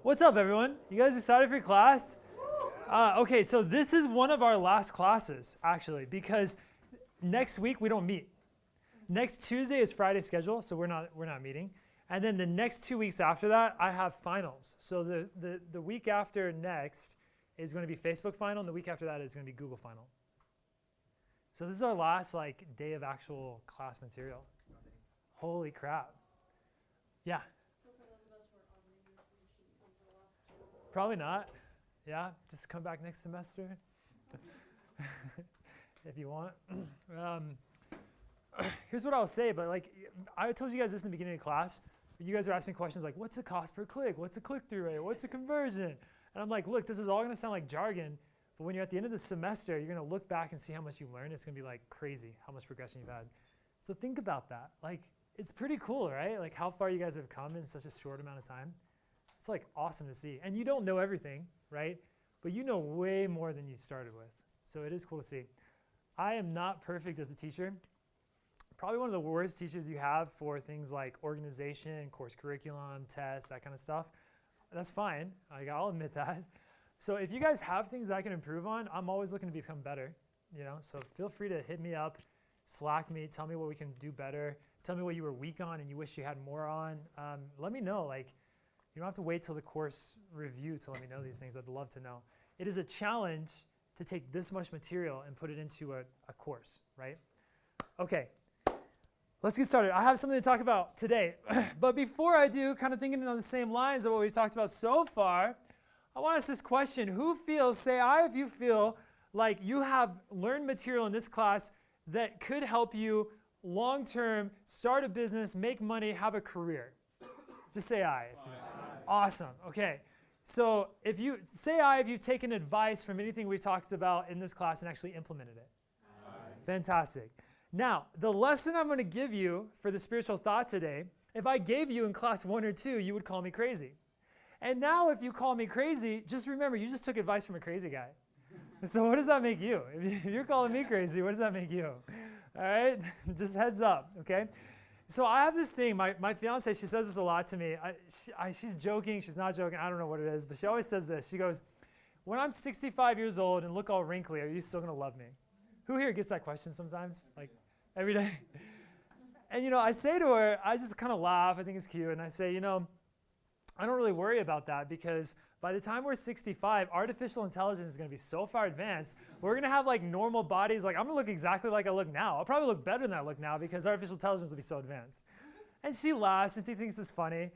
What's up, everyone? You guys excited for class? Okay, so this is one of our last classes, actually, because next week we don't meet. Next Tuesday is Friday schedule, so we're not meeting. And then the next 2 weeks after that, I have finals. So the week after next is going to be Facebook final, and the week after that is going to be Google final. So this is our last day of actual class material. Holy crap. Yeah. Probably not. Yeah, just come back next semester if you want. Here's what I'll say, but I told you guys this in the beginning of class. You guys are asking me questions like, what's the cost per click? What's the click-through rate? What's the conversion? And I'm like, look, this is all going to sound like jargon, but when you're at the end of the semester, you're going to look back and see how much you learned. It's going to be crazy how much progression you've had. So think about that. It's pretty cool, right? How far you guys have come in such a short amount of time. It's awesome to see. And you don't know everything, right? But you know way more than you started with. So it is cool to see. I am not perfect as a teacher. Probably one of the worst teachers you have for things like organization, course curriculum, tests, that kind of stuff. That's fine. I'll admit that. So if you guys have things that I can improve on, I'm always looking to become better. So feel free to hit me up, Slack me, tell me what we can do better. Tell me what you were weak on and you wish you had more on. Let me know. You don't have to wait till the course review to let me know these things. I'd love to know. It is a challenge to take this much material and put it into a course, right? Okay, let's get started. I have something to talk about today. But before I do, kind of thinking on the same lines of what we've talked about so far, I want to ask this question. Who feels, say aye if you feel like you have learned material in this class that could help you long-term start a business, make money, have a career? Just say aye. Awesome. Okay. So if you say aye if you've taken advice from anything we've talked about in this class and actually implemented it. Aye. Fantastic. Now, the lesson I'm going to give you for the spiritual thought today, if I gave you in class 1 or 2, you would call me crazy. And now if you call me crazy, just remember, you just took advice from a crazy guy. So what does that make you? If you're calling me crazy, what does that make you? All right? Just heads up, okay? So I have this thing, my fiance, she says this a lot to me. She's joking, she's not joking, I don't know what it is, but she always says this. She goes, when I'm 65 years old and look all wrinkly, are you still going to love me? Who here gets that question sometimes? Every day? And I say to her, I just kind of laugh, I think it's cute, and I say, I don't really worry about that because by the time we're 65, artificial intelligence is going to be so far advanced, we're going to have normal bodies. I'm going to look exactly like I look now. I'll probably look better than I look now because artificial intelligence will be so advanced. And she laughs and thinks it's funny,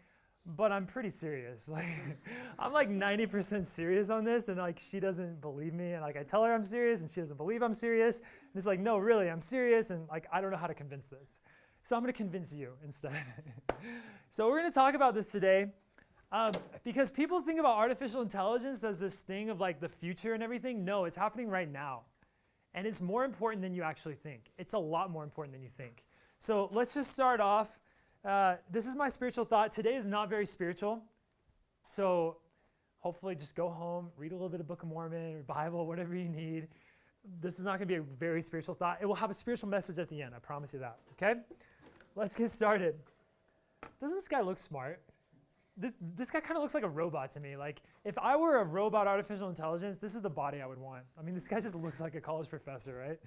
but I'm pretty serious. I'm 90% serious on this, and she doesn't believe me. And I tell her I'm serious, and she doesn't believe I'm serious. And it's no, really, I'm serious, and I don't know how to convince this. So I'm going to convince you instead. So we're going to talk about this today. Because people think about artificial intelligence as this thing of the future and everything. No, it's happening right now. And it's more important than you actually think. It's a lot more important than you think. So let's just start off. This is my spiritual thought. Today is not very spiritual. So hopefully just go home, read a little bit of Book of Mormon or Bible, whatever you need. This is not going to be a very spiritual thought. It will have a spiritual message at the end. I promise you that. Okay? Let's get started. Doesn't this guy look smart? This guy kind of looks like a robot to me. If I were a robot artificial intelligence, this is the body I would want. I mean, this guy just looks like a college professor, right?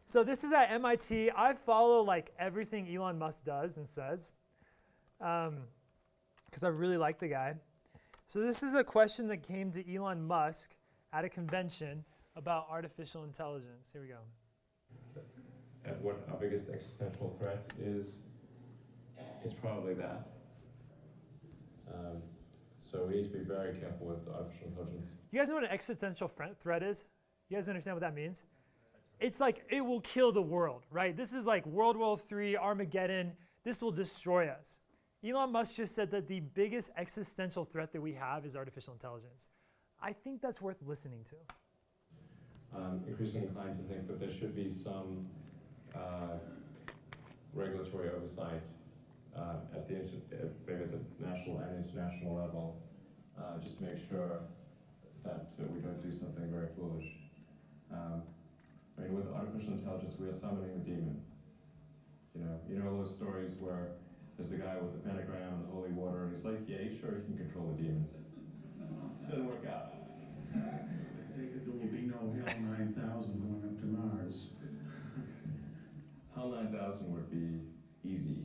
So this is at MIT. I follow everything Elon Musk does and says because I really like the guy. So this is a question that came to Elon Musk at a convention about artificial intelligence. Here we go. And what our biggest existential threat is, it's probably that. So we need to be very careful with artificial intelligence. You guys know what an existential threat is? You guys understand what that means? It's it will kill the world, right? This is World War III, Armageddon. This will destroy us. Elon Musk just said that the biggest existential threat that we have is artificial intelligence. I think that's worth listening to. I'm increasingly inclined to think that there should be some regulatory oversight maybe at the national and international level, just to make sure that we don't do something very foolish. With artificial intelligence, we are summoning a demon. You know those stories where there's the guy with the pentagram and the holy water, and he's like, yeah, sure, he can control the demon. Doesn't work out. I take it there will be no HAL 9000 going up to Mars. HAL 9000 would be easy.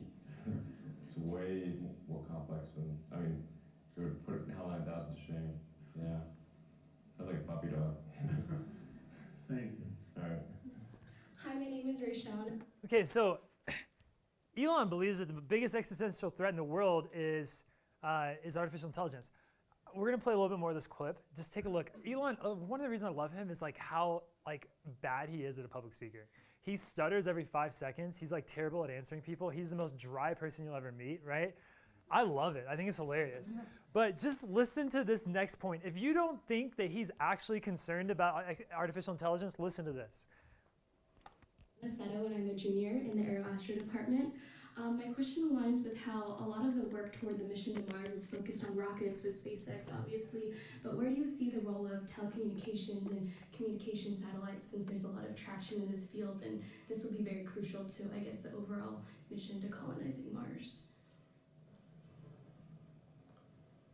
It's way more complex than, I mean, it would put HAL 9000 to shame. Yeah. Sounds like a puppy dog. Thank you. All right. Hi, my name is Rayshawn. Okay, so Elon believes that the biggest existential threat in the world is artificial intelligence. We're gonna play a little bit more of this clip. Just take a look. Elon, one of the reasons I love him is like how bad he is at a public speaker. He stutters every 5 seconds. He's like terrible at answering people. He's the most dry person you'll ever meet, right? I love it. I think it's hilarious. But just listen to this next point. If you don't think that he's actually concerned about artificial intelligence, listen to this. Aceto, and I'm a junior in the Aeroastro department. My question aligns with how a lot of the work toward the mission to Mars is focused on rockets with SpaceX, obviously, but where do you see the role of telecommunications and communication satellites, since there's a lot of traction in this field, and this will be very crucial to, I guess, the overall mission to colonizing Mars?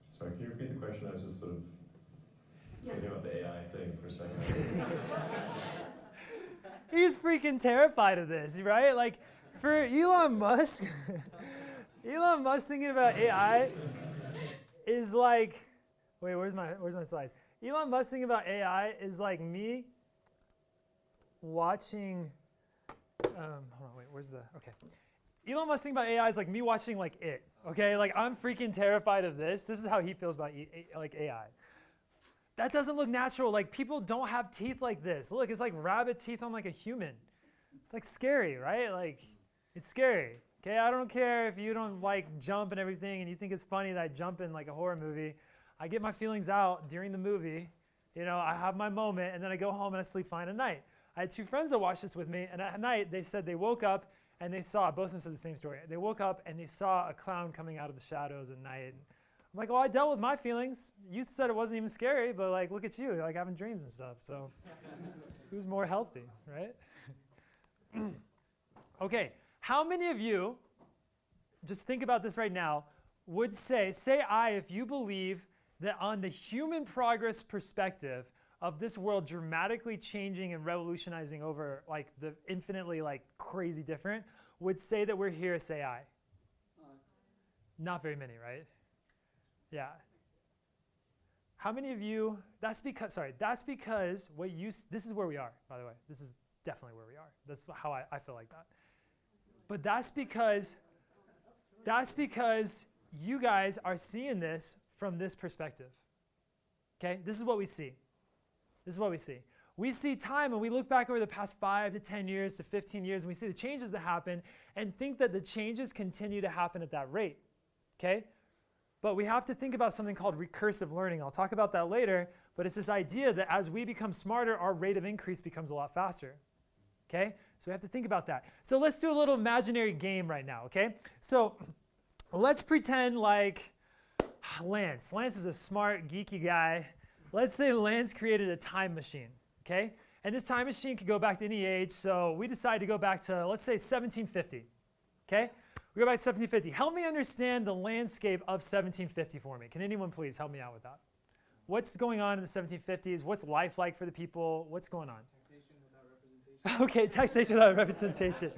Sorry, can you repeat the question? I was just sort of Yes. thinking about the AI thing for a second. He's freaking terrified of this, right? Like, for Elon Musk, Elon Musk thinking about AI is like, wait, where's my slides? Elon Musk thinking about AI is like me watching, hold on, wait, okay. Elon Musk thinking about AI is like me watching like It, okay? Like, I'm freaking terrified of this. This is how he feels about like AI. That doesn't look natural. Like, people don't have teeth like this. Look, it's like rabbit teeth on like a human. It's like scary, right? Like, it's scary. Okay, I don't care if you don't like jump and everything and you think it's funny that I jump in like a horror movie. I get my feelings out during the movie. You know, I have my moment and then I go home and I sleep fine at night. I had 2 friends that watched this with me, and at night they said they woke up and they saw, both of them said the same story. They woke up and they saw a clown coming out of the shadows at night. I'm like, well, I dealt with my feelings. You said it wasn't even scary, but like, look at you, you're like having dreams and stuff. So who's more healthy, right? Okay, how many of you, just think about this right now, would say I if you believe that on the human progress perspective of this world dramatically changing and revolutionizing over like the infinitely like crazy different, would say that we're here, say I. Not very many, right? Yeah. How many of you, that's because this is where we are, by the way. This is definitely where we are. That's how I feel like that. But that's because you guys are seeing this from this perspective. Okay? This is what we see. This is what we see. We see time and we look back over the past 5 to 10 years to 15 years and we see the changes that happen and think that the changes continue to happen at that rate. Okay? But we have to think about something called recursive learning. I'll talk about that later, but it's this idea that as we become smarter, our rate of increase becomes a lot faster. Okay? So we have to think about that. So let's do a little imaginary game right now, okay? So let's pretend like Lance. Lance is a smart, geeky guy. Let's say Lance created a time machine, okay? And this time machine could go back to any age, so we decide to go back to, let's say, 1750, okay? We go back to 1750. Help me understand the landscape of 1750 for me. Can anyone please help me out with that? What's going on in the 1750s? What's life like for the people? What's going on? Taxation without representation. Okay, taxation without representation.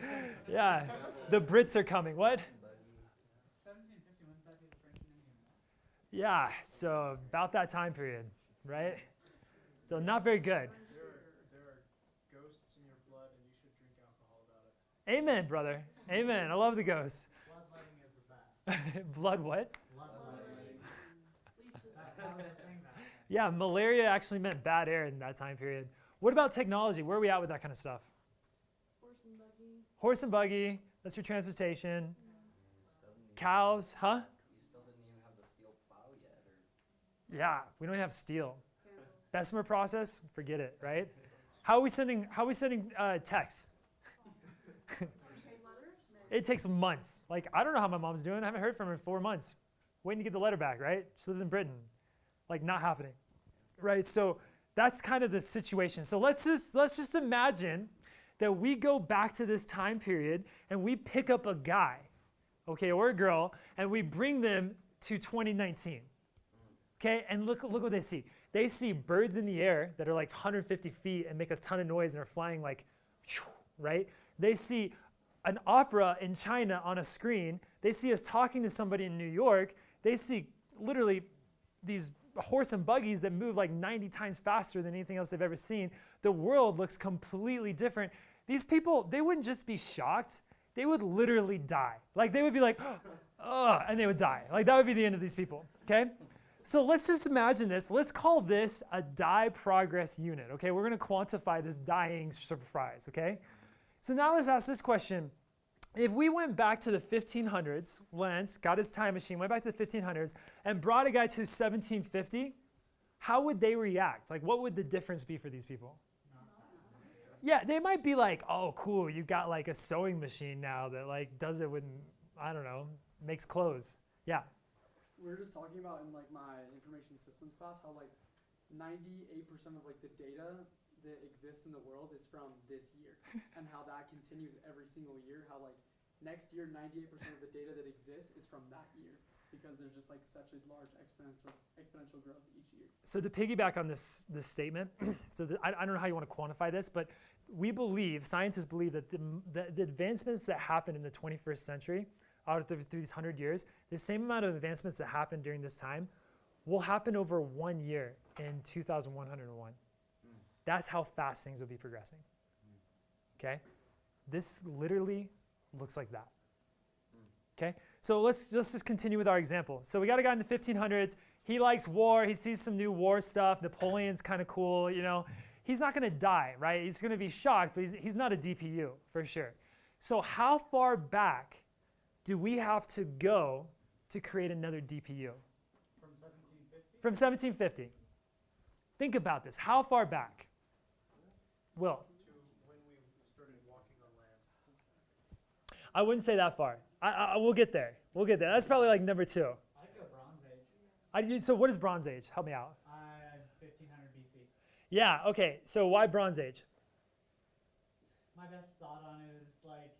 Yeah, the Brits are coming. What? 1750, when's that be the French and Indian War? Yeah, so about that time period, right? So not very good. There are ghosts in your blood, and you should drink alcohol about it. Amen, brother. Amen. I love the ghosts. Bloodletting is the best. Blood what? Bloodletting. That's how they're saying that. Yeah, malaria actually meant bad air in that time period. What about technology? Where are we at with that kind of stuff? Horse and buggy. Horse and buggy, that's your transportation. Cows, huh? You still didn't even have the steel plow yet, or Yeah, we don't have steel. Bessemer process, forget it, right? How are we sending texts? It takes months. Like, I don't know how my mom's doing. I haven't heard from her in 4 months. Waiting to get the letter back, right? She lives in Britain. Like, not happening, right? So that's kind of the situation. So let's just imagine that we go back to this time period and we pick up a guy, okay, or a girl, and we bring them to 2019. Okay, and look what they see. They see birds in the air that are like 150 feet and make a ton of noise and are flying like, right? They see an opera in China on a screen. They see us talking to somebody in New York. They see literally these horse and buggies that move like 90 times faster than anything else they've ever seen. The world looks completely different. These people, they wouldn't just be shocked. They would literally die. Like they would be like, ugh, and they would die. Like that would be the end of these people, okay? So let's just imagine this. Let's call this a die progress unit, okay? We're going to quantify this dying surprise, okay? So now let's ask this question. If we went back to the 1500s, Lance got his time machine, went back to the 1500s, and brought a guy to 1750, how would they react? Like what would the difference be for these people? Yeah, they might be like, oh, cool, you got like a sewing machine now that like does it with, I don't know, makes clothes. Yeah. We were just talking about in like my information systems class how like 98% of like the data that exists in the world is from this year and how that continues every single year. How like next year 98% of the data that exists is from that year because there's just like such a large exponential growth each year. So to piggyback on this statement, so I don't know how you want to quantify this, but we believe, scientists believe that the advancements that happen in the 21st century through these 100 years, the same amount of advancements that happened during this time will happen over 1 year in 2101. That's how fast things will be progressing. Okay? This literally looks like that. Okay? So let's just continue with our example. So we got a guy in the 1500s. He likes war. He sees some new war stuff. Napoleon's kind of cool, you know. He's not going to die, right? He's going to be shocked, but he's not a DPU for sure. So how far back do we have to go to create another DPU? From 1750? From 1750. Think about this. How far back? Will? To when we started walking on land. I wouldn't say that far. We'll get there. We'll get there. That's probably like number 2. I'd go Bronze Age. So what is Bronze Age? Help me out. 1500 BC. Yeah, okay. So why Bronze Age? My best thought on it is like,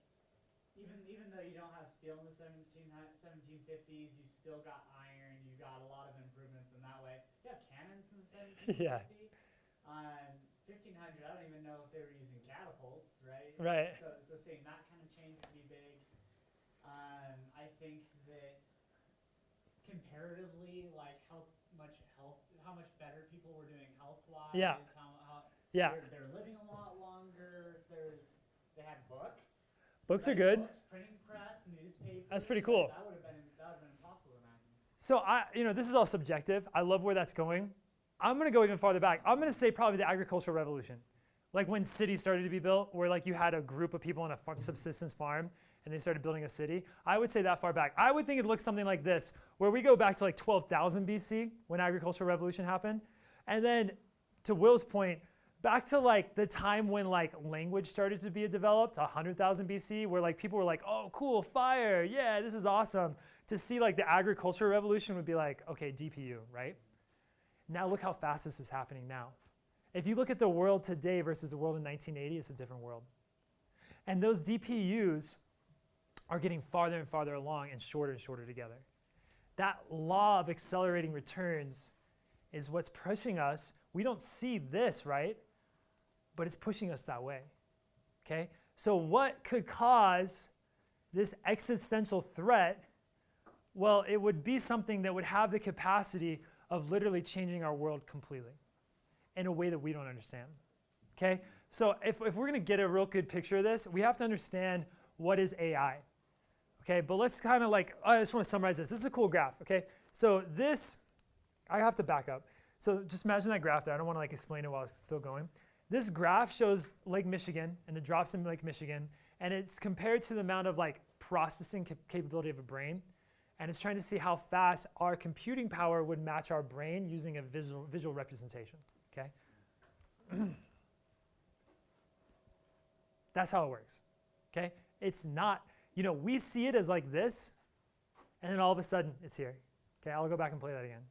even though you don't have steel in the 1750s, you still got iron. You got a lot of improvements in that way. You have cannons in the 1750s. Yeah. 1500, I don't even know if they were using catapults, right? Right. So seeing that kind of change would be big. I think that comparatively, like how much better people were doing health-wise. Yeah. Yeah. They're living a lot longer. They had books. Books are good. Printing press, newspapers. That's pretty cool. That would have been impossible to imagine. So this is all subjective. I love where that's going. I'm going to go even farther back. I'm going to say probably the agricultural revolution. Like when cities started to be built, where like you had a group of people on a subsistence farm and they started building a city. I would say that far back. I would think it looks something like this, where we go back to like 12,000 BC when agricultural revolution happened. And then to Will's point, back to like the time when like language started to be developed, 100,000 BC, where like people were like, oh, cool, fire, yeah, this is awesome. To see like the agricultural revolution would be like, okay, DPU, right? Now look how fast this is happening now. If you look at the world today versus the world in 1980, it's a different world. And those DPUs are getting farther and farther along and shorter together. That law of accelerating returns is what's pushing us. We don't see this, right? But it's pushing us that way, okay? So what could cause this existential threat? Well, it would be something that would have the capacity of literally changing our world completely in a way that we don't understand, okay? So if we're going to get a real good picture of this, we have to understand what is AI, okay? But let's kind of like, I just want to summarize this. This is a cool graph, okay? So this, I have to back up. So just imagine that graph there. I don't want to like explain it while it's still going. This graph shows Lake Michigan and the drops in Lake Michigan, and it's compared to the amount of like processing capability of a brain, and it's trying to see how fast our computing power would match our brain using a visual representation, okay? That's how it works, okay? It's not, we see it as like this, and then all of a sudden it's here. Okay, I'll go back and play that again.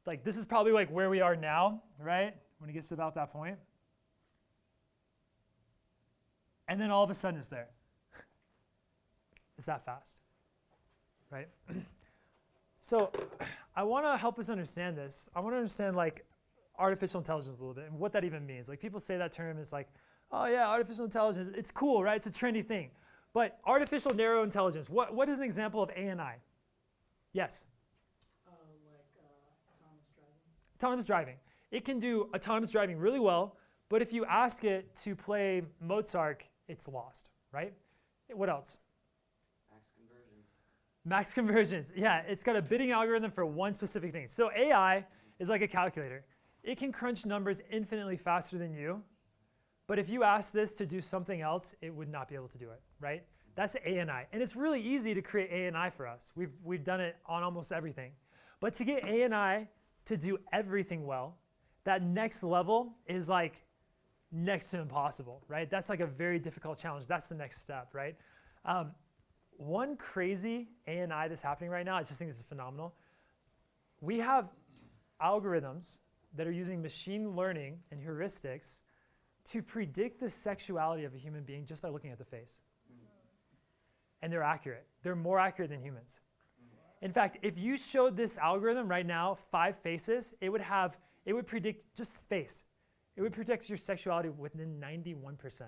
Like this is probably like where we are now, right? When it gets to about that point. And then all of a sudden it's there. It's that fast, right? So I want to help us understand this. I want to understand like artificial intelligence a little bit and what that even means. Like people say that term is like, oh yeah, artificial intelligence, it's cool, right? It's a trendy thing. But artificial narrow intelligence, what is an example of ANI? Yes? Autonomous driving. Autonomous driving. It can do autonomous driving really well, but if you ask it to play Mozart, it's lost, right? What else? Max conversions. Yeah, it's got a bidding algorithm for one specific thing. So AI is like a calculator. It can crunch numbers infinitely faster than you, but if you ask this to do something else, it would not be able to do it, right? That's ANI. And it's really easy to create ANI for us. We've done it on almost everything. But to get ANI to do everything well, that next level is like next to impossible, right? That's like a very difficult challenge. That's the next step, right? One crazy ANI that's happening right now, I just think this is phenomenal. We have algorithms that are using machine learning and heuristics to predict the sexuality of a human being just by looking at the face. And they're accurate. They're more accurate than humans. In fact, if you showed this algorithm right now 5 faces, it would predict just face. It would predict your sexuality within 91%.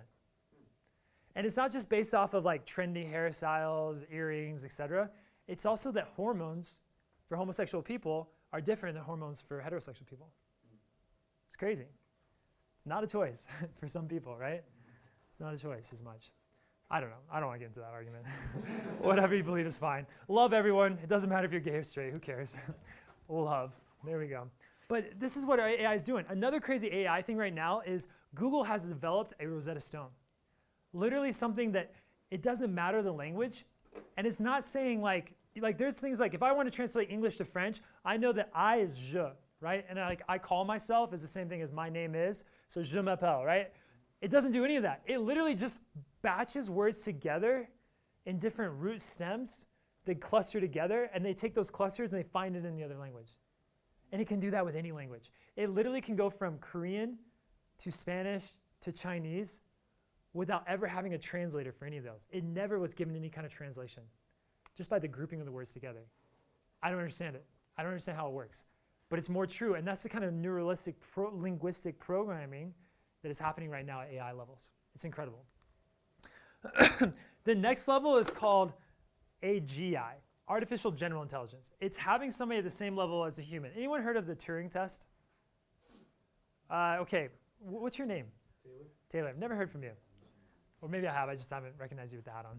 And it's not just based off of like trendy hairstyles, earrings, etc. It's also that hormones for homosexual people are different than hormones for heterosexual people. It's crazy. It's not a choice for some people, right? It's not a choice as much. I don't know. I don't want to get into that argument. Whatever you believe is fine. Love everyone. It doesn't matter if you're gay or straight. Who cares? Love. There we go. But this is what our AI is doing. Another crazy AI thing right now is Google has developed a Rosetta Stone. Literally something that it doesn't matter the language, and it's not saying like there's things like if I want to translate English to French, I know that I is je, right? And I call myself is the same thing as my name is, so je m'appelle, right? It doesn't do any of that. It literally just batches words together in different root stems. They cluster together, and they take those clusters and they find it in the other language. And it can do that with any language. It literally can go from Korean to Spanish to Chinese without ever having a translator for any of those. It never was given any kind of translation, just by the grouping of the words together. I don't understand it. I don't understand how it works. But it's more true, and that's the kind of neuralistic linguistic programming that is happening right now at AI levels. It's incredible. The next level is called AGI, Artificial General Intelligence. It's having somebody at the same level as a human. Anyone heard of the Turing test? Okay, what's your name? Taylor. I've never heard from you. Or maybe I have, I just haven't recognized you with the hat on.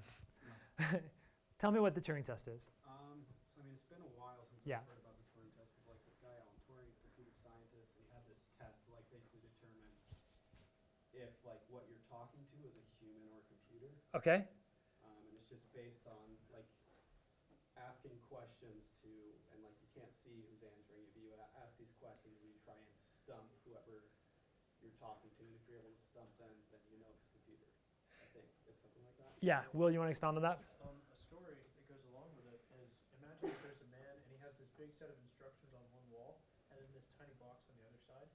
Tell me what the Turing test is. So I mean, it's been a while since Yeah. I've heard about the Turing test. But like this guy Alan Turing, he's a computer scientist, and he had this test to like basically determine if like what you're talking to is a human or a computer. Okay. And it's just based on like asking questions to, and like you can't see who's answering. If you ask these questions and you try and stump whoever you're talking to, and if you're able to stump them, then you know it's a computer. I think it's something like that. Yeah, Will, you want to expound on that? A story that goes along with it is imagine if there's a man and he has this big set of instructions on one wall and then this tiny box on the other side.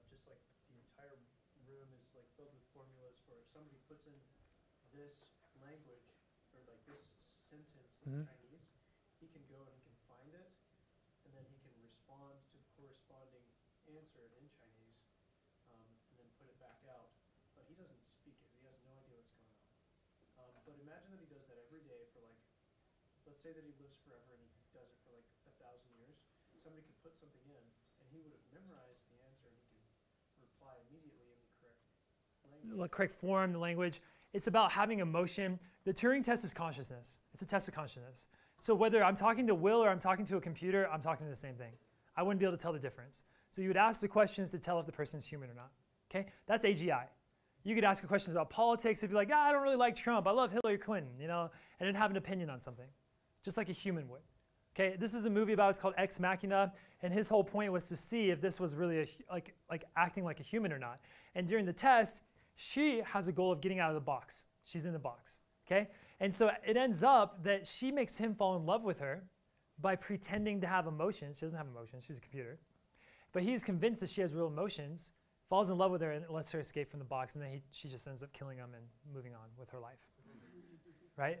Just like the entire room is like filled with formulas for if somebody puts in this language or like this sentence in Chinese, he can go and he can find it and then he can respond to the corresponding answer in Chinese and then put it back out. But he doesn't speak it. He has no idea what's going on. But imagine that he does that every day for like, let's say that he lives forever and he does it for like 1,000 years. Somebody could put something in and he would have memorized the answer and he could reply immediately in the correct language. The correct form, the language. It's about having emotion. The Turing test is consciousness. It's a test of consciousness. So whether I'm talking to Will or I'm talking to a computer, I'm talking to the same thing. I wouldn't be able to tell the difference. So you would ask the questions to tell if the person's human or not. Okay? That's AGI. You could ask questions about politics and be like, I don't really like Trump. I love Hillary Clinton, you know, and then have an opinion on something, just like a human would. Okay, this is a movie about, it's called Ex Machina, and his whole point was to see if this was really like acting like a human or not. And during the test, she has a goal of getting out of the box. She's in the box, okay? And so it ends up that she makes him fall in love with her by pretending to have emotions. She doesn't have emotions, she's a computer. But he's convinced that she has real emotions, falls in love with her, and lets her escape from the box, and then she just ends up killing him and moving on with her life, right?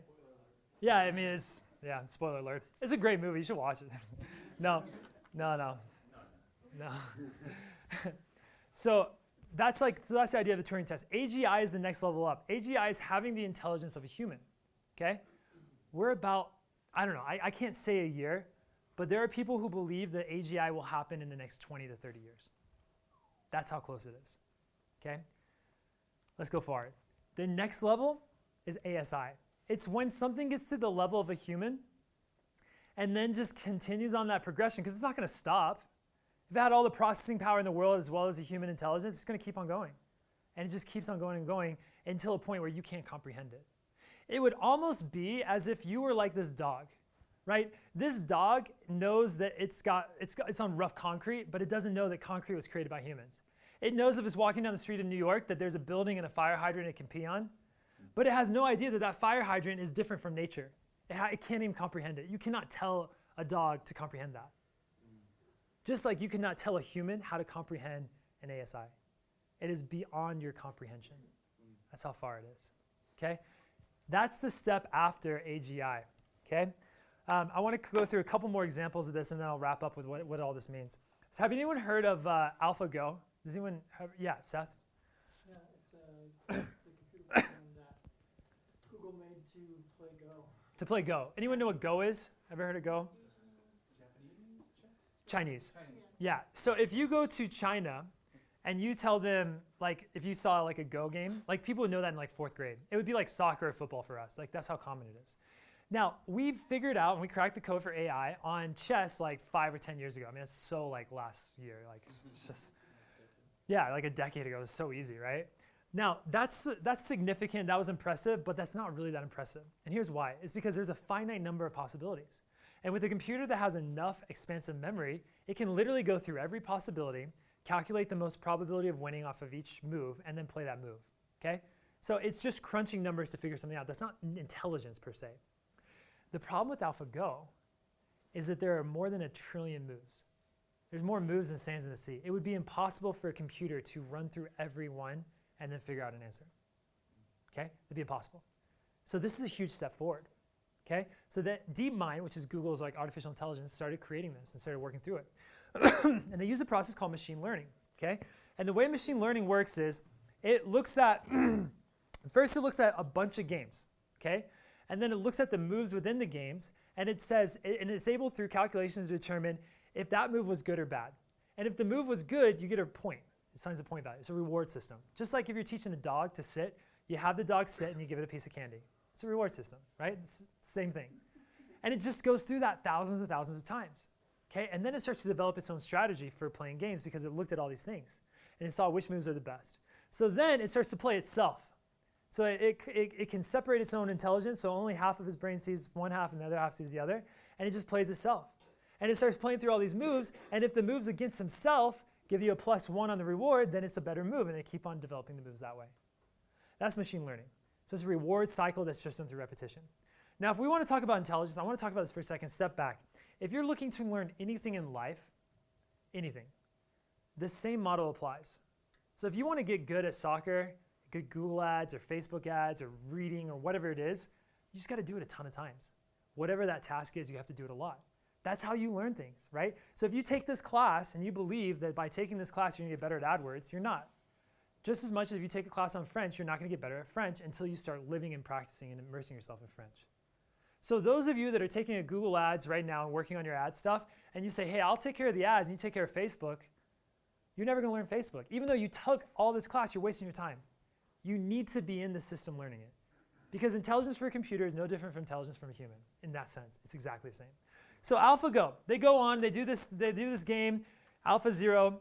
Yeah, I mean, Yeah, spoiler alert. It's a great movie. You should watch it. No. So that's the idea of the Turing test. AGI is the next level up. AGI is having the intelligence of a human. Okay? We're about, I don't know, I can't say a year, but there are people who believe that AGI will happen in the next 20 to 30 years. That's how close it is. Okay? Let's go forward. The next level is ASI. It's when something gets to the level of a human and then just continues on that progression, because it's not going to stop. If it had all the processing power in the world as well as the human intelligence, it's going to keep on going. And it just keeps on going and going until a point where you can't comprehend it. It would almost be as if you were like this dog, right? This dog knows that it's on rough concrete, but it doesn't know that concrete was created by humans. It knows if it's walking down the street in New York that there's a building and a fire hydrant it can pee on, but it has no idea that that fire hydrant is different from nature. It can't even comprehend it. You cannot tell a dog to comprehend that. Just like you cannot tell a human how to comprehend an ASI. It is beyond your comprehension. That's how far it is. Okay? That's the step after AGI. Okay? I want to go through a couple more examples of this, and then I'll wrap up with what all this means. So have anyone heard of AlphaGo? Does anyone have? Yeah, Seth? Yeah, it's a computer program that Google made to play Go. To play Go. Anyone know what Go is? Ever heard of Go? Japanese chess? Chinese. Chinese. Yeah. So if you go to China and you tell them, like, if you saw like a Go game, like people would know that in like 4th grade. It would be like soccer or football for us. Like that's how common it is. Now, we've figured out and we cracked the code for AI on chess like 5 or 10 years ago. I mean, it's so like last year, like it's just, yeah, like a decade ago. It was so easy, right? Now, that's significant. That was impressive, but that's not really that impressive. And here's why. It's because there's a finite number of possibilities. And with a computer that has enough expansive memory, it can literally go through every possibility, calculate the most probability of winning off of each move, and then play that move. Okay? So it's just crunching numbers to figure something out. That's not intelligence per se. The problem with AlphaGo is that there are more than 1 trillion moves. There's more moves than sands in the sea. It would be impossible for a computer to run through every one and then figure out an answer. Okay? It'd be impossible. So this is a huge step forward. Okay? So that DeepMind, which is Google's like artificial intelligence, started creating this and started working through it. And they use a process called machine learning. Okay? And the way machine learning works is it looks at first it looks at a bunch of games. Okay? And then it looks at the moves within the games, and it says, and it's able through calculations to determine if that move was good or bad. And if the move was good, you get a point. It assigns a point value. It's a reward system. Just like if you're teaching a dog to sit, you have the dog sit and you give it a piece of candy. It's a reward system, right? It's the same thing. And it just goes through that thousands and thousands of times. Okay? And then it starts to develop its own strategy for playing games because it looked at all these things. And it saw which moves are the best. So then it starts to play itself. So it can separate its own intelligence, so only half of his brain sees one half and the other half sees the other, and it just plays itself. And it starts playing through all these moves, and if the moves against himself give you a +1 on the reward, then it's a better move, and they keep on developing the moves that way. That's machine learning. So it's a reward cycle that's just done through repetition. Now, if we want to talk about intelligence, I want to talk about this for a second, step back. If you're looking to learn anything in life, anything, the same model applies. So if you want to get good at soccer, good Google ads or Facebook ads or reading or whatever it is, you just got to do it a ton of times. Whatever that task is, you have to do it a lot. That's how you learn things, right? So if you take this class and you believe that by taking this class you're going to get better at AdWords, you're not. Just as much as if you take a class on French, you're not going to get better at French until you start living and practicing and immersing yourself in French. So those of you that are taking a Google ads right now and working on your ad stuff, and you say, hey, I'll take care of the ads and you take care of Facebook, you're never going to learn Facebook. Even though you took all this class, you're wasting your time. You need to be in the system learning it. Because intelligence for a computer is no different from intelligence from a human in that sense. It's exactly the same. So AlphaGo, they go on, they do this game, AlphaZero.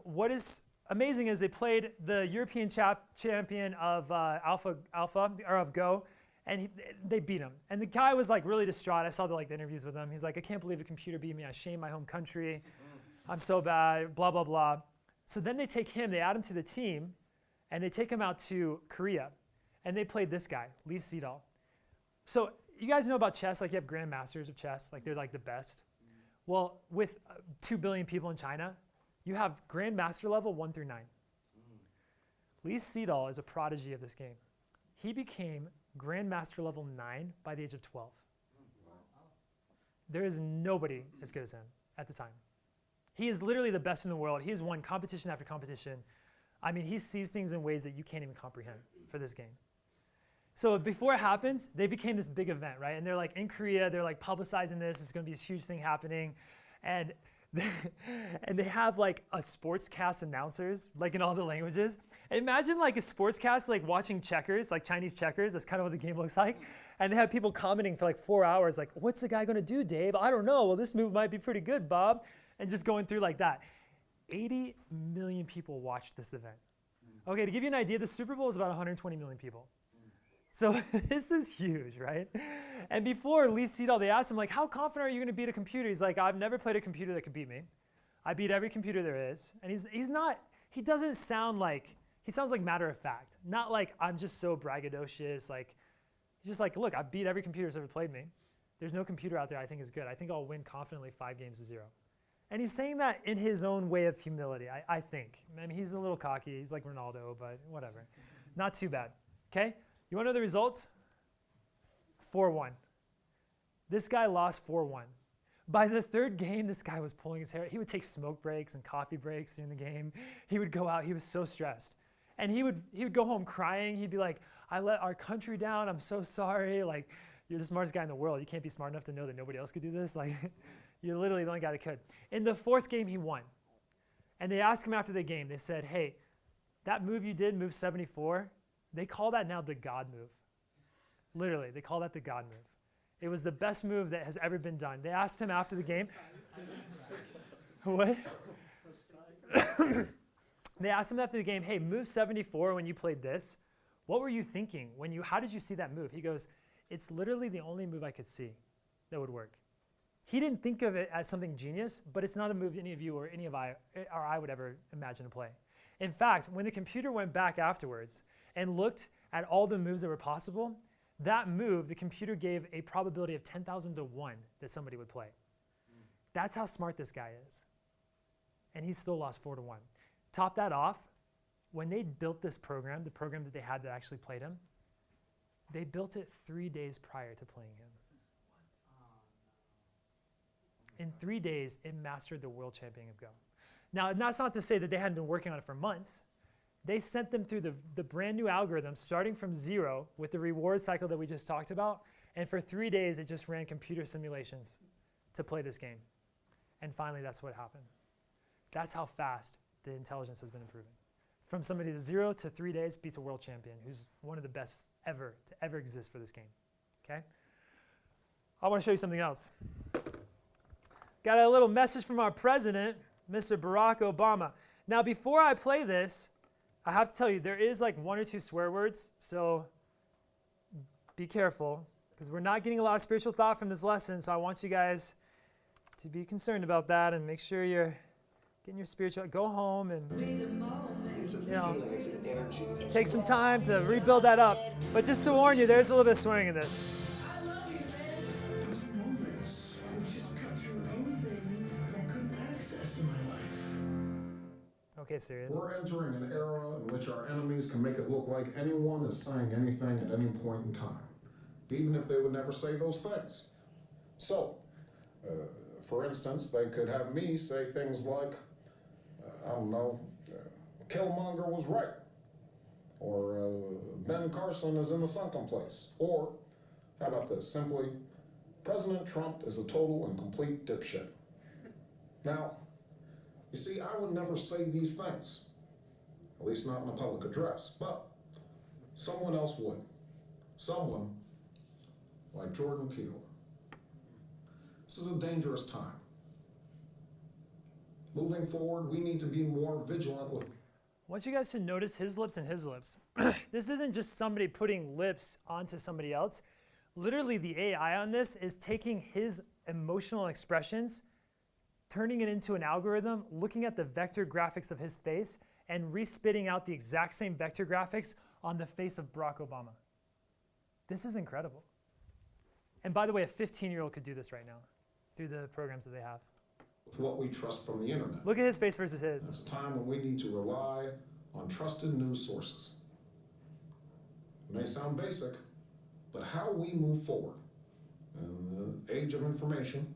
What is amazing is they played the European champion of of Go, and they beat him. And the guy was like really distraught. I saw the interviews with him. He's like, I can't believe a computer beat me. I shame my home country. I'm so bad, blah, blah, blah. So then they take him, they add him to the team, and they take him out to Korea. And they played this guy, Lee Sedol. So you guys know about chess, like you have grandmasters of chess, like they're like the best. Well, with 2 billion people in China, you have grandmaster level 1 through 9. Lee Sedol is a prodigy of this game. He became grandmaster level 9 by the age of 12. There is nobody as good as him at the time. He is literally the best in the world. He has won competition after competition. I mean, he sees things in ways that you can't even comprehend for this game. So before it happens, they became this big event, right? And they're like in Korea, they're like publicizing this. It's going to be this huge thing happening. And they have like a sportscast announcers, like in all the languages. Imagine like a sportscast, like watching checkers, like Chinese checkers. That's kind of what the game looks like. And they have people commenting for like 4 hours, like, what's the guy going to do, Dave? I don't know. Well, this move might be pretty good, Bob. And just going through like that. 80 million people watched this event. Okay, to give you an idea, the Super Bowl is about 120 million people. So this is huge, right? And before Lee Sedol, they asked him, like, how confident are you going to beat a computer? He's like, I've never played a computer that could beat me. I beat every computer there is. And he doesn't sound like, he sounds like matter of fact. Not like, I'm just so braggadocious. Like, he's just like, look, I beat every computer that's ever played me. There's no computer out there I think is good. I think I'll win confidently 5-0. And he's saying that in his own way of humility, I think. I mean, he's a little cocky. He's like Ronaldo, but whatever. Not too bad, okay? You want to know the results? 4-1. This guy lost 4-1. By the third game, this guy was pulling his hair. He would take smoke breaks and coffee breaks during the game. He would go out. He was so stressed. And he would go home crying. He'd be like, I let our country down. I'm so sorry. Like, you're the smartest guy in the world. You can't be smart enough to know that nobody else could do this. Like, you're literally the only guy that could. In the fourth game, he won. And they asked him after the game. They said, hey, that move you did, move 74, they call that now the God move. Literally, they call that the God move. It was the best move that has ever been done. They asked him after the game. What? They asked him after the game, hey, move 74 when you played this, what were you thinking? How did you see that move? He goes, it's literally the only move I could see that would work. He didn't think of it as something genius, but it's not a move any of you or I would ever imagine to play. In fact, when the computer went back afterwards and looked at all the moves that were possible, that move, the computer gave a probability of 10,000 to 1 that somebody would play. That's how smart this guy is. And he still lost 4-1. Top that off, when they built this program, the program that they had that actually played him, they built it 3 days prior to playing him. In 3 days, it mastered the world champion of Go. Now, that's not to say that they hadn't been working on it for months. They sent them through the brand new algorithm, starting from 0 with the reward cycle that we just talked about. And for 3 days, it just ran computer simulations to play this game. And finally, that's what happened. That's how fast the intelligence has been improving. From somebody to 0 to 3 days beats a world champion who's one of the best ever to ever exist for this game. Okay? I want to show you something else. Got a little message from our president, Mr. Barack Obama. Now, before I play this, I have to tell you, there is like 1 or 2 swear words, so be careful, because we're not getting a lot of spiritual thought from this lesson, so I want you guys to be concerned about that and make sure you're getting your spiritual, go home and, take some time to rebuild that up. But just to warn you, there's a little bit of swearing in this. Okay, serious. We're entering an era in which our enemies can make it look like anyone is saying anything at any point in time, even if they would never say those things. So, for instance, they could have me say things like, Killmonger was right, or Ben Carson is in the sunken place, or, how about this, simply, President Trump is a total and complete dipshit. Now, you see, I would never say these things, at least not in a public address, but someone else would. Someone like Jordan Peele. This is a dangerous time. Moving forward, we need to be more vigilant with... I want you guys to notice his lips and his lips. This isn't just somebody putting lips onto somebody else. Literally, the AI on this is taking his emotional expressions, turning it into an algorithm, looking at the vector graphics of his face, and respitting out the exact same vector graphics on the face of Barack Obama. This is incredible. And by the way, a 15-year-old could do this right now through the programs that they have. With what we trust from the internet. Look at his face versus his. It's a time when we need to rely on trusted news sources. It may sound basic, but how we move forward and the age of information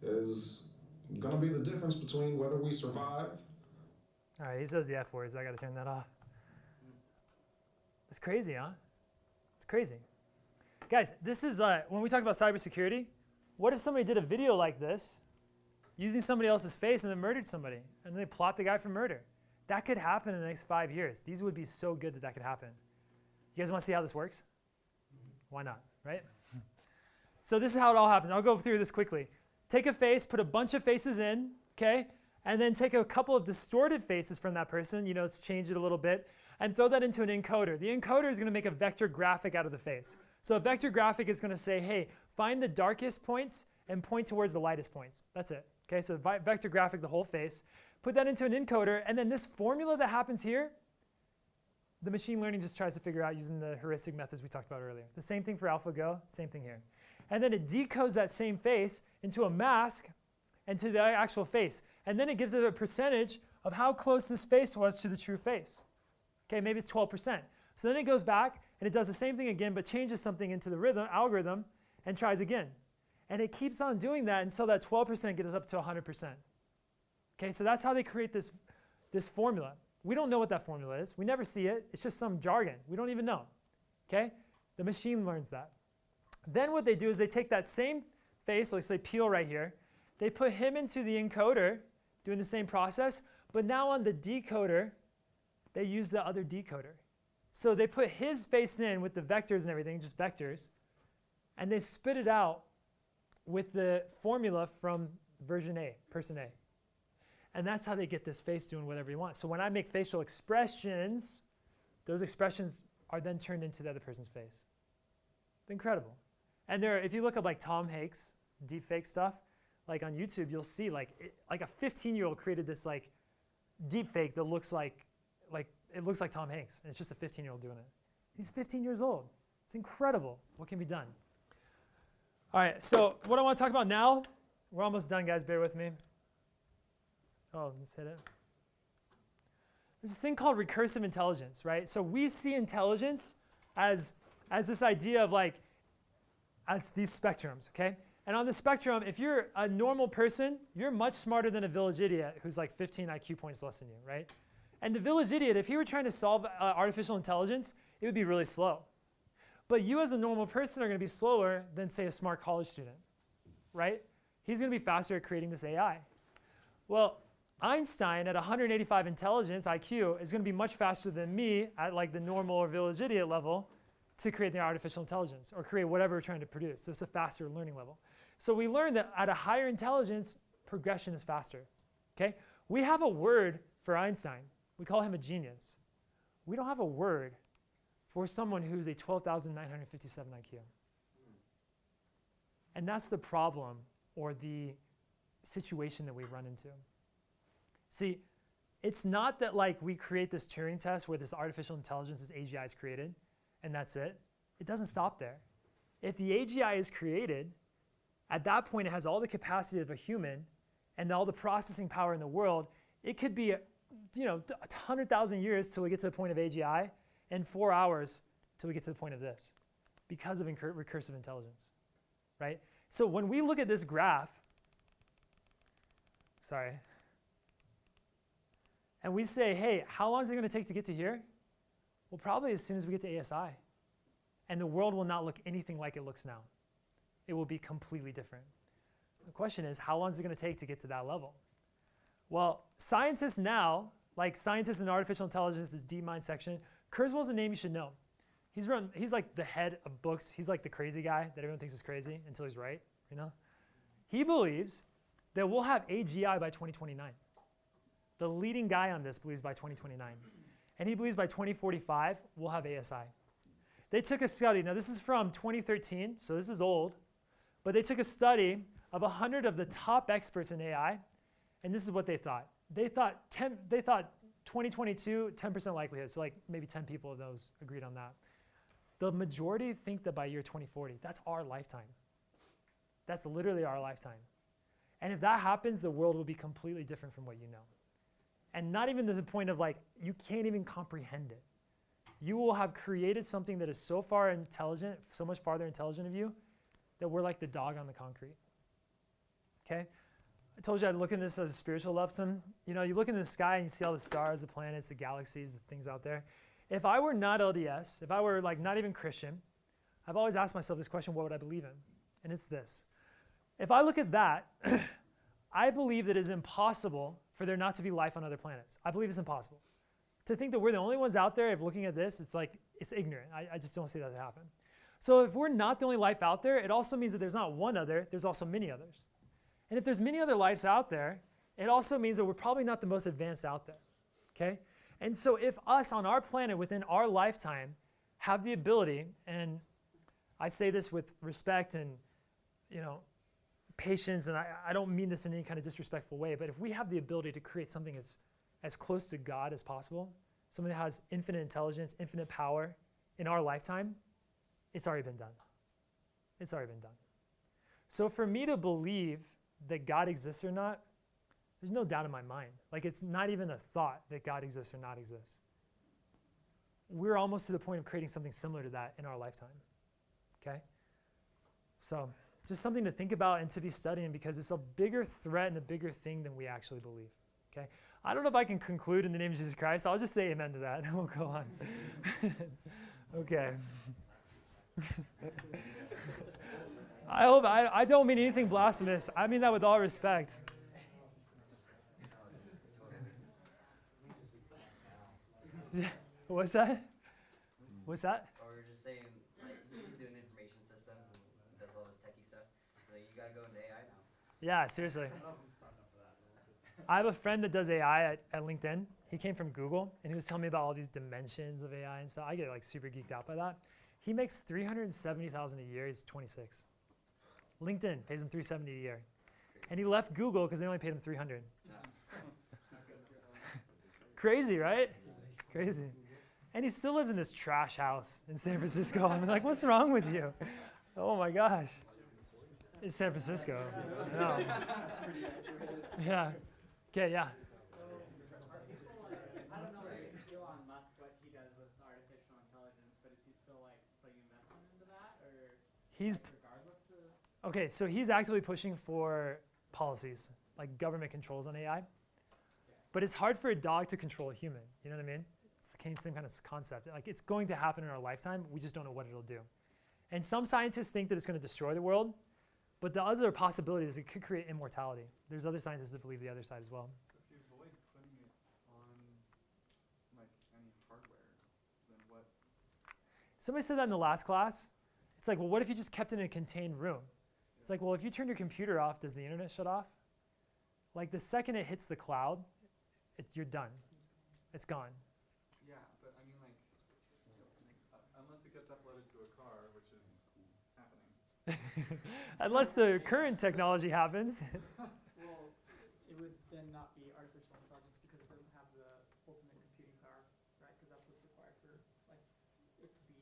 is going to be the difference between whether we survive. All right, he says the F words. I got to turn that off. It's crazy, huh? It's crazy. Guys, this is, when we talk about cybersecurity, what if somebody did a video like this using somebody else's face and then murdered somebody, and then they plot the guy for murder? That could happen in the next 5 years. These would be so good that that could happen. You guys want to see how this works? Why not, right? So this is how it all happens. I'll go through this quickly. Take a face, put a bunch of faces in, okay? And then take a couple of distorted faces from that person, let's change it a little bit, and throw that into an encoder. The encoder is going to make a vector graphic out of the face. So a vector graphic is going to say, hey, find the darkest points and point towards the lightest points. That's it. Okay, so vector graphic the whole face. Put that into an encoder, and then this formula that happens here, the machine learning just tries to figure out using the heuristic methods we talked about earlier. The same thing for AlphaGo, same thing here. And then it decodes that same face into a mask and to the actual face. And then it gives it a percentage of how close this face was to the true face. Okay, maybe it's 12%. So then it goes back and it does the same thing again, but changes something into the algorithm and tries again. And it keeps on doing that until that 12% gets us up to 100%. Okay, so that's how they create this formula. We don't know what that formula is. We never see it. It's just some jargon. We don't even know. Okay, the machine learns that. Then what they do is they take that same face, let's say Peel right here, they put him into the encoder, doing the same process, but now on the decoder, they use the other decoder. So they put his face in with the vectors and everything, just vectors, and they spit it out with the formula from version A, person A. And that's how they get this face doing whatever you want. So when I make facial expressions, those expressions are then turned into the other person's face. It's incredible. And if you look up like Tom Hanks deepfake stuff, like on YouTube, you'll see like a 15-year-old created this like deepfake that looks like it looks like Tom Hanks, and it's just a 15-year-old doing it. He's 15 years old. It's incredible what can be done. All right, so what I want to talk about now, we're almost done, guys. Bear with me. Oh, just hit it. There's this thing called recursive intelligence, right? So we see intelligence as this idea of like, as these spectrums, okay? And on the spectrum, if you're a normal person, you're much smarter than a village idiot who's like 15 IQ points less than you, right? And the village idiot, if he were trying to solve artificial intelligence, it would be really slow. But you as a normal person are going to be slower than, say, a smart college student, right? He's going to be faster at creating this AI. Well, Einstein at 185 intelligence, IQ, is going to be much faster than me at like the normal or village idiot level to create the artificial intelligence or create whatever we're trying to produce. So it's a faster learning level. So we learned that at a higher intelligence, progression is faster, okay? We have a word for Einstein. We call him a genius. We don't have a word for someone who's a 12,957 IQ. And that's the problem or the situation that we run into. See, it's not that like we create this Turing test where this artificial intelligence, this AGI is created, and that's it. It doesn't stop there. If the AGI is created, at that point it has all the capacity of a human and all the processing power in the world. It could be 100,000 years till we get to the point of AGI and 4 hours till we get to the point of this because of recursive intelligence, right? So when we look at this graph, and we say, hey, how long is it going to take to get to here? Well, probably as soon as we get to ASI. And the world will not look anything like it looks now. It will be completely different. The question is, how long is it going to take to get to that level? Well, scientists now, like scientists in artificial intelligence, this DeepMind section, Kurzweil's a name you should know. He's like the head of books. He's like the crazy guy that everyone thinks is crazy until he's right, He believes that we'll have AGI by 2029. The leading guy on this believes by 2029. And he believes by 2045, we'll have ASI. They took a study. Now, this is from 2013, so this is old. But they took a study of 100 of the top experts in AI, and this is what they thought. They thought 2022, 10% likelihood, so like maybe 10 people of those agreed on that. The majority think that by year 2040, that's our lifetime. That's literally our lifetime. And if that happens, the world will be completely different from what you know. And not even to the point of like, you can't even comprehend it. You will have created something that is so far intelligent, so much farther intelligent of you, that we're like the dog on the concrete. Okay? I told you I'd look at this as a spiritual lesson. You know, you look in the sky and you see all the stars, the planets, the galaxies, the things out there. If I were not LDS, if I were like not even Christian, I've always asked myself this question, what would I believe in? And it's this. If I look at that, I believe that it is impossible for there not to be life on other planets. I believe it's impossible. To think that we're the only ones out there, if looking at this, it's like, it's ignorant. I just don't see that happen. So if we're not the only life out there, it also means that there's not one other, there's also many others. And if there's many other lives out there, it also means that we're probably not the most advanced out there, okay? And so if us on our planet within our lifetime have the ability, and I say this with respect and, you know, patience, and I don't mean this in any kind of disrespectful way, but if we have the ability to create something as close to God as possible, something that has infinite intelligence, infinite power in our lifetime, it's already been done. It's already been done. So for me to believe that God exists or not, there's no doubt in my mind. Like, it's not even a thought that God exists or not exists. We're almost to the point of creating something similar to that in our lifetime, okay? So just something to think about and to be studying, because it's a bigger threat and a bigger thing than we actually believe, okay? I don't know if I can conclude in the name of Jesus Christ. I'll just say amen to that, and we'll go on. Okay. I don't mean anything blasphemous. I mean that with all respect. What's that? What's that? Or we're just saying, like, he's doing information systems and does all this techie stuff. Like, you gotta go into AI now. Yeah, seriously. I have a friend that does AI at LinkedIn. He came from Google, and he was telling me about all these dimensions of AI and stuff. I get like super geeked out by that. He makes $370,000 a year. He's 26. LinkedIn pays him $370 a year, and he left Google because they only paid him $300. Crazy, right? Crazy. And he still lives in this trash house in San Francisco. I'm like, what's wrong with you? Oh my gosh. It's San Francisco. No. Yeah. Okay, yeah. I don't know Elon Musk, what he does with artificial intelligence, but is he still like putting investment into that, or He's regardless of? okay. So he's actively pushing for policies like government controls on AI. But it's hard for a dog to control a human. You know what I mean? It's the same kind of concept. Like, it's going to happen in our lifetime. We just don't know what it'll do. And some scientists think that it's going to destroy the world. But the other possibility is it could create immortality. There's other scientists that believe the other side as well. So if you avoid putting it on like any hardware, then what? Somebody said that in the last class. It's like, well, what if you just kept it in a contained room? It's like, well, if you turn your computer off, does the internet shut off? Like, the second it hits the cloud, you're done. It's gone. Yeah, but I mean, like, unless it gets uploaded to a car, which is happening. Unless the current technology happens. Well, it would then not be artificial intelligence because it doesn't have the ultimate computing power, right? Because that's what's required for like it to be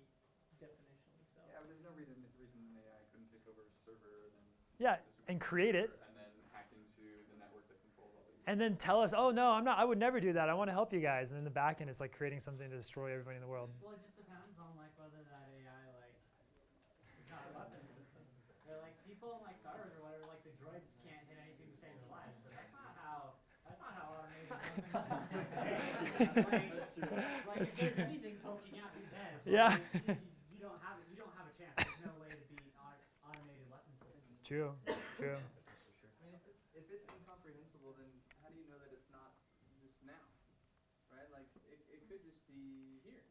definitionally so. Yeah, but there's no reason an AI couldn't take over a server and then Yeah, and create it. and then hack into the network that controls all these. And then tell us, oh no, I would never do that. I want to help you guys. And then the back end is like creating something to destroy everybody in the world. Well, it just depends on like whether that AI like got a weapon system. They're like people in like Star Wars or whatever, like the droids can't hit anything to save their lives, but that's not how automated weapons work. Like if there's anything poking out your head, Yeah. you don't have a chance. There's no way to beat automated weapon systems. True, true. I mean, if it's incomprehensible, then how do you know that it's not just now, right? Like, it could just be here.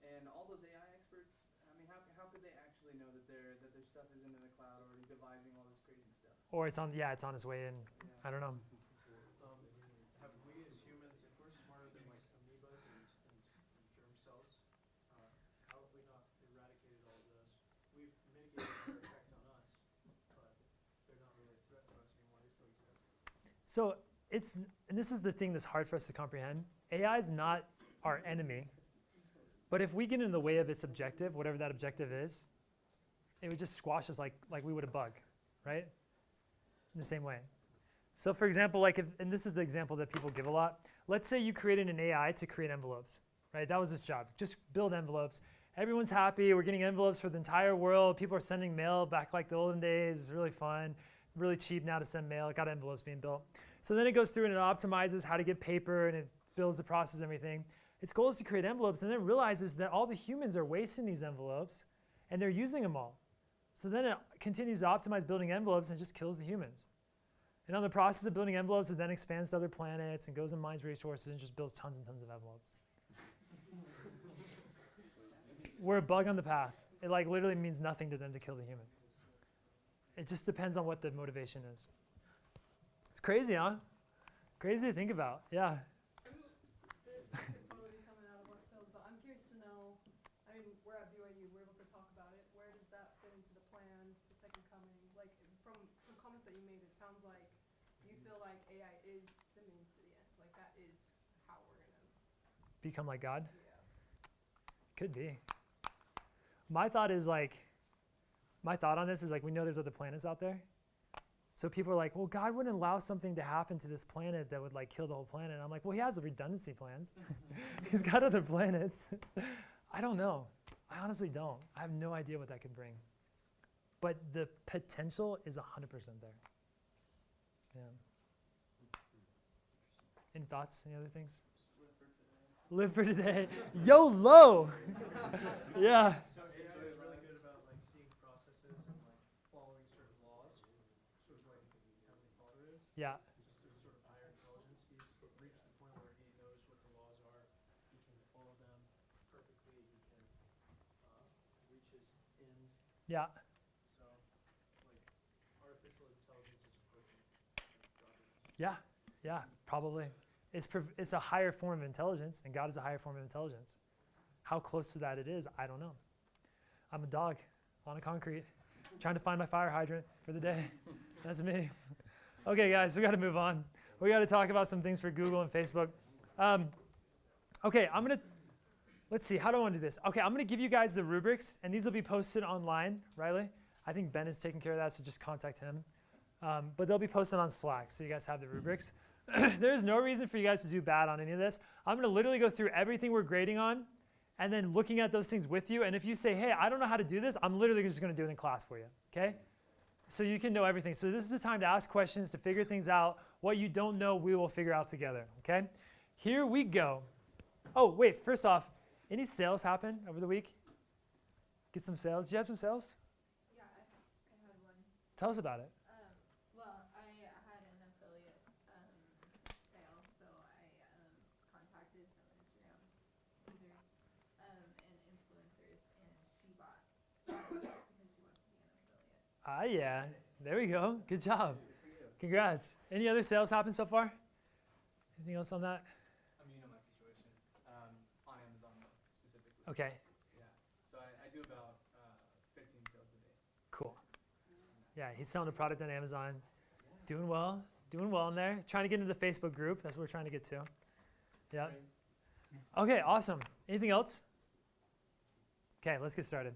And all those AI experts, I mean, how could they actually know that their stuff isn't in the cloud or devising all this crazy stuff? Or it's on its way in. I don't know. Have we as humans, if we're smarter than like amoebas and germ cells, how have we not eradicated all of those? We've mitigated their effect on us, but they're not really a threat to us anymore. They still exist. So and this is the thing that's hard for us to comprehend. AI is not our enemy. But if we get in the way of its objective, whatever that objective is, it would just squash us like we would a bug, right? In the same way. So for example, and this is the example that people give a lot. Let's say you created an AI to create envelopes, right? That was its job. Just build envelopes. Everyone's happy. We're getting envelopes for the entire world. People are sending mail back like the olden days. It's really fun. Really cheap now to send mail. It got envelopes being built. So then it goes through and it optimizes how to get paper and it builds the process and everything. Its goal is to create envelopes, and then it realizes that all the humans are wasting these envelopes and they're using them all. So then it continues to optimize building envelopes and just kills the humans. And on the process of building envelopes, it then expands to other planets and goes and mines resources and just builds tons and tons of envelopes. We're a bug on the path. It like literally means nothing to them to kill the human. It just depends on what the motivation is. It's crazy, huh? Crazy to think about. Yeah. This could totally be coming out of left field, but I'm curious to know, I mean, we're at BYU, we're able to talk about it. Where does that fit into the plan, the second coming? Like, from some comments that you made, it sounds like you feel like AI is the means to the end. Like, that is how we're going to Become like God? Yeah. Could be. My thought on this is like, we know there's other planets out there. So people are like, well, God wouldn't allow something to happen to this planet that would like kill the whole planet. And I'm like, well, he has redundancy plans. He's got other planets. I don't know. I honestly don't. I have no idea what that could bring. But the potential is 100% there. Yeah. Any thoughts? Any other things? Live for today. YOLO! Yeah. So AI is really good about like seeing processes and like following certain laws, sort of like Heavenly Father is. Yeah. Just a sort of higher intelligence. He's reached the point where he knows what the laws are. He can follow them perfectly. He can reach his end. Yeah. So, like, artificial intelligence is approaching godliness. Yeah. Yeah. Probably. It's a higher form of intelligence, and God is a higher form of intelligence. How close to that it is, I don't know. I'm a dog on a concrete, trying to find my fire hydrant for the day. That's me. Okay, guys, we got to move on. We got to talk about some things for Google and Facebook. Okay, let's see, how do I want to do this? Okay, I'm going to give you guys the rubrics, and these will be posted online, Riley. I think Ben is taking care of that, so just contact him. But they'll be posted on Slack, so you guys have the rubrics. There's no reason for you guys to do bad on any of this. I'm going to literally go through everything we're grading on and then looking at those things with you. And if you say, hey, I don't know how to do this, I'm literally just going to do it in class for you, okay? So you can know everything. So this is the time to ask questions, to figure things out. What you don't know, we will figure out together, okay? Here we go. Oh, wait, first off, any sales happen over the week? Get some sales? Did you have some sales? Yeah, I had one. Tell us about it. Well, I had an affiliate sale, so I contacted some Instagram users and influencers, and she bought because she wants to be an affiliate. Ah, yeah. There we go. Good job. Congrats. Any other sales happen so far? Anything else on that? I mean, you know my situation, on Amazon specifically. Okay. Yeah, so I do about 15 sales a day. Cool. Yeah, he's selling a product on Amazon. Doing well in there. Trying to get into the Facebook group. That's what we're trying to get to. Yeah. Okay, awesome. Anything else? Okay, let's get started.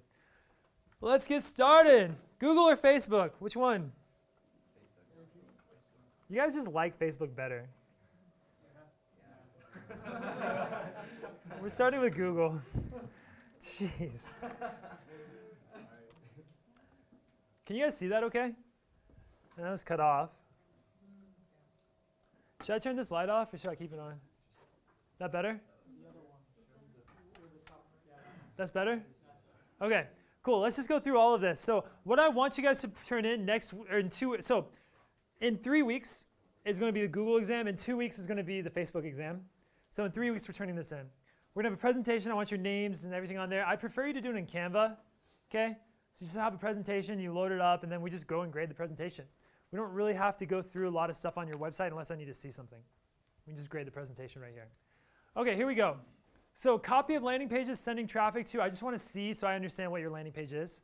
Google or Facebook? Which one? You guys just like Facebook better. We're starting with Google. Jeez. Can you guys see that okay? And that was cut off. Should I turn this light off or should I keep it on? That better? That's better? Okay, cool. Let's just go through all of this. So what I want you guys to turn in in 3 weeks is going to be the Google exam. In 2 weeks is going to be the Facebook exam. So in 3 weeks, we're turning this in. We're going to have a presentation. I want your names and everything on there. I prefer you to do it in Canva, okay? So you just have a presentation, you load it up, and then we just go and grade the presentation. We don't really have to go through a lot of stuff on your website unless I need to see something. We can just grade the presentation right here. Okay, here we go. So copy of landing pages, sending traffic to. I just want to see so I understand what your landing page is.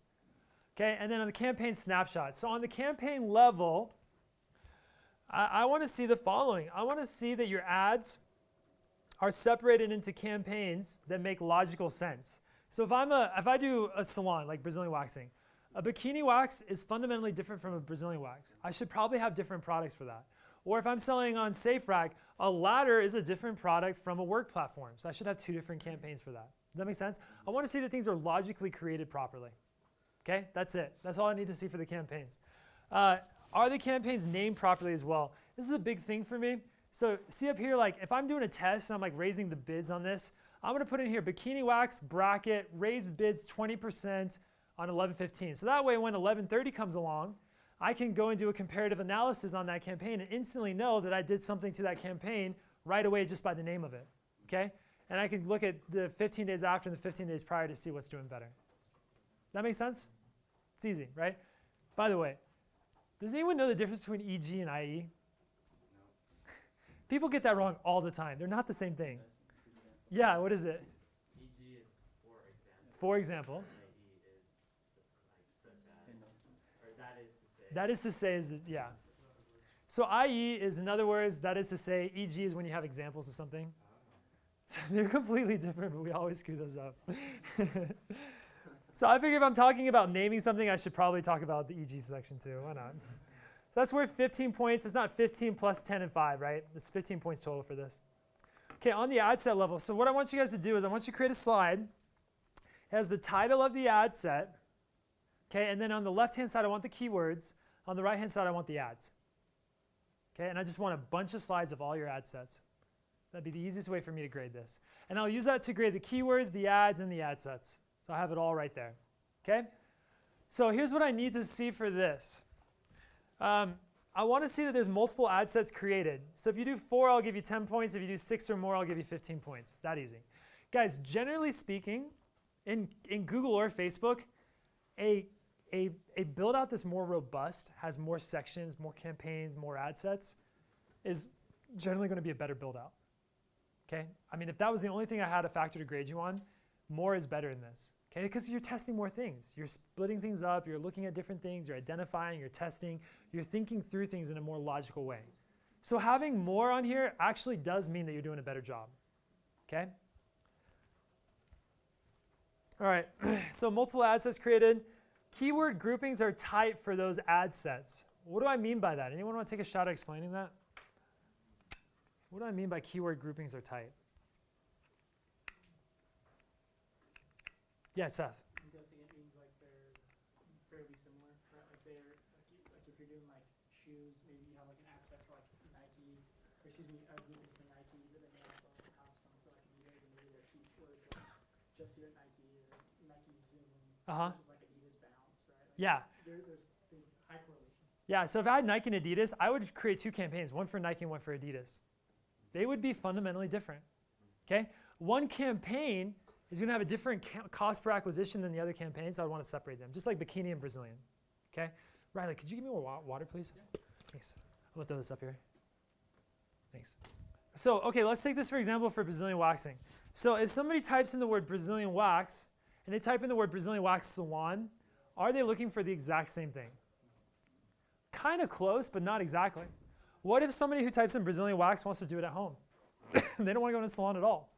Okay, and then on the campaign snapshot. So on the campaign level, I want to see the following. I want to see that your ads are separated into campaigns that make logical sense. So if I do a salon like Brazilian waxing, a bikini wax is fundamentally different from a Brazilian wax. I should probably have different products for that. Or if I'm selling on SafeRack, a ladder is a different product from a work platform. So I should have 2 different campaigns for that. Does that make sense? I want to see that things are logically created properly. Okay, that's it. That's all I need to see for the campaigns. Are the campaigns named properly as well? This is a big thing for me. So see up here, like if I'm doing a test and I'm like raising the bids on this, I'm going to put in here bikini wax bracket, raised bids 20% on 11/15. So that way when 11/30 comes along, I can go and do a comparative analysis on that campaign and instantly know that I did something to that campaign right away just by the name of it. Okay? And I can look at the 15 days after and the 15 days prior to see what's doing better. That makes sense? It's easy, right? By the way, does anyone know the difference between EG and IE? People get that wrong all the time. They're not the same thing. Yeah, what is it? EG is for example. For example. IE is like such as, or that is to say. That is to say is that, yeah. So IE is, in other words, that is to say, EG is when you have examples of something. So they're completely different, but we always screw those up. So I figure if I'm talking about naming something, I should probably talk about the EG section too. Why not? So that's worth 15 points. It's not 15 plus 10 and 5, right? It's 15 points total for this. Okay, on the ad set level. So what I want you guys to do is I want you to create a slide. It has the title of the ad set. Okay, and then on the left-hand side, I want the keywords. On the right-hand side, I want the ads. Okay, and I just want a bunch of slides of all your ad sets. That'd be the easiest way for me to grade this. And I'll use that to grade the keywords, the ads, and the ad sets. So I have it all right there. Okay? So here's what I need to see for this. I want to see that there's multiple ad sets created. So if you do 4, I'll give you 10 points. If you do 6 or more, I'll give you 15 points. That easy. Guys, generally speaking, in Google or Facebook, a build out that's more robust, has more sections, more campaigns, more ad sets, is generally going to be a better build out. Okay? I mean, if that was the only thing I had a factor to grade you on, more is better in this. Okay? Because you're testing more things. You're splitting things up, you're looking at different things, you're identifying, you're testing, you're thinking through things in a more logical way. So having more on here actually does mean that you're doing a better job. Okay? All right, so multiple ad sets created. Keyword groupings are tight for those ad sets. What do I mean by that? Anyone want to take a shot at explaining that? What do I mean by keyword groupings are tight? Yeah, Seth. I'm guessing it means like they're fairly similar, right? Like they're like if you're doing like shoes, maybe you have like an ad set for like Nike, or excuse me, a grouping for Nike, but then you also have some for like Adidas, and maybe their keywords like just do it Nike or Nike Zoom versus like Adidas Bounce, right? Like Yeah. There's high correlation. Yeah, so if I had Nike and Adidas, I would create 2 campaigns, one for Nike and one for Adidas. They would be fundamentally different. Okay? One campaign is going to have a different cost per acquisition than the other campaign, so I want to separate them, just like bikini and Brazilian. Okay? Riley, could you give me more water, please? Yeah. Thanks. I'm going to throw this up here. Thanks. So, okay, let's take this for example for Brazilian waxing. So if somebody types in the word Brazilian wax, and they type in the word Brazilian wax salon, are they looking for the exact same thing? Kind of close, but not exactly. What if somebody who types in Brazilian wax wants to do it at home? They don't want to go in a salon at all.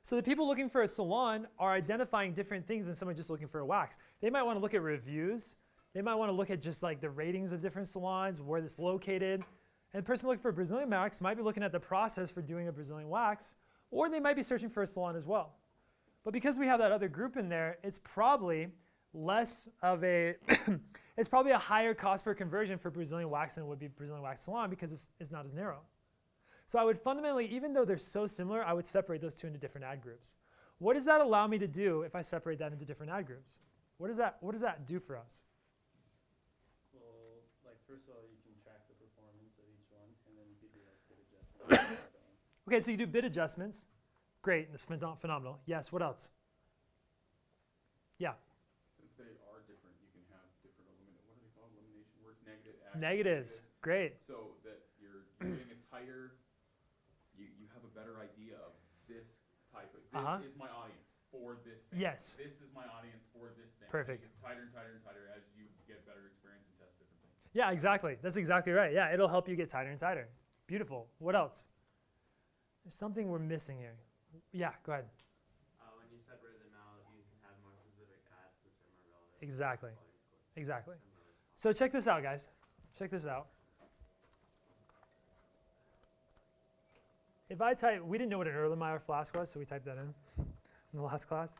So the people looking for a salon are identifying different things than someone just looking for a wax. They might want to look at reviews. They might want to look at just like the ratings of different salons, where it's located. And the person looking for a Brazilian wax might be looking at the process for doing a Brazilian wax, or they might be searching for a salon as well. But because we have that other group in there, it's probably less of a, it's probably a higher cost per conversion for Brazilian wax than it would be Brazilian wax salon because it's not as narrow. So I would fundamentally, even though they're so similar, I would separate those 2 into different ad groups. What does that allow me to do if I separate that into different ad groups? What does that do for us? Well, like first of all, you can track the performance of each one, and then you do like bid adjustments. Okay, so you do bid adjustments. Great, that's phenomenal. Yes, what else? Yeah. Since they are different, you can have different what are they called? Elimination words? Negatives. Great. So that you're getting a tighter, you have a better idea of this type of, this is my audience for this thing. Yes. This is my audience for this thing. Perfect. It's tighter and tighter and tighter as you get better experience and test different things. Yeah, exactly. That's exactly right. Yeah, it'll help you get tighter and tighter. Beautiful. What else? There's something we're missing here. Yeah, go ahead. When you separate them out, you can have more specific ads which are more relevant. Exactly. Exactly. So check this out, guys. Check this out. If I type, we didn't know what an Erlenmeyer flask was, so we typed that in. in the last class.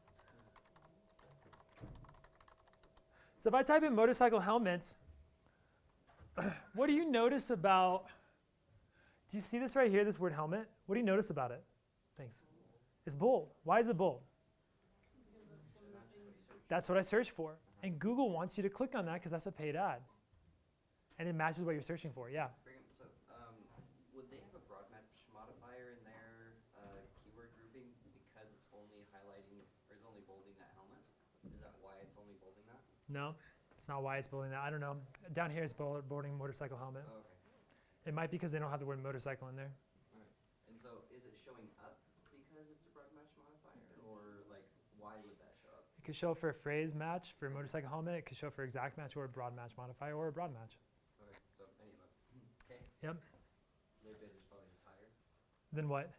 So if I type in motorcycle helmets, what do you notice about, do you see this right here, this word helmet? What do you notice about it? Thanks. It's bold. Why is it bold? That's what I searched for. And Google wants you to click on that because that's a paid ad. And it matches what you're searching for, yeah. Brigham, so would they have a broad match modifier in their keyword grouping because it's only highlighting, or is only bolding that helmet? Is that why it's only bolding that? No, it's not why it's bolding that. I don't know. Down here it's bolding motorcycle helmet. Oh, okay. It might be because they don't have the word motorcycle in there. All right. And so is it showing up because it's a broad match modifier, or like why would that show up? It could show for a phrase match for a motorcycle helmet. It could show for exact match or a broad match modifier or a broad match. Okay, so any of them. Okay. Yep. Their bid is probably just higher Then what?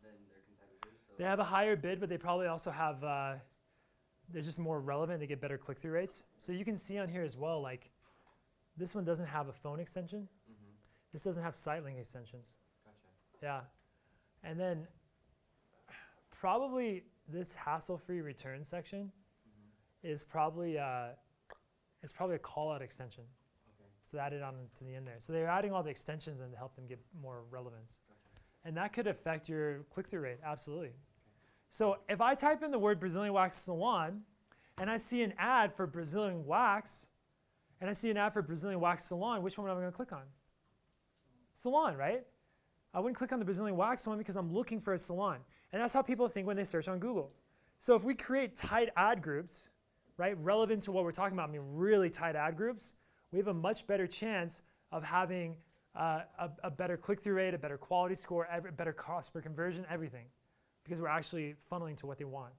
than their competitors. So They have a higher bid, but they probably also have, they're just more relevant. They get better click-through rates. So you can see on here as well, like this one doesn't have a phone extension. This doesn't have site link extensions. Gotcha. Yeah. And then probably this hassle-free return section is probably a call-out extension. Okay. So added on to the end there. So they're adding all the extensions in to help them get more relevance. Gotcha. And that could affect your click-through rate, absolutely. So if I type in the word Brazilian wax salon, and I see an ad for Brazilian wax, and I see an ad for Brazilian wax salon, which one am I going to click on? Salon, right? I wouldn't click on the Brazilian wax one because I'm looking for a salon. And that's how people think when they search on Google. So if we create tight ad groups, right, relevant to what we're talking about, I mean really tight ad groups, we have a much better chance of having a better click-through rate, a better quality score, better cost per conversion, everything, because we're actually funneling to what they want.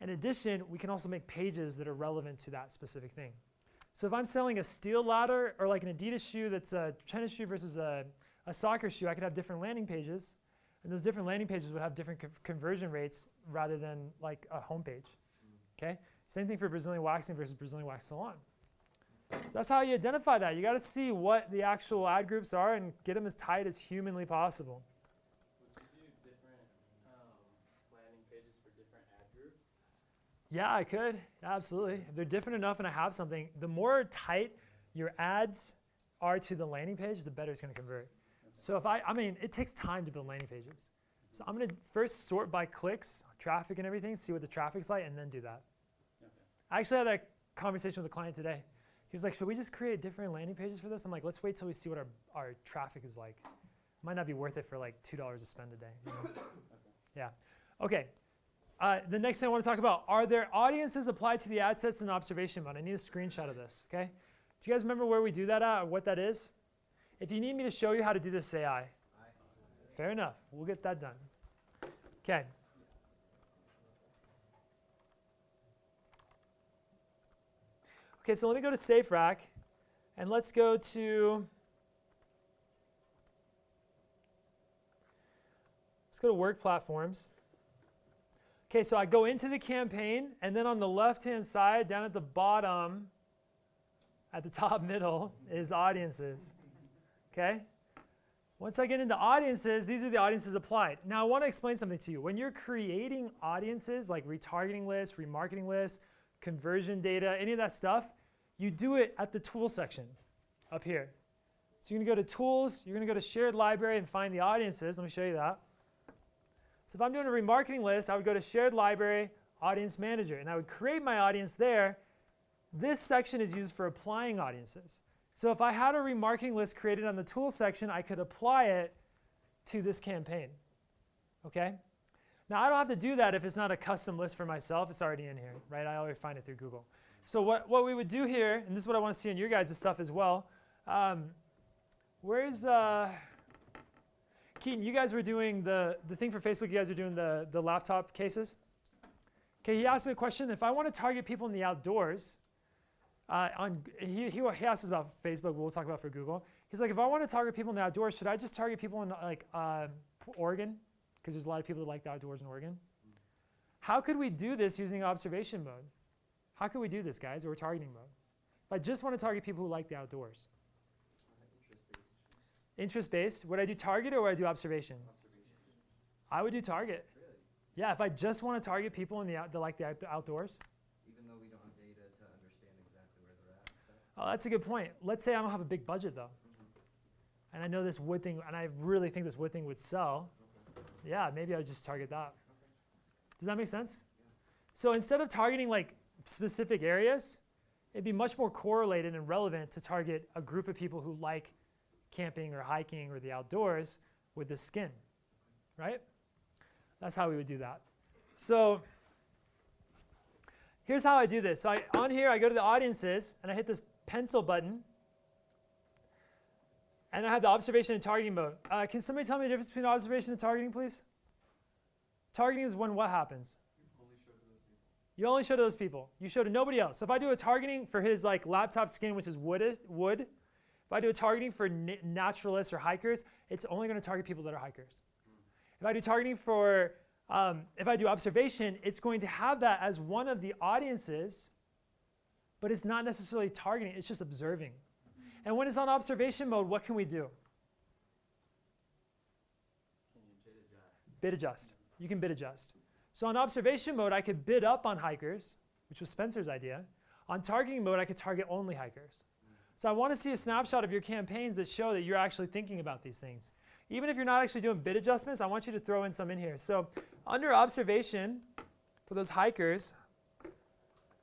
In addition, we can also make pages that are relevant to that specific thing. So if I'm selling a steel ladder or like an Adidas shoe that's a tennis shoe versus a soccer shoe, I could have different landing pages. And those different landing pages would have different conversion rates rather than like a homepage. Okay? Same thing for Brazilian waxing versus Brazilian wax salon. So that's how you identify that. You got to see what the actual ad groups are and get them as tight as humanly possible. Would you do different landing pages for different ad groups? Yeah, I could. Absolutely. If they're different enough and I have something, the more tight your ads are to the landing page, the better it's going to convert. So if I mean, it takes time to build landing pages. So I'm going to first sort by clicks, traffic and everything, see what the traffic's like, and then do that. Okay. I actually had that conversation with a client today. He was like, should we just create different landing pages for this? I'm like, let's wait till we see what our traffic is like. Might not be worth it for like $2 to spend a day. You know? Yeah. Okay. The next thing I want to talk about, are there audiences applied to the ad sets in observation mode? I need a screenshot of this, okay? Do you guys remember where we do that at or what that is? If you need me to show you how to do this, say aye. Fair enough. We'll get that done. Okay. Okay, so let me go to SafeRack, and let's go to work platforms. Okay, so I go into the campaign, and then on the left-hand side, down at the bottom, at the top middle, is audiences. Okay? Once I get into audiences, these are the audiences applied. Now, I want to explain something to you. When you're creating audiences, like retargeting lists, remarketing lists, conversion data, any of that stuff, you do it at the tool section up here. So you're going to go to Tools, you're going to go to Shared Library and find the audiences. Let me show you that. So if I'm doing a remarketing list, I would go to Shared Library, Audience Manager, and I would create my audience there. This section is used for applying audiences. So if I had a remarketing list created on the Tools section, I could apply it to this campaign. Okay? Now, I don't have to do that if it's not a custom list for myself. It's already in here, right? I always find it through Google. So what we would do here, and this is what I want to see in your guys' stuff as well. Where's Keaton? You guys were doing the thing for Facebook. You guys are doing the laptop cases. Okay, he asked me a question. If I want to target people in the outdoors, he asked us about Facebook. We'll talk about for Google. He's like, if I want to target people in the outdoors, should I just target people in like Oregon? Because there's a lot of people that like the outdoors in Oregon. How could we do this using observation mode? How could we do this, guys, or targeting mode? If I just want to target people who like the outdoors. Interest-based. Would I do target or would I do observation? I would do target. Yeah, if I just want to target people in the outdoors. Even though we don't have data to understand exactly where they're at and stuff. Oh, that's a good point. Let's say I don't have a big budget though. And I know this wood thing, and I really think this wood thing would sell. Yeah, maybe I would just target that. Does that make sense? So instead of targeting like specific areas, it'd be much more correlated and relevant to target a group of people who like camping or hiking or the outdoors with the skin, right? That's how we would do that. So here's how I do this. So on here, I go to the audiences, and I hit this pencil button. And I have the observation and targeting mode. Can somebody tell me the difference between observation and targeting, please? Targeting is when what happens? You only show to those people. You show to nobody else. So if I do a targeting for his like laptop skin, which is wood, if I do a targeting for naturalists or hikers, it's only going to target people that are hikers. If I do targeting for, if I do observation, it's going to have that as one of the audiences, but it's not necessarily targeting, it's just observing. And when it's on observation mode, what can we do? Can you bid adjust? Bid adjust. You can bid adjust. So on observation mode, I could bid up on hikers, which was Spencer's idea. On targeting mode, I could target only hikers. So I want to see a snapshot of your campaigns that show that you're actually thinking about these things. Even if you're not actually doing bid adjustments, I want you to throw in some in here. So under observation, for those hikers,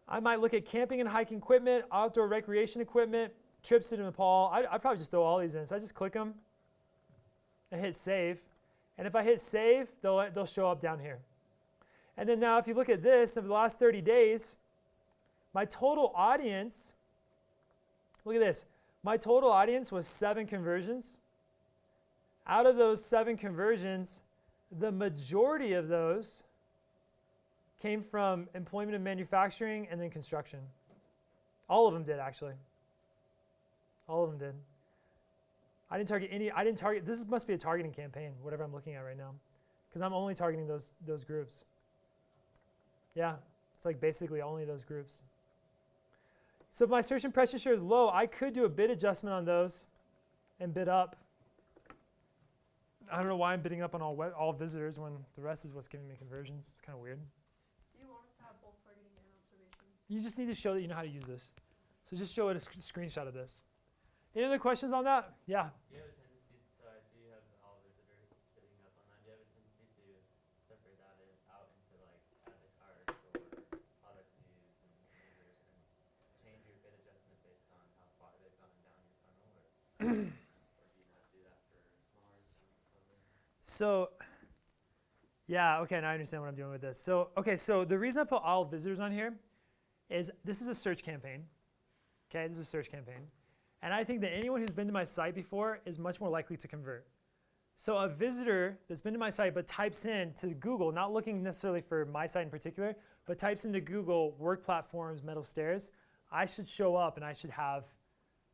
I might look at camping and hiking equipment, outdoor recreation equipment, trips to Nepal. I'd probably just throw all these in. So I just click them and hit save. And if I hit save, they'll show up down here. And then now if you look at this, over the last 30 days, my total audience, look at this. My total audience was 7 conversions. Out of those 7 conversions, the majority of those came from employment and manufacturing and then construction. All of them did, actually. All of them did. I didn't target any, this must be a targeting campaign, whatever I'm looking at right now, because I'm only targeting those groups. Yeah, it's like basically only those groups. So if my search impression share is low, I could do a bid adjustment on those and bid up. I don't know why I'm bidding up on all visitors when the rest is what's giving me conversions. It's kind of weird. Do you want us to have both targeting and observation? You just need to show that you know how to use this. So just show it a screenshot of this. Any other questions on that? Yeah. Do you have a tendency, so I see you have all visitors bidding up on that. Do you have a tendency to separate that out into like add to cart or product views and users and change your bid adjustment based on how far they've gone down your funnel, or do you not do that for smaller clothing? So, yeah, okay, now I understand what I'm doing with this. So, okay, so the reason I put all visitors on here is this is a search campaign. Okay, this is a search campaign. And I think that anyone who's been to my site before is much more likely to convert. So a visitor that's been to my site but types in to Google, not looking necessarily for my site in particular, but types into Google work platforms, metal stairs, I should show up and I should have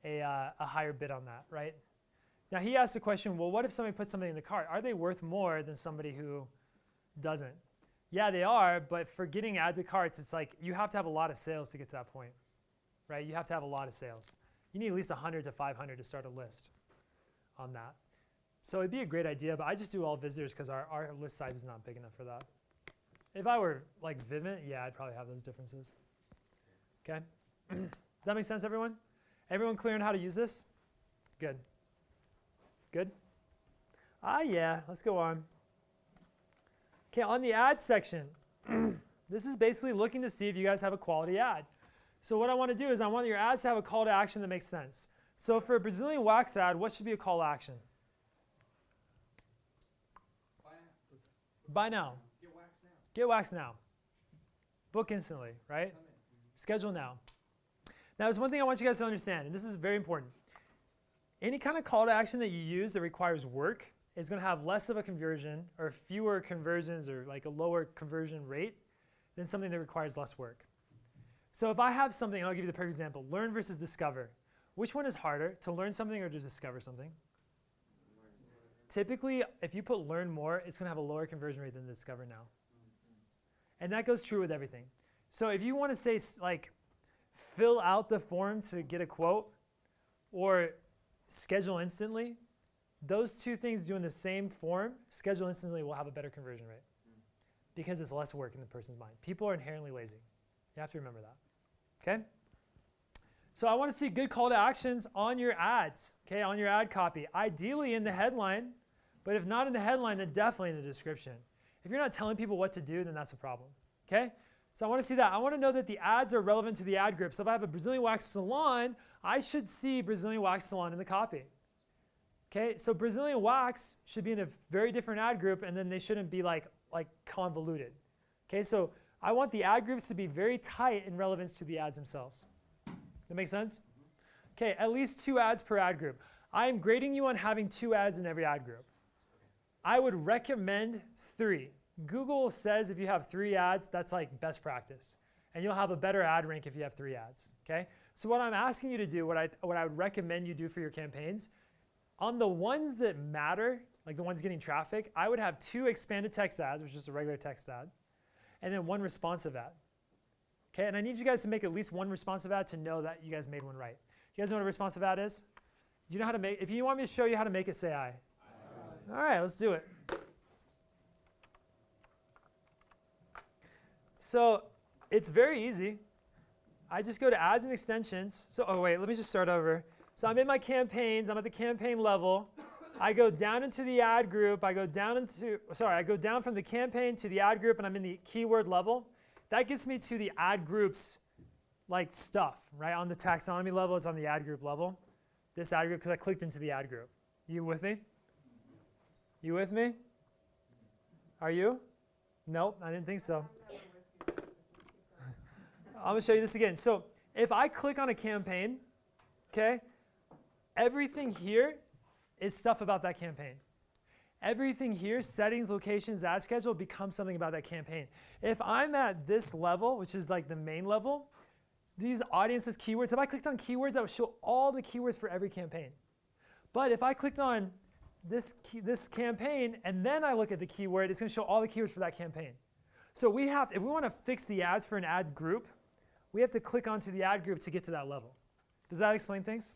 a higher bid on that, right? Now he asked the question, well, what if somebody puts something in the cart? Are they worth more than somebody who doesn't? Yeah, they are, but for getting add to carts, it's like you have to have a lot of sales to get to that point, right? You have to have a lot of sales. You need at least 100 to 500 to start a list on that. So it'd be a great idea, but I just do all visitors because our list size is not big enough for that. If I were like Vivint, yeah, I'd probably have those differences. Okay? Does that make sense, everyone? Everyone clear on how to use this? Good. Good? Yeah, let's go on. Okay, on the ad section, this is basically looking to see if you guys have a quality ad. So what I want to do is I want your ads to have a call to action that makes sense. So for a Brazilian wax ad, what should be a call to action? Buy now. Get waxed now. Get waxed now. Book instantly, right? Schedule now. Now, there's one thing I want you guys to understand, and this is very important. Any kind of call to action that you use that requires work is going to have less of a conversion or fewer conversions or like a lower conversion rate than something that requires less work. So if I have something, and I'll give you the perfect example, learn versus discover. Which one is harder, to learn something or to discover something? Typically, if you put learn more, it's going to have a lower conversion rate than discover now. And that goes true with everything. So if you want to say, like, fill out the form to get a quote or schedule instantly, those two things doing the same form, schedule instantly will have a better conversion rate. because it's less work in the person's mind. People are inherently lazy. You have to remember that. Okay? So I want to see good call to actions on your ads, okay, on your ad copy. Ideally in the headline, but if not in the headline, then definitely in the description. If you're not telling people what to do, then that's a problem, okay? So I want to see that. I want to know that the ads are relevant to the ad group. So if I have a Brazilian wax salon, I should see Brazilian wax salon in the copy. Okay, so Brazilian wax should be in a very different ad group, and then they shouldn't be like convoluted. Okay, so I want the ad groups to be very tight in relevance to the ads themselves. That make sense? Okay, at least 2 ads per ad group. I am grading you on having 2 ads in every ad group. I would recommend 3. Google says if you have 3 ads, that's like best practice. And you'll have a better ad rank if you have 3 ads. Okay? So what I'm asking you to do, what I would recommend you do for your campaigns, on the ones that matter, like the ones getting traffic, I would have 2 expanded text ads, which is just a regular text ad, and then 1 responsive ad. Okay, and I need you guys to make at least 1 responsive ad to know that you guys made one right. You guys know what a responsive ad is? Do you know how to make? If you want me to show you how to make it, say aye. All right, let's do it. So it's very easy. I just go to ads and extensions. So, oh wait, let me just start over. So I'm in my campaigns. I'm at the campaign level. I go down into the ad group. I go down from the campaign to the ad group, and I'm in the keyword level. That gets me to the ad groups like stuff, right? On the taxonomy level, it's on the ad group level. This ad group, because I clicked into the ad group. You with me? You with me? Are you? Nope, I didn't think so. I'm going to show you this again. So if I click on a campaign, okay, everything here is stuff about that campaign. Everything here, settings, locations, ad schedule, becomes something about that campaign. If I'm at this level, which is like the main level, these audiences, keywords, if I clicked on keywords, that would show all the keywords for every campaign. But if I clicked on this campaign and then I look at the keyword, it's going to show all the keywords for that campaign. So if we want to fix the ads for an ad group, we have to click onto the ad group to get to that level. Does that explain things?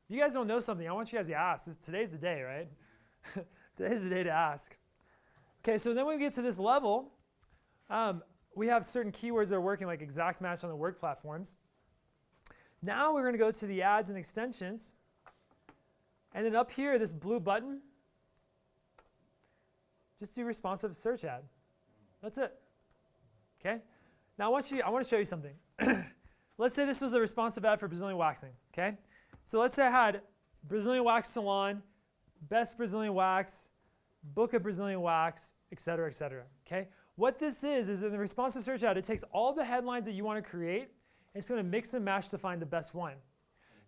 If you guys don't know something, I want you guys to ask. Today's the day, right? Today's the day to ask. Okay, so then when we get to this level, we have certain keywords that are working like exact match on the work platforms. Now we're going to go to the ads and extensions. And then up here, this blue button, just do responsive search ad. That's it. Okay? Now I want to show you something. Let's say this was a responsive ad for Brazilian waxing. Okay? So let's say I had Brazilian wax salon, best Brazilian wax, book a Brazilian wax, et cetera, et cetera. Okay? What this is in the responsive search ad, it takes all the headlines that you want to create, and it's going to mix and match to find the best one.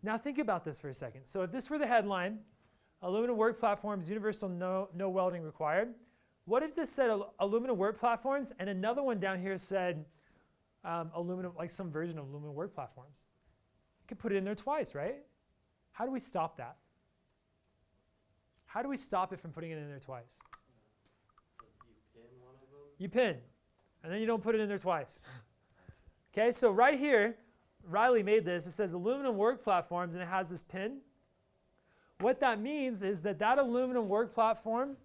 Now think about this for a second. So if this were the headline, aluminum work platforms, universal no welding required. What if this said aluminum work platforms and another one down here said aluminum, like some version of aluminum work platforms? You could put it in there twice, right? How do we stop that? How do we stop it from putting it in there twice? You pin one of them? You pin, and then you don't put it in there twice. Okay, so right here, Riley made this. It says aluminum work platforms, and it has this pin. What that means is that aluminum work platform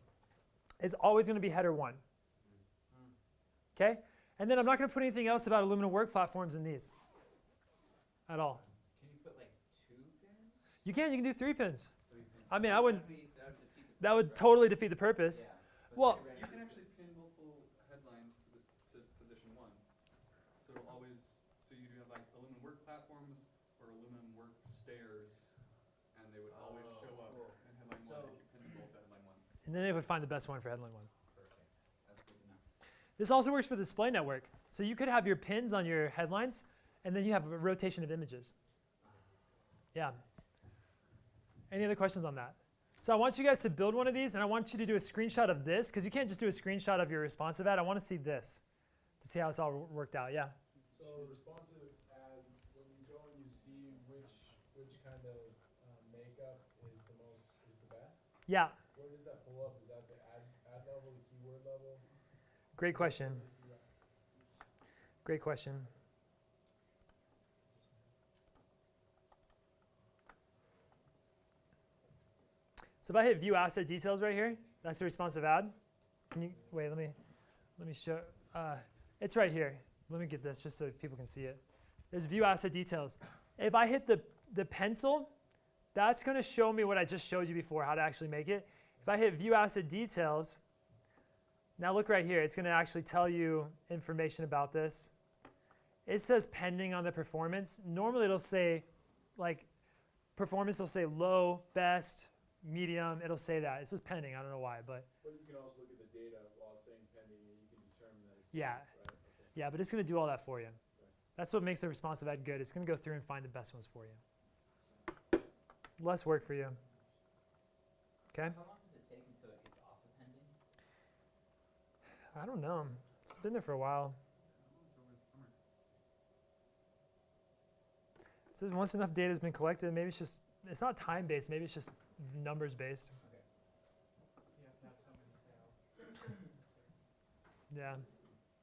is always going to be header 1. Okay? And then I'm not going to put anything else about aluminum work platforms in these at all. Can you put like 2 pins? You can do 3 pins. 3 pins. I mean, I wouldn't. That would defeat the That would purpose, right? totally defeat the purpose. Yeah. Well, You can actually pin multiple headlines to position 1. So it'll always, so you have like aluminum work platforms or aluminum work stairs, and they would always show up in headline 1 if you pin them both to headline 1. and then they would find the best one for headline 1. Perfect. That's good to know. This also works for the display network. So you could have your pins on your headlines, and then you have a rotation of images. Yeah. Any other questions on that? So I want you guys to build one of these, and I want you to do a screenshot of this, because you can't just do a screenshot of your responsive ad. I want to see this to see how it's all worked out. Yeah? So responsive ad, when you go and you see which kind of makeup is the best, Yeah. where does that pull up? Is that the ad level, the keyword level? Great question. Great question. So if I hit view asset details right here, that's the responsive ad. Can you wait? Let me show. It's right here. Let me get this just so people can see it. There's view asset details. If I hit the pencil, that's going to show me what I just showed you before, how to actually make it. If I hit view asset details, now look right here. It's going to actually tell you information about this. It says pending on the performance. Normally it'll say, like, performance will say low, best, medium. It'll say that. It says pending. I don't know why, but. But you can also look at the data while it's saying pending, and you can determine that it's Yeah. pending, right? Okay. Yeah, but it's going to do all that for you. That's what makes the responsive ad good. It's going to go through and find the best ones for you. Less work for you. Okay? How long does it take until it gets off of pending? I don't know. It's been there for a while. It says once enough data has been collected, maybe it's not time-based, maybe it's just numbers-based. You have to have so many sales. Yeah,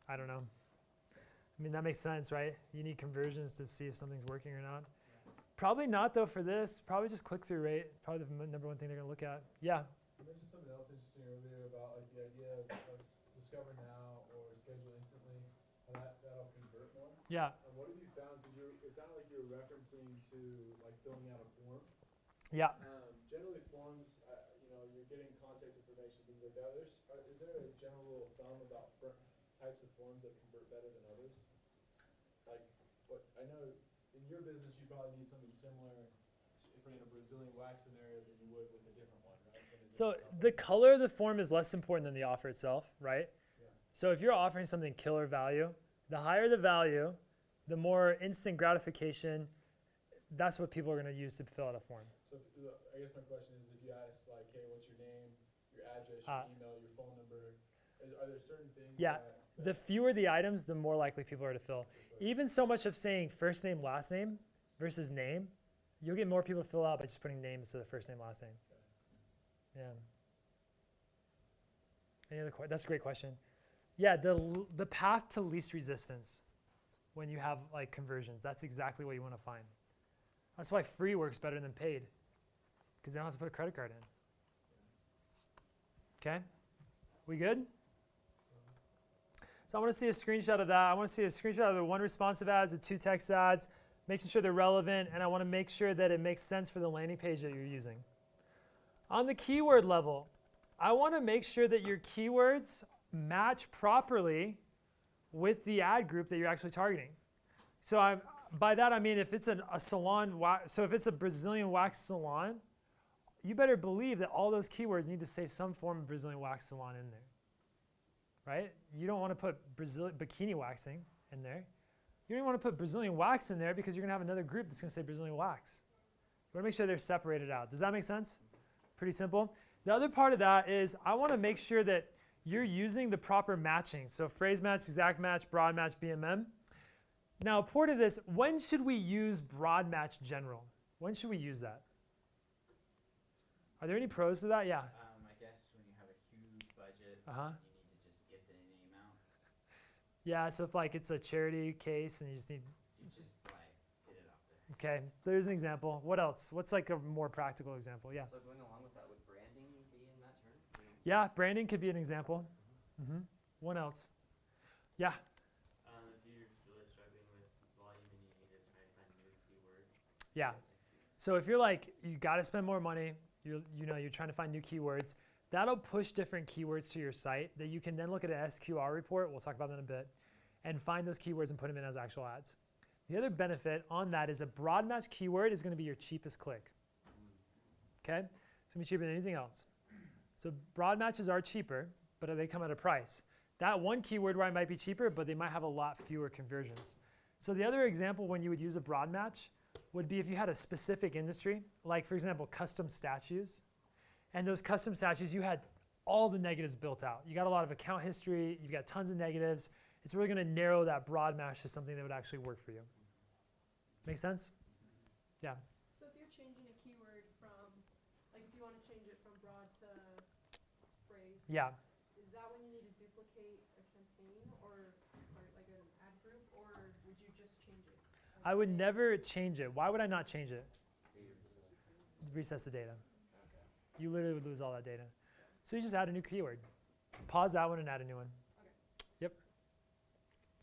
I don't know. I mean, that makes sense, right? You need conversions to see if something's working or not. Probably not, though, for this. Probably just click-through rate. Probably the number one thing they're going to look at. Yeah. You mentioned something else interesting earlier about like the idea of discover now or schedule instantly, and that'll convert more. Yeah. And what have you found? Because it sounded like you were referencing to like filling out a form. Yeah. Generally, forms, you're getting contact information, things like that. Is there a general rule of thumb about types of forms that convert better than others? Like, what I know in your business, you probably need something similar in a Brazilian wax scenario than you would with a different one, right? So the color of the form is less important than the offer itself, right? Yeah. So if you're offering something killer value, the higher the value, the more instant gratification, that's what people are going to use to fill out a form. So I guess my question is, if you ask like, hey, what's your name, your address, your email, your phone number, are there certain things? Yeah, the fewer the items, the more likely people are to fill. Even so much of saying first name, last name versus name, you'll get more people to fill out by just putting name instead of first name, last name. Yeah. Any other questions? That's a great question. Yeah, the path to least resistance when you have like conversions, that's exactly what you want to find. That's why free works better than paid, because they don't have to put a credit card in. Okay? We good? So I want to see a screenshot of that. I want to see a screenshot of the one responsive ads, the two text ads, making sure they're relevant, and I want to make sure that it makes sense for the landing page that you're using. On the keyword level, I want to make sure that your keywords match properly with the ad group that you're actually targeting. So by that I mean if it's a salon, so if it's a Brazilian wax salon, you better believe that all those keywords need to say some form of Brazilian wax salon in there. Right? You don't want to put bikini waxing in there. You don't even want to put Brazilian wax in there because you're going to have another group that's going to say Brazilian wax. You want to make sure they're separated out. Does that make sense? Pretty simple. The other part of that is I want to make sure that you're using the proper matching. So phrase match, exact match, broad match, BMM. Now, part of this, when should we use broad match general? When should we use that? Are there any pros to that? Yeah. I guess when you have a huge budget, Uh-huh. you need to just get the name out. Yeah, so if like it's a charity case and you just need, You just like get it out there. okay, there's an example. What else? What's like a more practical example? Yeah. So going along with that, would branding be in that term? Yeah, branding could be an example. Mm-hmm. What else? Yeah. If you're really struggling with volume and you need to try and find new keywords. Yeah. So if you're like, you got to spend more money, you're trying to find new keywords, that'll push different keywords to your site that you can then look at an SQR report, we'll talk about that in a bit, and find those keywords and put them in as actual ads. The other benefit on that is a broad match keyword is going to be your cheapest click. Okay? It's going to be cheaper than anything else. So broad matches are cheaper, but they come at a price. That one keyword where I might be cheaper, but they might have a lot fewer conversions. So the other example when you would use a broad match would be if you had a specific industry, like for example, custom statues. And those custom statues, you had all the negatives built out. You got a lot of account history, you've got tons of negatives. It's really going to narrow that broad match to something that would actually work for you. Make sense? Yeah. So if you're changing a keyword from, like if you want to change it from broad to phrase, Yeah. is that when you need to duplicate a campaign or, like an ad group, or would you just change it? I would never change it. Why would I not change it? Recess the data. You literally would lose all that data. So you just add a new keyword. Pause that one and add a new one. Yep.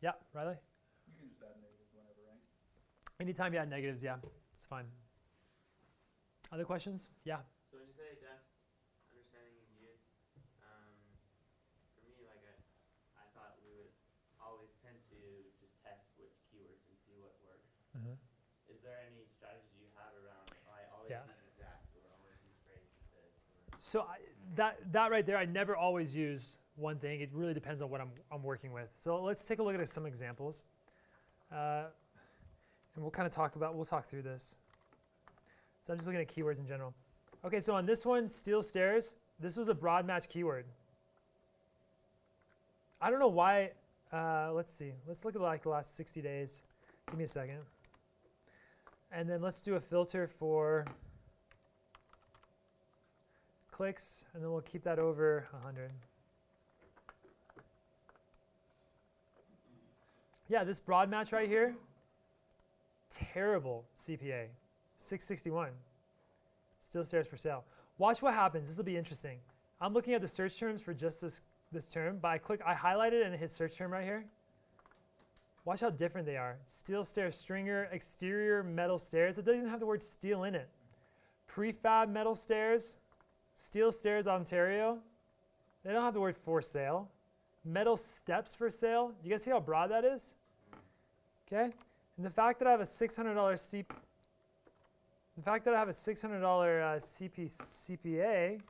Yeah, Riley? You can just add negatives whenever, right? Anytime you add negatives, yeah, it's fine. Other questions? Yeah. So when you say depth, understanding, and use, for me, like I thought we would always tend to just test which keywords and see what works. Mm-hmm. Is there any strategy you have around, I always Yeah. use exact or always use phrase this? Or So that right there, I never always use one thing. It really depends on what I'm working with. So let's take a look at some examples. And we'll kind of we'll talk through this. So I'm just looking at keywords in general. Okay, so on this one, steel stairs, this was a broad match keyword. I don't know why, let's see. Let's look at like the last 60 days. Give me a second. And then let's do a filter for clicks, and then we'll keep that over 100. Yeah, this broad match right here, terrible CPA, 661. Still stairs for sale. Watch what happens. This will be interesting. I'm looking at the search terms for just this term, but I highlighted it and it hits search term right here. Watch how different they are. Steel stairs, stringer, exterior metal stairs. It doesn't even have the word steel in it. Prefab metal stairs, steel stairs, Ontario. They don't have the word for sale. Metal steps for sale. Do you guys see how broad that is? Okay. And the fact that I have a $600 CPA.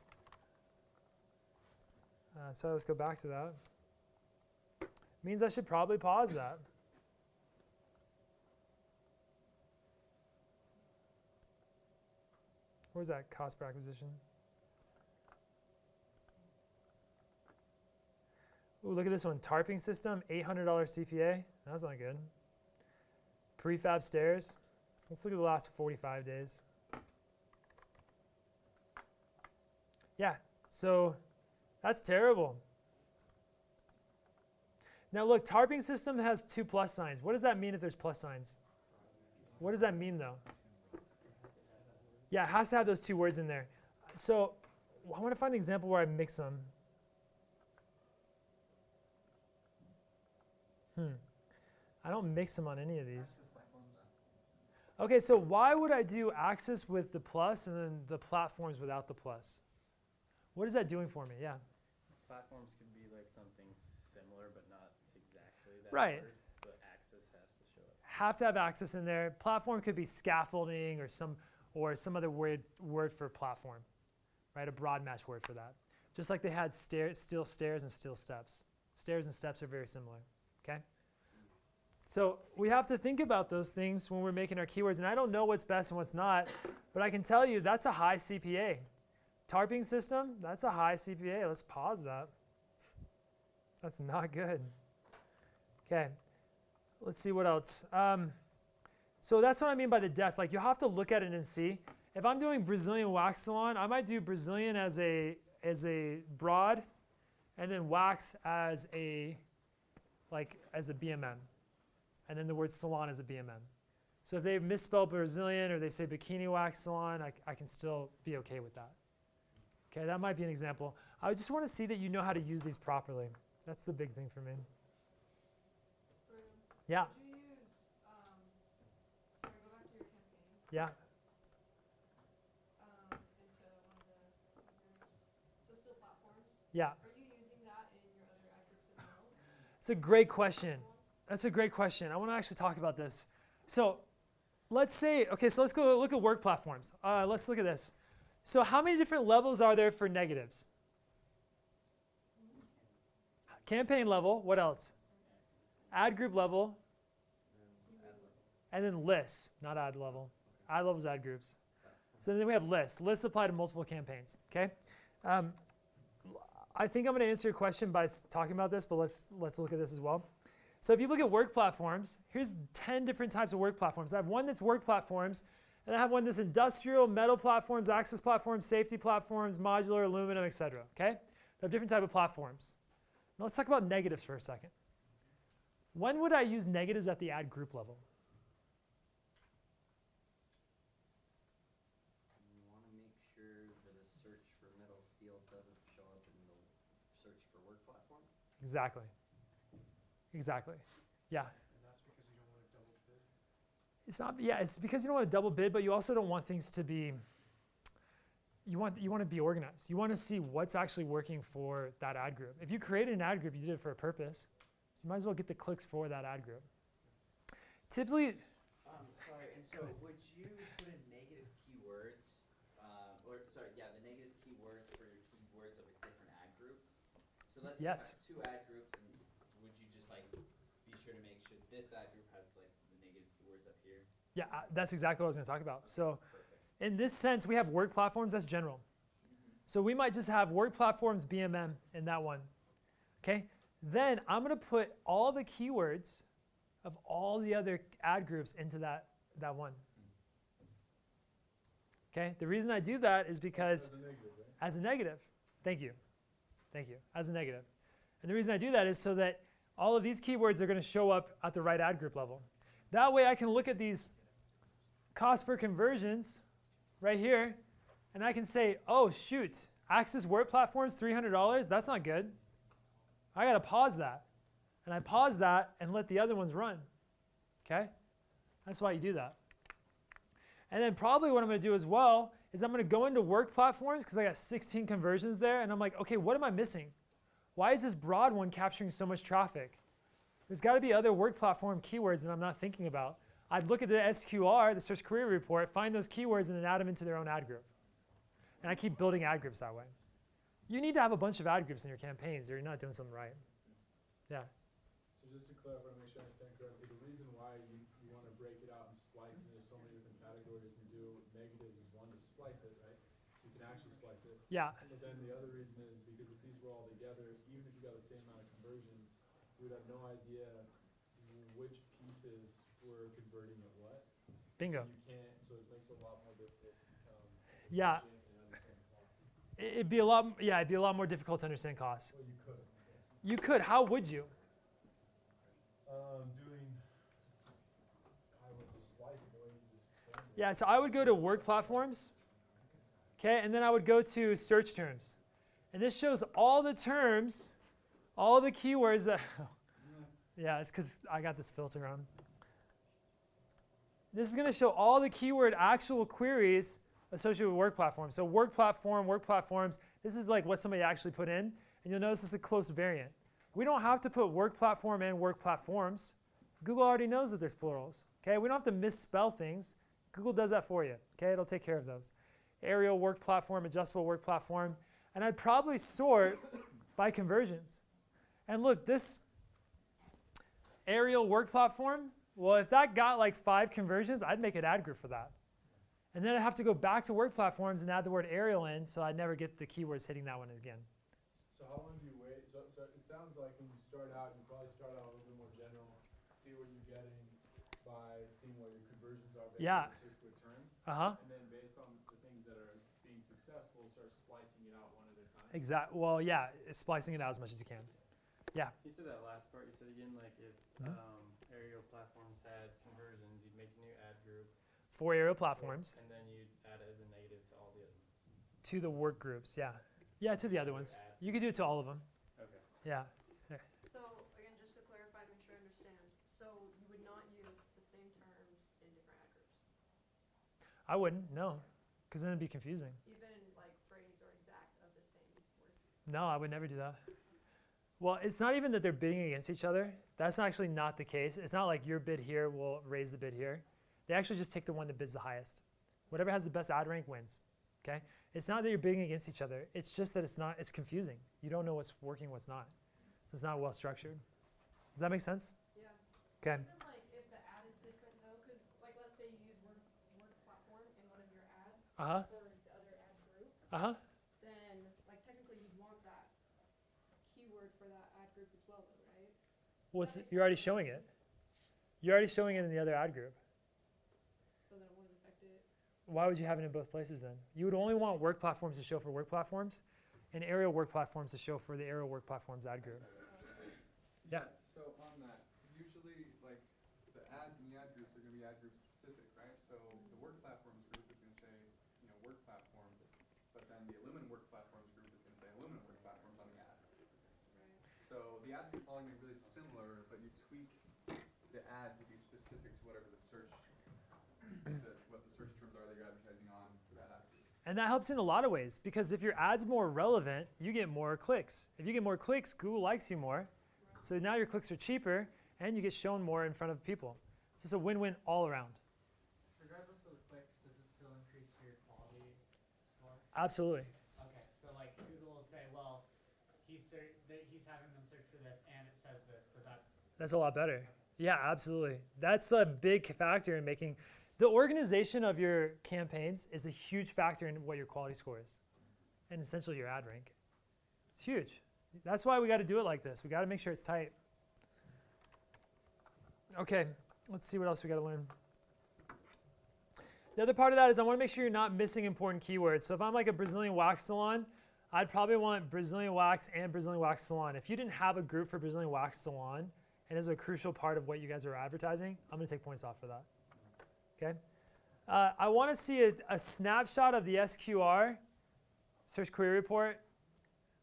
So let's go back to that. Means I should probably pause that. Where's that cost per acquisition? Ooh, look at this one. Tarping system, $800 CPA. That's not good. Prefab stairs. Let's look at the last 45 days. Yeah, so that's terrible. Now look, tarping system has 2 plus signs. What does that mean if there's plus signs? What does that mean though? Yeah, it has to have those 2 words in there. So I want to find an example where I mix them. I don't mix them on any of these. Okay, so why would I do access with the plus and then the platforms without the plus? What is that doing for me? Yeah. Platforms could be like something similar, but not exactly that right. word, but access has to show up. Have to have access in there. Platform could be scaffolding or some other word for platform, right? A broad match word for that. Just like they had steel stairs and steel steps. Stairs and steps are very similar, okay? So we have to think about those things when we're making our keywords. And I don't know what's best and what's not, but I can tell you that's a high CPA. Tarping system, that's a high CPA. Let's pause that. That's not good. Okay, let's see what else. So that's what I mean by the depth. Like you have to look at it and see. If I'm doing Brazilian wax salon, I might do Brazilian as a broad, and then wax as a BMM, and then the word salon as a BMM. So if they misspell Brazilian or they say bikini wax salon, I can still be okay with that. Okay, that might be an example. I just want to see that you know how to use these properly. That's the big thing for me. Yeah. Did you use, sorry, go back to your campaign. Yeah. Into one of the groups. So still platforms. Yeah. Are you using that in your other ad groups as well? It's a great question. That's a great question. I want to actually talk about this. So let's say, okay, so let's go look at work platforms. Let's look at this. So how many different levels are there for negatives? Campaign level, what else? Ad group level, and then lists, not ad level. Ad level is ad groups. So then we have lists. Lists apply to multiple campaigns, okay? I think I'm going to answer your question by talking about this, but let's look at this as well. So if you look at work platforms, here's 10 different types of work platforms. I have one that's work platforms, and I have one that's industrial, metal platforms, access platforms, safety platforms, modular, aluminum, etc. Okay? They have different type of platforms. Now let's talk about negatives for a second. When would I use negatives at the ad group level? You want to make sure that a search for metal steel doesn't show up in the search for work platform? Exactly. Exactly. Yeah. And that's because you don't want to double bid? It's not, yeah, it's because you don't want to double bid, but you also don't want things to be, you want to be organized. You want to see what's actually working for that ad group. If you created an ad group, you did it for a purpose. So you might as well get the clicks for that ad group. Typically, Sorry, and so would you put in negative keywords, the negative keywords for your keywords of a different ad group? So let's say you yes. have 2 ad groups, and would you just like be sure to make sure this ad group has like the negative keywords up here? Yeah, that's exactly what I was going to talk about. So in this sense, we have work platforms, that's general. So we might just have work platforms BMM in that one. Okay? Then I'm going to put all the keywords of all the other ad groups into that one. Okay? The reason I do that is because as a negative, thank you, as a negative. And the reason I do that is so that all of these keywords are going to show up at the right ad group level. That way I can look at these cost per conversions right here, and I can say, oh shoot, Access Work Platforms, $300, that's not good. I got to pause that. And I pause that and let the other ones run. Okay? That's why you do that. And then probably what I'm going to do as well is I'm going to go into work platforms because I got 16 conversions there, and I'm like, okay, what am I missing? Why is this broad one capturing so much traffic? There's got to be other work platform keywords that I'm not thinking about. I'd look at the SQR, the Search Query Report, find those keywords, and then add them into their own ad group. And I keep building ad groups that way. You need to have a bunch of ad groups in your campaigns or you're not doing something right. Yeah. So just to clarify, to make sure I understand correctly, the reason why you want to break it out and splice it into so many different categories and do negatives is one, to splice it, right? So you can actually splice it. Yeah. But then the other reason is because if these were all together, even if you got the same amount of conversions, you would have no idea which pieces were converting at what. Bingo. So you can't, so it makes it a lot more difficult to yeah. It'd be a lot more difficult to understand costs. Well, you could. You could. How would you? I would just splice it the way you just explained it. Yeah, so I would go to work platforms, okay, and then I would go to search terms. And this shows all the terms, all the keywords that, yeah, it's because I got this filter on. This is going to show all the keyword actual queries associated with work platforms. So work platforms, this is like what somebody actually put in, and you'll notice it's a close variant. We don't have to put work platform and work platforms. Google already knows that there's plurals. Okay, we don't have to misspell things. Google does that for you. Okay, it'll take care of those. Aerial work platform, adjustable work platform, and I'd probably sort by conversions. And look, this aerial work platform, well, if that got like 5 conversions, I'd make an ad group for that. And then I'd have to go back to work platforms and add the word aerial in, so I'd never get the keywords hitting that one again. So how long do you wait? So it sounds like when you start out, you probably start out a little bit more general, see what you're getting by seeing what your conversions are based on the search word terms. And then based on the things that are being successful, start splicing it out one at a time. Exactly. Well, yeah, it's splicing it out as much as you can. Yeah. You said that last part. You said again, like if aerial platforms had conversions, you'd make a new ad group. For aerial platforms. And then you'd add it as a negative to all the other ones. To the work groups, yeah. Yeah, to the other ones. You could do it to all of them. Okay. Yeah. So again, just to clarify, make sure I understand. So you would not use the same terms in different ad groups? I wouldn't, no, because then it'd be confusing. Even like phrase or exact of the same word? No, I would never do that. Well, it's not even that they're bidding against each other. That's actually not the case. It's not like your bid here will raise the bid here. They actually just take the one that bids the highest. Whatever has the best ad rank wins. Okay? It's not that you're bidding against each other. It's just that it's confusing. You don't know what's working, what's not. So it's not well structured. Does that make sense? Yeah. Okay. Even like if the ad is different though, because like let's say you use work platform in one of your ads for the other ad group. Then like technically you'd want that keyword for that ad group as well though, right? Well, you're already showing it. You're already showing it in the other ad group. So then it wouldn't affect it. Why would you have it in both places then? You would only want work platforms to show for work platforms and aerial work platforms to show for the aerial work platforms ad group. Yeah. So on that, usually like the ads in the ad groups are going to be ad group specific, right? So the work platforms group is going to say, work platforms, but then the aluminum work platforms group is going to say aluminum work platforms on the ad. Right. So the ads are all going to be really similar, but you tweak ad to be specific to whatever the search, what the search terms are that you're advertising on for that ad. And that helps in a lot of ways, because if your ad's more relevant, you get more clicks. If you get more clicks, Google likes you more. So now your clicks are cheaper, and you get shown more in front of people. It's just a win-win all around. Regardless of the clicks, does it still increase your quality score? Absolutely. Okay, so like Google will say, well, he's having them search for this, and it says this, so That's a lot better. Yeah, absolutely. That's a big factor in making the organization of your campaigns is a huge factor in what your quality score is, and essentially your ad rank. It's huge. That's why we got to do it like this. We got to make sure it's tight. Okay, let's see what else we got to learn. The other part of that is I want to make sure you're not missing important keywords. So if I'm like a Brazilian wax salon, I'd probably want Brazilian wax and Brazilian wax salon. If you didn't have a group for Brazilian wax salon, and it's a crucial part of what you guys are advertising, I'm going to take points off for that. Okay. I want to see a snapshot of the SQR, search query report.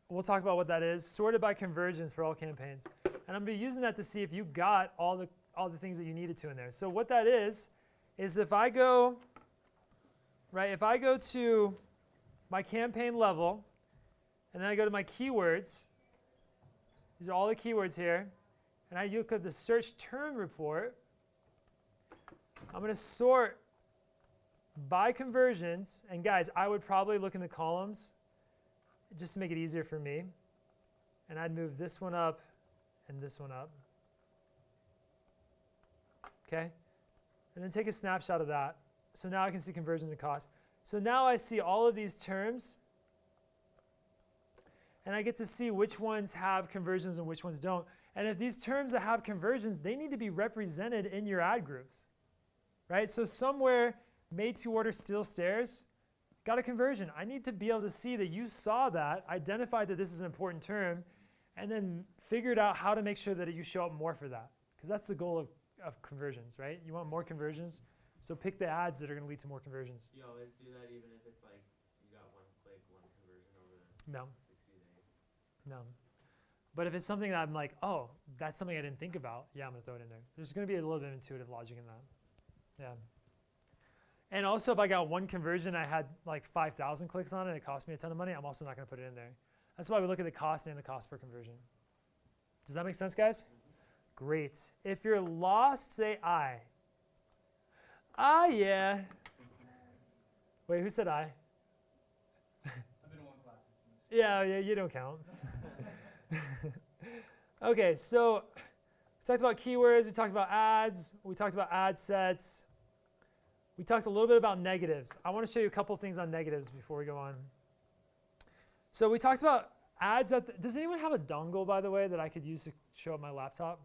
We'll talk about what that is, sorted by conversions for all campaigns. And I'm going to be using that to see if you got all the things that you needed to in there. So what that is if I go, if I go to my campaign level, and then I go to my keywords, these are all the keywords here, and I look at the search term report, I'm going to sort by conversions. And guys, I would probably look in the columns just to make it easier for me. And I'd move this one up and this one up. Okay? And then take a snapshot of that. So now I can see conversions and costs. So now I see all of these terms. And I get to see which ones have conversions and which ones don't. And if these terms that have conversions, they need to be represented in your ad groups. Right? So somewhere, made to order steel stairs, got a conversion. I need to be able to see that you saw that, identified that this is an important term, and then figured out how to make sure that you show up more for that. Because that's the goal of conversions, right? You want more conversions, so pick the ads that are going to lead to more conversions. You always do that even if it's like you got one click, one conversion over No. 60 days. No. But if it's something that I'm like, oh, that's something I didn't think about, yeah, I'm going to throw it in there. There's going to be a little bit of intuitive logic in that. Yeah. And also, if I got one conversion, I had like 5,000 clicks on it, it cost me a ton of money, I'm also not going to put it in there. That's why we look at the cost and the cost per conversion. Does that make sense, guys? Great. If you're lost, say I. Yeah. Wait, who said I? I've been in one class this Yeah, semester. you don't count. Okay, so we talked about keywords, we talked about ads, we talked about ad sets. We talked a little bit about negatives. I want to show you a couple things on negatives before we go on. So we talked about ads. Does anyone have a dongle, by the way, that I could use to show up my laptop?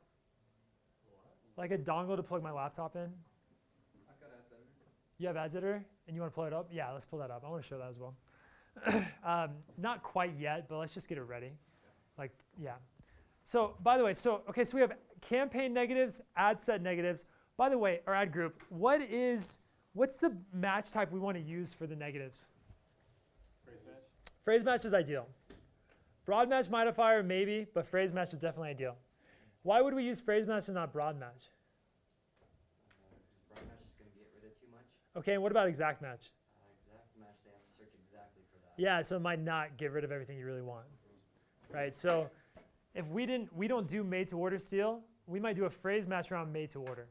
Like a dongle to plug my laptop in? I've got Ads Editor. You have Ads Editor? And you want to pull it up? Yeah, let's pull that up. I want to show that as well. Not quite yet, but let's just get it ready. Like, yeah. So, by the way, so we have campaign negatives, ad set negatives. By the way, our ad group, what's the match type we want to use for the negatives? Phrase match? Phrase match is ideal. Broad match modifier, maybe, but phrase match is definitely ideal. Why would we use phrase match and not broad match? Broad match is going to get rid of too much. Okay, and what about exact match? Exact match, they have to search exactly for that. Yeah, so it might not get rid of everything you really want. Right, so if we don't do made to order steel, we might do a phrase match around made to order.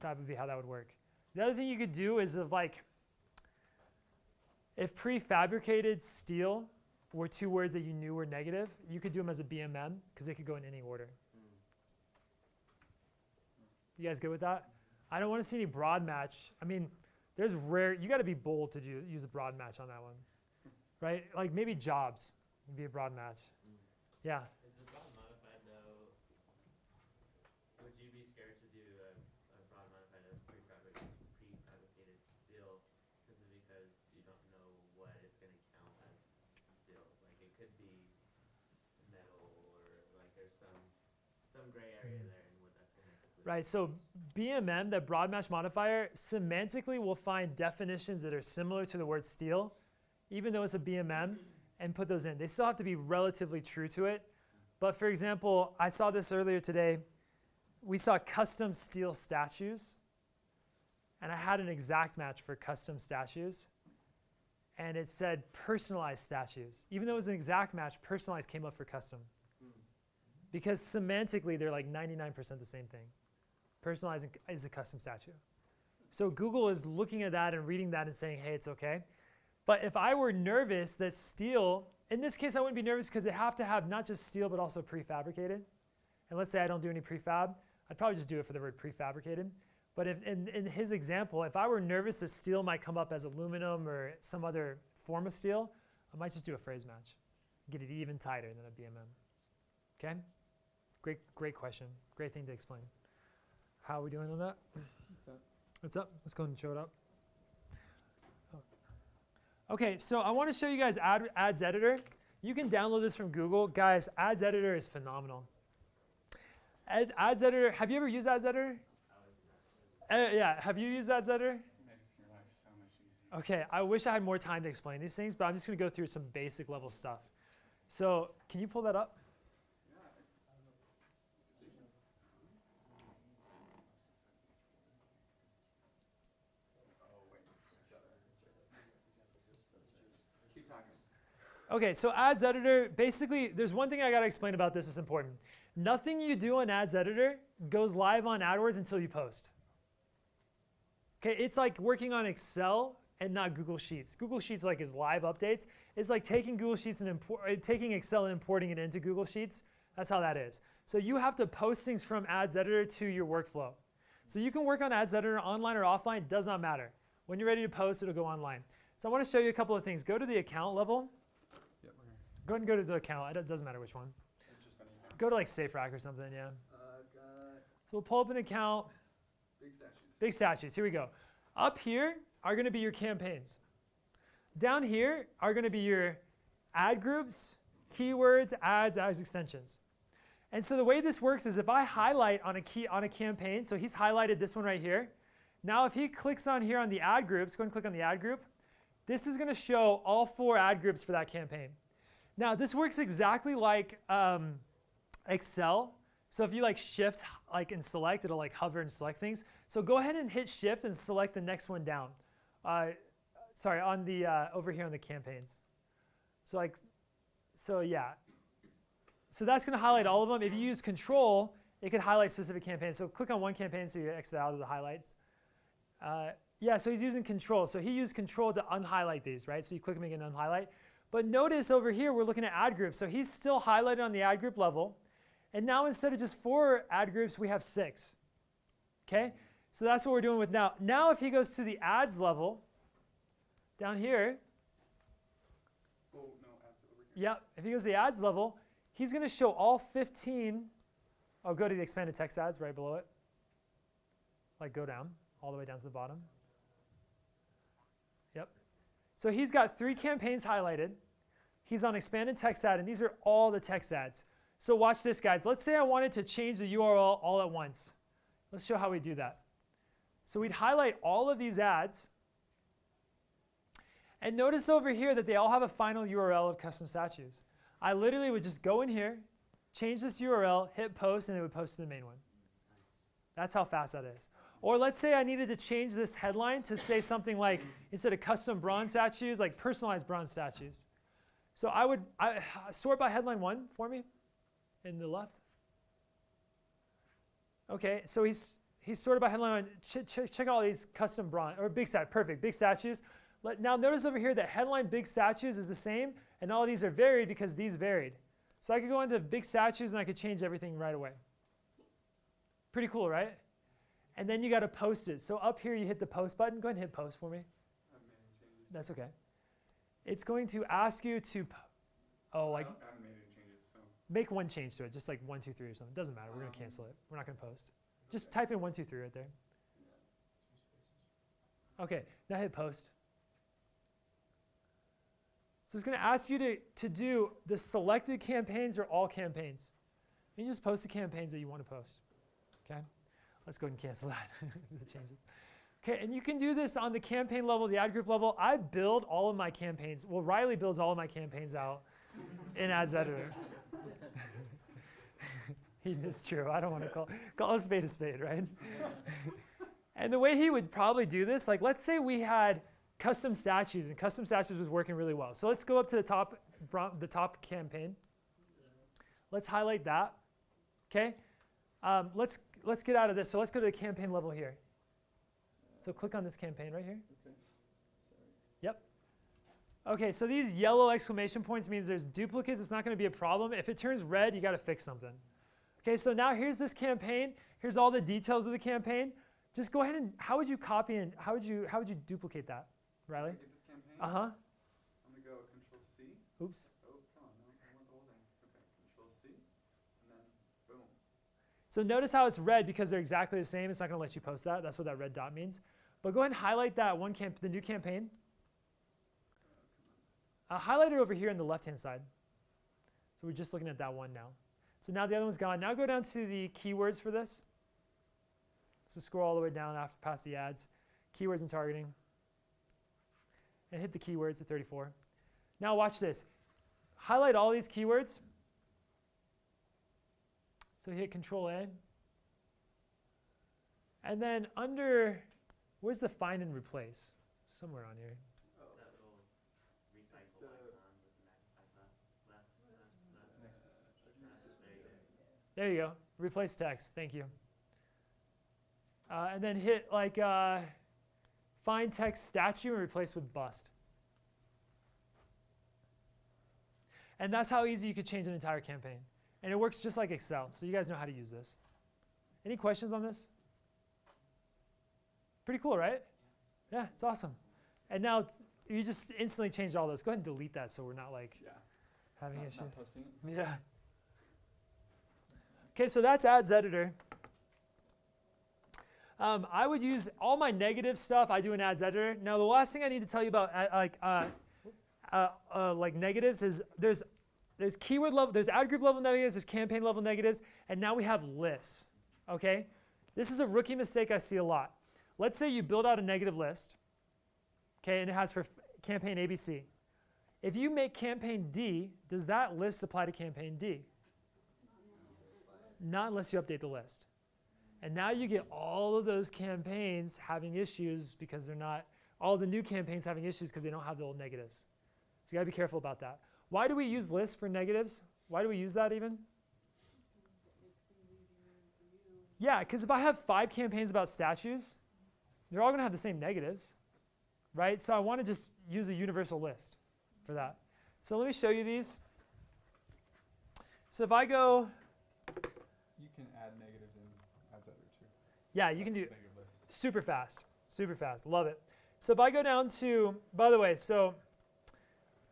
That would be how that would work. The other thing you could do is if prefabricated steel were two words that you knew were negative, you could do them as a BMM because they could go in any order. You guys good with that? I don't want to see any broad match. I mean, you got to be bold to use a broad match on that one, right? Like maybe jobs would be a broad match. Yeah. Is the broad modified though? Would you be scared to do a broad modified of prefabricated steel simply because you don't know what is going to count as steel? Like it could be metal or like there's some gray area there in what that's going to exclude. Right. So BMM, that broad match modifier, semantically will find definitions that are similar to the word steel, even though it's a BMM, and put those in. They still have to be relatively true to it. But for example, I saw this earlier today. we saw custom steel statues. And I had an exact match for custom statues. And it said personalized statues. Even though it was an exact match, personalized came up for custom. Because semantically, they're like 99% the same thing. Personalized is a custom statue. So Google is looking at that and reading that and saying, hey, it's okay. But if I were nervous that steel, in this case, I wouldn't be nervous because they have to have not just steel, but also prefabricated. And let's say I don't do any prefab. I'd probably just do it for the word prefabricated. But if, in his example, if I were nervous that steel might come up as aluminum or some other form of steel, I might just do a phrase match. Get it even tighter than a BMM. Okay? Great question. Great thing to explain. How are we doing on that? What's up? Let's go ahead and show it up. Okay, so I want to show you guys Ads Editor. You can download this from Google. Guys, Ads Editor is phenomenal. Ads Editor, have you ever used Ads Editor? Yeah, have you used Ads Editor? Makes your life so much easier. Okay, I wish I had more time to explain these things, but I'm just going to go through some basic level stuff. So, can you pull that up? Keep talking. Okay, so Ads Editor, basically, there's one thing I got to explain about this that's important. Nothing you do on Ads Editor goes live on AdWords until you post. Okay, it's like working on Excel and not Google Sheets. Google Sheets like is live updates. It's like taking Google Sheets and taking Excel and importing it into Google Sheets. That's how that is. So you have to post things from Ads Editor to your workflow. So you can work on Ads Editor online or offline, it does not matter. When you're ready to post, it'll go online. So I want to show you a couple of things. Go to the account level. Yep, we're here. Go ahead and go to the account. It doesn't matter which one. It's just any account. Go to like SafeRack or something, yeah. Got So we'll pull up an account. big statues. Big statues, here we go. Up here are going to be your campaigns. Down here are going to be your ad groups, keywords, ads extensions. And so the way this works is if I highlight on a campaign, so he's highlighted this one right here. Now if he clicks on here on the ad groups, go ahead and click on the ad group. This is going to show all 4 ad groups for that campaign. Now this works exactly like Excel. So if you like shift and select, it'll like hover and select things. So go ahead and hit shift and select the next one down. Sorry, on the over here on the campaigns. So yeah. So that's going to highlight all of them. If you use control, it can highlight specific campaigns. So click on one campaign so you exit out of the highlights. Yeah, so he's using control. So he used control to unhighlight these, right? So you click them again and unhighlight. But notice over here, we're looking at ad groups. So he's still highlighted on the ad group level. And now instead of just 4 ad groups, we have 6. Okay? So that's what we're doing with now. Now if he goes to the ads level, down here. Oh, no, ads over here. Yep, if he goes to the ads level, he's going to show all 15. Oh, go to the expanded text ads right below it. Like go down, all the way down to the bottom. Yep. So he's got 3 campaigns highlighted. He's on expanded text ad, and these are all the text ads. So watch this, guys. Let's say I wanted to change the URL all at once. Let's show how we do that. So we'd highlight all of these ads. And notice over here that they all have a final URL of custom statues. I literally would just go in here, change this URL, hit post, and it would post to the main one. That's how fast that is. Or let's say I needed to change this headline to say something like, instead of custom bronze statues, like personalized bronze statues. So I would sort by headline 1 for me in the left. Okay, so he's sorted by headline 1. Check out all these custom bronze, or big statues, perfect, big statues. Now notice over here that headline big statues is the same, and all these are varied because these varied. So I could go into big statues and I could change everything right away. Pretty cool, right? And then you got to post it. So up here you hit the post button. Go ahead and hit post for me. That's okay. It's going to ask you to, I haven't made any changes, so. Make one change to it, just like 1, 2, 3 or something. Doesn't matter. We're going to cancel it. We're not going to post. Just type in 1, 2, 3 right there. Okay, now hit post. So it's going to ask you to do the selected campaigns or all campaigns. You just post the campaigns that you want to post. Okay? Let's go ahead and cancel that. Change it. Okay, and you can do this on the campaign level, the ad group level. I build all of my campaigns. Well, Riley builds all of my campaigns out in Ads Editor. It's true. I don't want to call a spade, right? And the way he would probably do this, like let's say we had custom statues, and custom statues was working really well. So let's go up to the top campaign. Let's highlight that. Okay. Let's get out of this. So let's go to the campaign level here. So click on this campaign right here. Okay. Sorry. Yep. Okay, so these yellow exclamation points means there's duplicates. It's not going to be a problem. If it turns red, you got to fix something. Okay, so now here's this campaign. Here's all the details of the campaign. Just go ahead and how would you copy and how would you duplicate that, Riley? Get this campaign. Uh huh. I'm gonna go Control C. Oops. Oh, come on, no, I want the whole thing. Okay, Control C, and then boom. So notice how it's red because they're exactly the same. It's not going to let you post that. That's what that red dot means. But go ahead and highlight that the new campaign. Highlight it over here on the left-hand side. So we're just looking at that one now. So now the other one's gone. Now go down to the keywords for this. So scroll all the way down past the ads. Keywords and targeting. And hit the keywords at 34. Now watch this. Highlight all these keywords. So hit Control A. And then under, where's the find and replace? Somewhere on here. It's that little recycle icon with the magnifying glass left. There you go. Replace text. Thank you. And then hit like find text statue and replace with bust. And that's how easy you could change an entire campaign. And it works just like Excel. So you guys know how to use this. Any questions on this? Pretty cool, right? Yeah, it's awesome. And now you just instantly changed all those. Go ahead and delete that so we're not like having issues. Not posting it. Yeah. Okay, so that's Ads Editor. I would use all my negative stuff. I do in Ads Editor. Now, the last thing I need to tell you about like negatives is there's keyword level, there's ad group level negatives, there's campaign level negatives, and now we have lists. Okay, this is a rookie mistake I see a lot. Let's say you build out a negative list. Okay, and it has for campaign ABC. If you make campaign D, does that list apply to campaign D? Not unless you update the list. And now you get all of those campaigns having issues because they're not, all the new campaigns having issues because they don't have the old negatives. So you gotta be careful about that. Why do we use lists for negatives? Why do we use that even? Yeah, because if I have 5 campaigns about statues, they're all gonna have the same negatives, right? So I wanna just use a universal list for that. So let me show you these. So if I go, You can add negatives in Ads Editor too. yeah, you can do Negative lists. super fast, love it. So if I go down to, by the way, so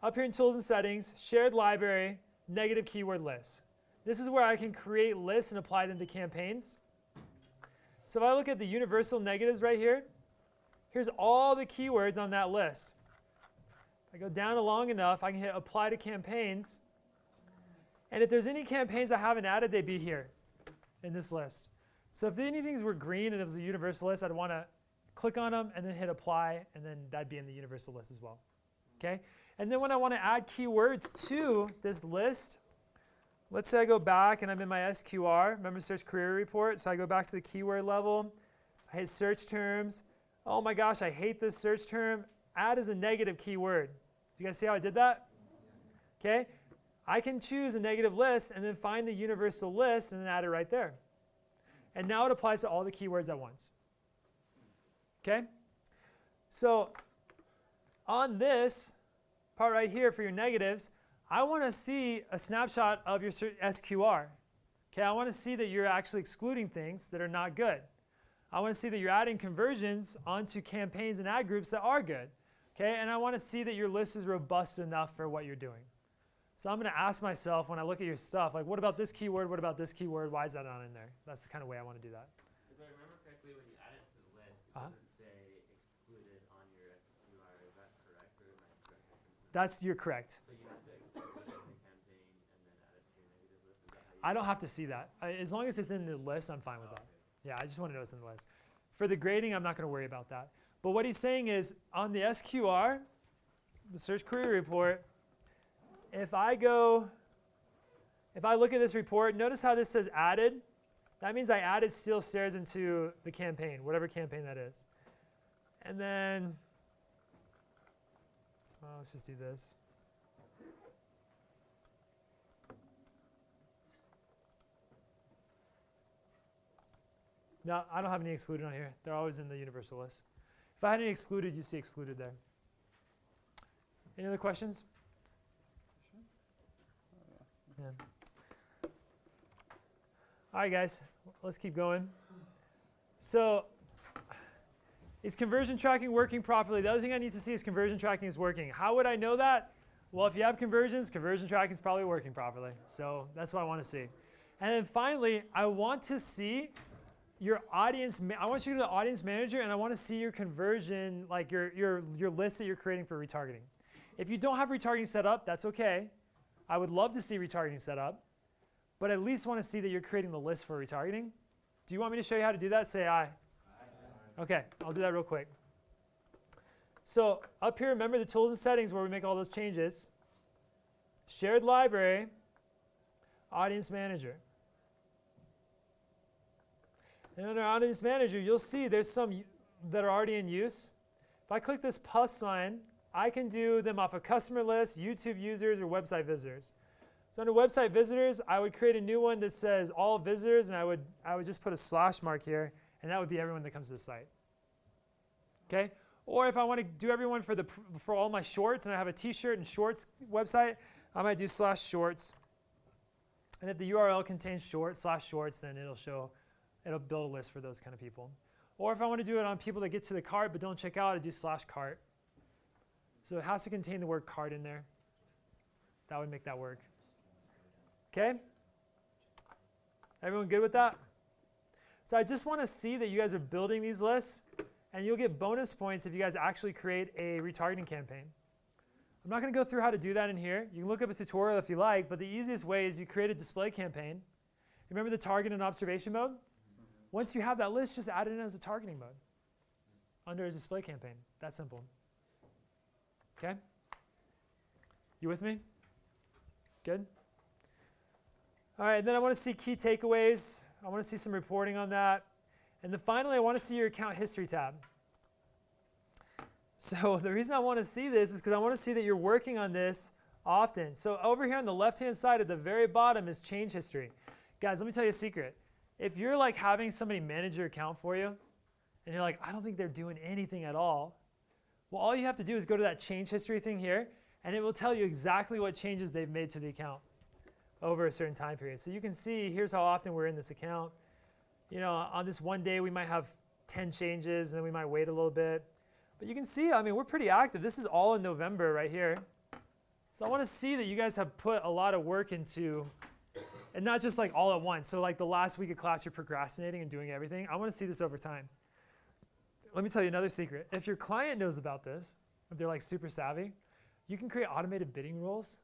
up here in Tools and Settings, Shared Library, Negative Keyword Lists. This is where I can create lists and apply them to campaigns. So if I look at the universal negatives right here, here's all the keywords on that list. If I go down long enough, I can hit Apply to Campaigns. And if there's any campaigns I haven't added, they'd be here in this list. So if anything were green and it was a universal list, I'd want to click on them and then hit Apply, and then that'd be in the universal list as well. Okay? And then when I want to add keywords to this list, let's say I go back and I'm in my SQR, remember Search Query Report, so I go back to the keyword level, I hit search terms. Oh my gosh, I hate this search term. Add as a negative keyword. You guys see how I did that? Okay? I can choose a negative list and then find the universal list and then add it right there. And now it applies to all the keywords at once. Okay? So on this part right here for your negatives, I want to see a snapshot of your SQR. Okay, I want to see that you're actually excluding things that are not good. I want to see that you're adding conversions onto campaigns and ad groups that are good. Okay, and I want to see that your list is robust enough for what you're doing. So I'm going to ask myself when I look at your stuff, like, what about this keyword? What about this keyword? Why is that not in there? That's the kind of way I want to do that. If I remember correctly, when you add it to the list, it doesn't say excluded on your SQR. Is that correct, or am I correct? You're correct. So you have to exclude it in the campaign and then add it to your negative list? Is that how you I don't have to see that. As long as it's in the list, I'm fine with that. Yeah, I just want to know it's in the list. For the grading, I'm not going to worry about that. But what he's saying is, on the SQR, the Search Query Report, if I if I look at this report, notice how this says added. That means I added steel stairs into the campaign, whatever campaign that is. And then, well, let's just do this. No, I don't have any excluded on here. They're always in the universal list. If I had any excluded, you see excluded there. Any other questions? Yeah. All right, guys, let's keep going. So, is conversion tracking working properly? The other thing I need to see is conversion tracking is working. How would I know that? Well, if you have conversions, conversion tracking is probably working properly. So that's what I want to see. And then finally, I want to see your audience. I want you to go to the audience manager, and I want to see your conversion, like your list that you're creating for retargeting. If you don't have retargeting set up, that's okay. I would love to see retargeting set up, but at least want to see that you're creating the list for retargeting. Do you want me to show you how to do that? Say aye. Okay, I'll do that real quick. So up here, remember the tools and settings where we make all those changes. Shared library, audience manager. And under audience manager, you'll see there's some that are already in use. If I click this plus sign, I can do them off a customer list, YouTube users, or website visitors. So under website visitors, I would create a new one that says all visitors, and I would just put a slash mark here, and that would be everyone that comes to the site. Okay? Or if I want to do everyone for all my shorts, and I have a t-shirt and shorts website, I might do slash shorts. And if the URL contains shorts, then it'll build a list for those kind of people. Or if I want to do it on people that get to the cart but don't check out, I do slash cart. So it has to contain the word cart in there. That would make that work. Okay? Everyone good with that? So I just want to see that you guys are building these lists, and you'll get bonus points if you guys actually create a retargeting campaign. I'm not going to go through how to do that in here. You can look up a tutorial if you like, but the easiest way is you create a display campaign. Remember the target and observation mode? Once you have that list, just add it in as a targeting mode under a display campaign. That simple. Okay? You with me? Good? All right, then I want to see key takeaways. I want to see some reporting on that. And then finally, I want to see your account history tab. So the reason I want to see this is because I want to see that you're working on this often. So over here on the left-hand side at the very bottom is change history. Guys, let me tell you a secret. If you're like having somebody manage your account for you, and you're like, I don't think they're doing anything at all, well, all you have to do is go to that change history thing here, and it will tell you exactly what changes they've made to the account over a certain time period. So you can see, here's how often we're in this account. You know, on this one day, we might have 10 changes, and then we might wait a little bit. But you can see, I mean, we're pretty active. This is all in November right here. So I want to see that you guys have put a lot of work into, and not just like all at once. So like the last week of class, you're procrastinating and doing everything. I want to see this over time. Let me tell you another secret. If your client knows about this, if they're like super savvy, you can create automated bidding rules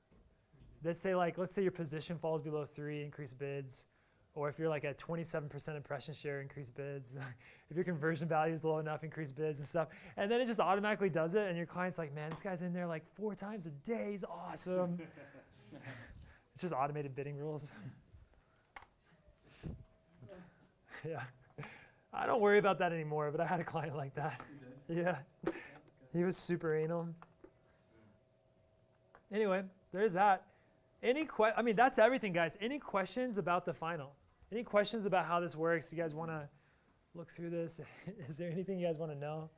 that say like, let's say your position falls below 3, increase bids. Or if you're like at 27% impression share, increase bids. If your conversion value is low enough, increase bids and stuff. And then it just automatically does it, and your client's like, man, this guy's in there like 4 times a day. He's awesome. It's just automated bidding rules. Yeah. I don't worry about that anymore, but I had a client like that. Yeah. He was super anal. Anyway, there's that. I mean, that's everything, guys. Any questions about the final? Any questions about how this works? You guys want to look through this? Is there anything you guys want to know?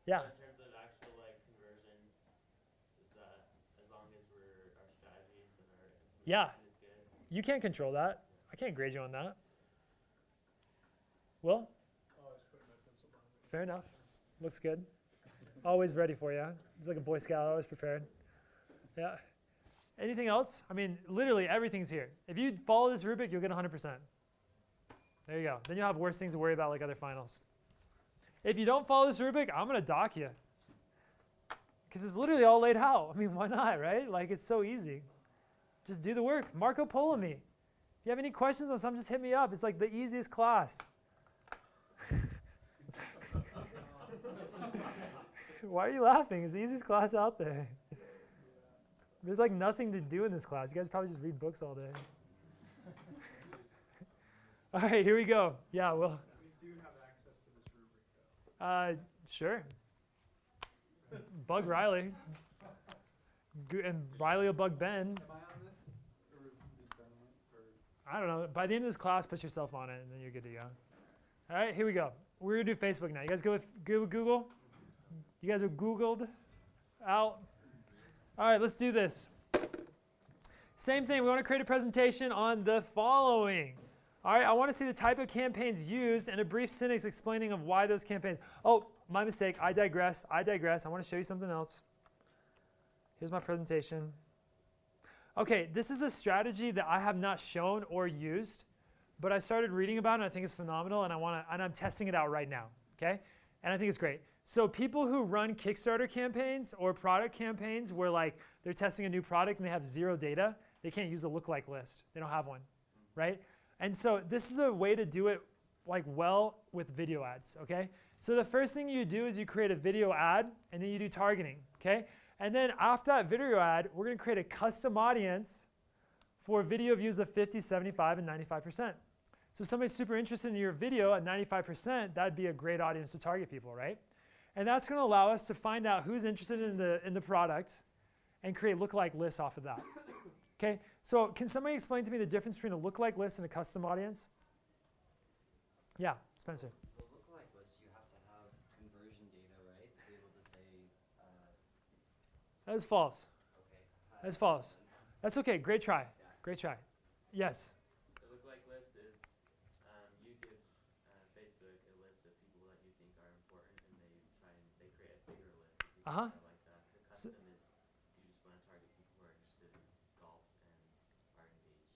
Yeah. In terms of actual like conversions, is that as long as our strategies and our implementation is good? You can't control that. I can't grade you on that. Will? Fair enough. Looks good. Always ready for you. He's like a Boy Scout, always prepared. Yeah. Anything else? I mean, literally everything's here. If you follow this rubric, you'll get 100%. There you go. Then you'll have worse things to worry about like other finals. If you don't follow this rubric, I'm going to dock you. Because it's literally all laid out. I mean, why not, right? Like, it's so easy. Just do the work. Marco Polo me. If you have any questions on something, just hit me up. It's like the easiest class. Why are you laughing? It's the easiest class out there. There's like nothing to do in this class. You guys probably just read books all day. All right, here we go. Yeah, well. We do have access to this rubric, though. Sure. Bug Riley. And Riley will bug Ben. Am I on this? Or is Ben on it? Or I don't know. By the end of this class, put yourself on it, and then you're good to go. All right, here we go. We're going to do Facebook now. You guys go with Google? You guys are Googled out? All right, let's do this. Same thing. We want to create a presentation on the following. All right, I want to see the type of campaigns used and a brief sentence explaining of why those campaigns. Oh, my mistake. I digress. I want to show you something else. Here's my presentation. Okay, this is a strategy that I have not shown or used, but I started reading about it and I think it's phenomenal and I'm testing it out right now, okay? And I think it's great. So people who run Kickstarter campaigns or product campaigns where like they're testing a new product and they have zero data, they can't use a lookalike list. They don't have one, right? And so this is a way to do it like well with video ads, okay? So the first thing you do is you create a video ad and then you do targeting, okay? And then after that video ad, we're going to create a custom audience for video views of 50, 75, and 95%. So if somebody's super interested in your video at 95%, that'd be a great audience to target people, right? And that's going to allow us to find out who's interested in the product and create lookalike lists off of that. Okay, so can somebody explain to me the difference between a lookalike list and a custom audience? Yeah, Spencer. The lookalike list, you have to have conversion data, right, to be able to say. That is false. Okay. That's false. That's okay. Great try. Great try. Yes. The lookalike list is you give Facebook a list of people that you think are important, and they create a bigger list of people that are like that. The custom is you just want to target people who are interested in golf and are engaged.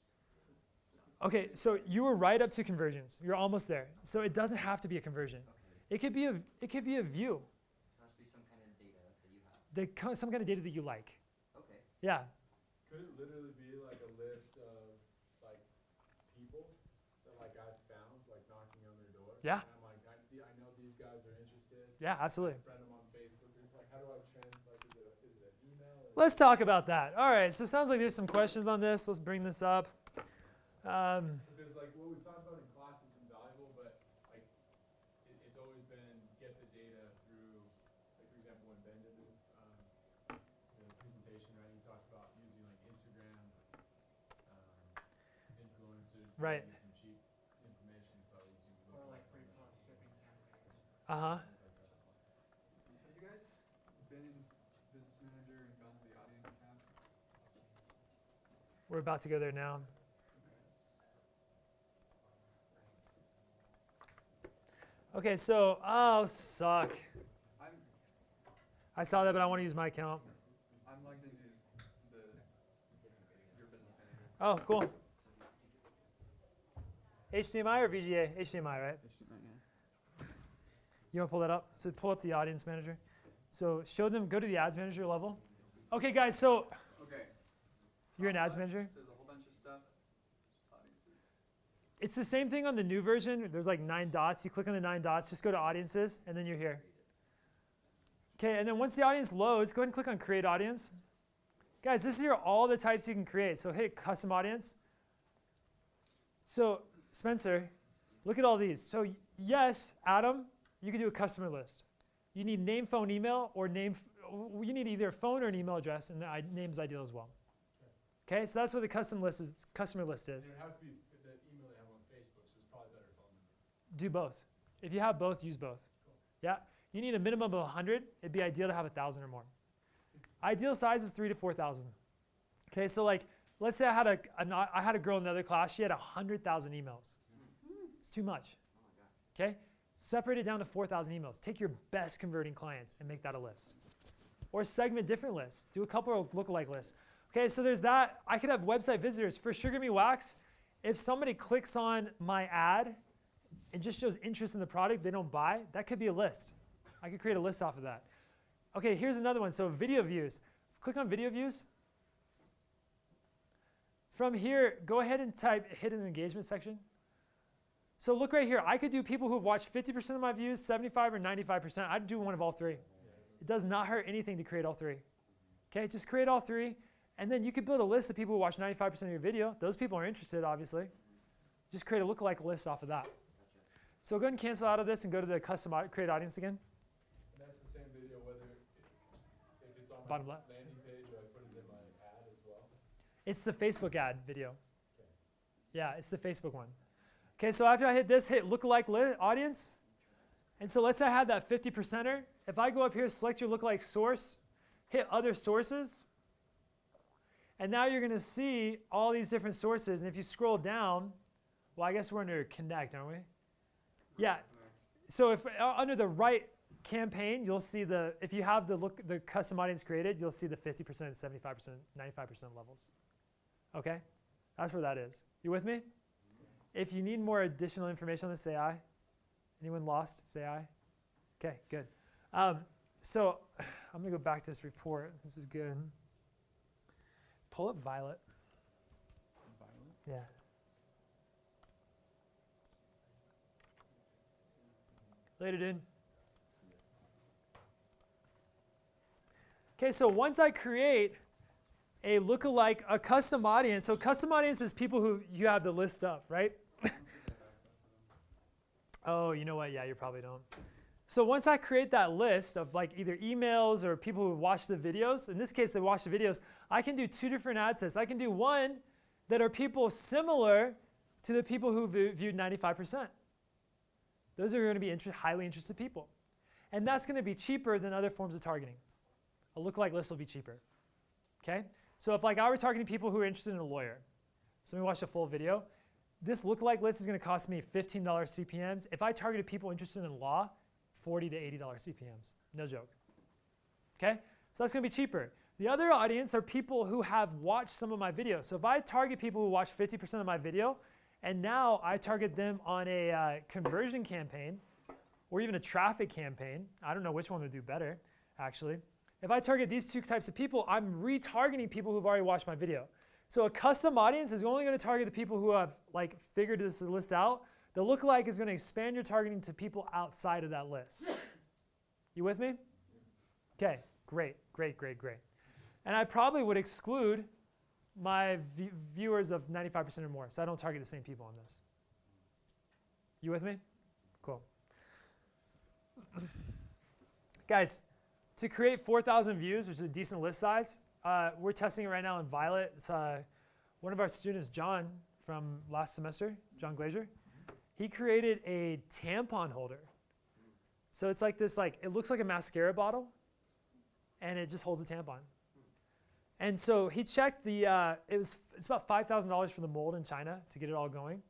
Okay, so you were right up to conversions. You're almost there. So it doesn't have to be a conversion. Okay. It could be a view. There has to be some kind of data that you have. Some kind of data that you like. Okay. Yeah. Could it literally be like a list of like people that like I've found like knocking on their door? Yeah. And I'm like, I know these guys are interested. Yeah, absolutely. I friend them on Facebook. Like, how do I trend? Like, is it an email? Let's talk about that. All right, so it sounds like there's some questions on this. Let's bring this up. Because like what we talked about in class has been valuable, but like it's always been get the data through, like for example when Ben did the presentation, right? He talked about using like Instagram influencers, Right. to get some cheap information, so you can Or look like free cross shipping campaigns. Uh-huh. have you guys been in Business Manager and gone to the audience tab? We're about to go there now. Okay, so, suck. I saw that, but I want to use my account. I'm logged into your Business Manager. Oh, cool. HDMI or VGA? HDMI, right? You want to pull that up? So pull up the audience manager. So show them, go to the ads manager level. Okay, guys, so Okay. you're an ads manager? There's a whole bunch of stuff. Audiences. It's the same thing on the new version. There's like 9 dots. You click on the 9 dots, just go to audiences, and then you're here. Okay, and then once the audience loads, go ahead and click on create audience. Guys, this is all the types you can create. So hit custom audience. So Spencer, look at all these. So yes, Adam, you can do a customer list. You need name, phone, email, or you need either a phone or an email address, and the name is ideal as well. Okay, so that's what the customer list is. And it has to be the email they have on Facebook, so it's probably better phone number. Do both. If you have both, use both. Yeah, you need a minimum of 100. It'd be ideal to have 1,000 or more. Ideal size is 3,000 to 4,000. Okay, so like, let's say I had a girl in another class. She had 100,000 emails. It's too much. Okay, separate it down to 4,000 emails. Take your best converting clients and make that a list. Or segment different lists. Do a couple of lookalike lists. Okay, so there's that. I could have website visitors. For Sugar Me Wax, if somebody clicks on my ad and just shows interest in the product, they don't buy, that could be a list. I could create a list off of that. Okay, here's another one. So video views. Click on video views. From here, go ahead and type hidden engagement section. So look right here. I could do people who have watched 50% of my views, 75 or 95%. I'd do one of all three. It does not hurt anything to create all three. Okay, just create all three. And then you could build a list of people who watch 95% of your video. Those people are interested, obviously. Just create a lookalike list off of that. So go ahead and cancel out of this and go to the custom create audience again. And that's the same video whether if it's on my Bottom left. landing page or I put it in my ad as well. It's the Facebook ad video. Yeah, it's the Facebook one. Okay, so after I hit this, hit lookalike audience. And so let's say I had that 50%er. If I go up here, select your lookalike source, hit other sources. And now you're going to see all these different sources. And if you scroll down, well, I guess we're under connect, aren't we? Yeah. So if under the right campaign, you'll see if you have the custom audience created, you'll see the 50%, 75%, 95% levels. Okay? That's where that is. You with me? If you need more additional information on this, say aye. Anyone lost? Say aye. Okay, good. So I'm going to go back to this report. This is good. Pull up Violet. Yeah. Later, dude. Okay, so once I create a lookalike, a custom audience, so custom audience is people who you have the list of, right? Oh, you know what? Yeah, you probably don't. So once I create that list of like either emails or people who watch the videos, in this case they watch the videos, I can do two different ad sets. I can do one that are people similar to the people who viewed 95%. Those are going to be highly interested people. And that's going to be cheaper than other forms of targeting. A lookalike list will be cheaper. Okay? So if like I were targeting people who are interested in a lawyer, so let me watch the full video. This lookalike list is going to cost me $15 CPMs. If I targeted people interested in law, $40 to $80 CPMs. No joke. Okay? So that's going to be cheaper. The other audience are people who have watched some of my videos. So if I target people who watch 50% of my video, and now I target them on a conversion campaign, or even a traffic campaign, I don't know which one would do better, actually. If I target these two types of people, I'm retargeting people who've already watched my video. So a custom audience is only going to target the people who have like figured this list out. The lookalike is going to expand your targeting to people outside of that list. You with me? Okay, great. And I probably would exclude my viewers of 95% or more, so I don't target the same people on this. You with me? Cool. Guys, to create 4,000 views, which is a decent list size, we're testing it right now in Violet. It's one of our students, John, from last semester, John Glazier. He created a tampon holder. So it's like this, it looks like a mascara bottle, and it just holds a tampon. And so he checked it's about $5,000 for the mold in China to get it all going.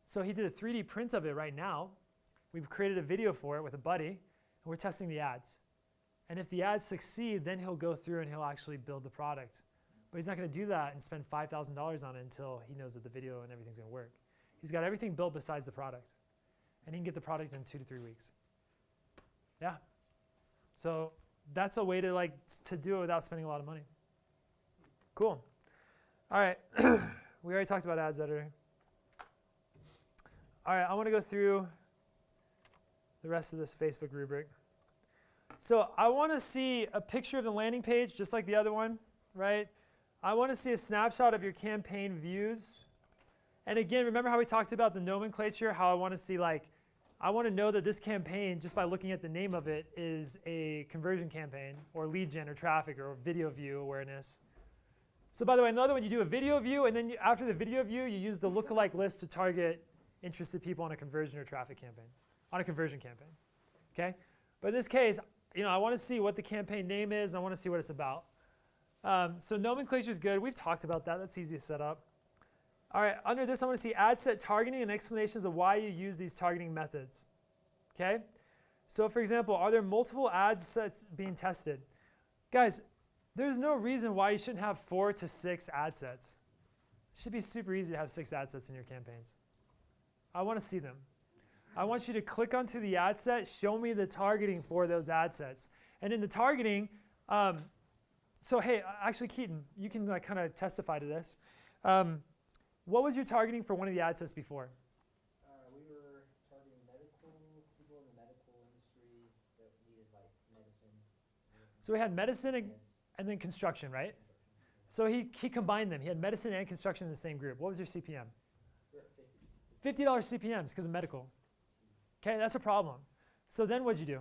So he did a 3D print of it right now. We've created a video for it with a buddy, and we're testing the ads. And if the ads succeed, then he'll go through and he'll actually build the product. But he's not going to do that and spend $5,000 on it until he knows that the video and everything's going to work. He's got everything built besides the product. And he can get the product in 2 to 3 weeks. Yeah. So that's a way to to do it without spending a lot of money. Cool. All right. We already talked about ads editor. All right, I want to go through the rest of this Facebook rubric. So I want to see a picture of the landing page, just like the other one, right? I want to see a snapshot of your campaign views. And again, remember how we talked about the nomenclature, how I want to see I want to know that this campaign, just by looking at the name of it, is a conversion campaign or lead gen or traffic or video view awareness. So by the way, another one, you do a video view, and then after the video view, you use the lookalike list to target interested people on a conversion or traffic campaign, on a conversion campaign, okay? But in this case, I want to see what the campaign name is, and I want to see what it's about. So nomenclature is good. We've talked about that. That's easy to set up. All right, under this, I want to see ad set targeting and explanations of why you use these targeting methods, okay? So for example, are there multiple ad sets being tested? Guys, there's no reason why you shouldn't have 4 to 6 ad sets. It should be super easy to have 6 ad sets in your campaigns. I want to see them. I want you to click onto the ad set, show me the targeting for those ad sets. And in the targeting, so hey, actually Keaton, you can kind of testify to this. What was your targeting for one of the ad sets before? We were targeting people in the medical industry that needed medicine. So we had medicine and then construction, right? So he combined them. He had medicine and construction in the same group. What was your CPM? We're at 50. $50 CPMs because of medical. Okay, that's a problem. So then what'd you do?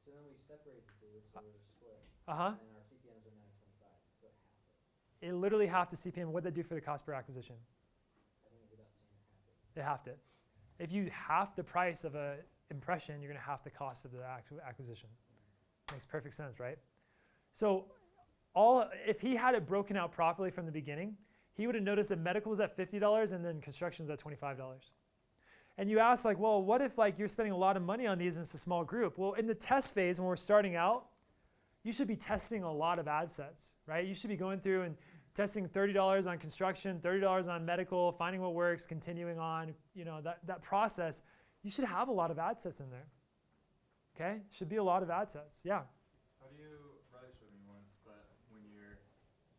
So then we separated the two, so we were split. Uh-huh. And then our CPMs are 925, so half it. It literally half the CPM. What'd that do for the cost per acquisition? I think it's about the same as half it. It halved it. If you half the price of an impression, you're going to half the cost of the actual acquisition. Makes perfect sense, right? So if he had it broken out properly from the beginning, he would have noticed that medical was at $50 and then construction was at $25. And you ask, like, well, what if like you're spending a lot of money on these and it's a small group? Well, in the test phase, when we're starting out, you should be testing a lot of ad sets, right? You should be going through and testing $30 on construction, $30 on medical, finding what works, continuing on, that process. You should have a lot of ad sets in there, okay? Should be a lot of ad sets, yeah. How do you, Riley showed me once, but when you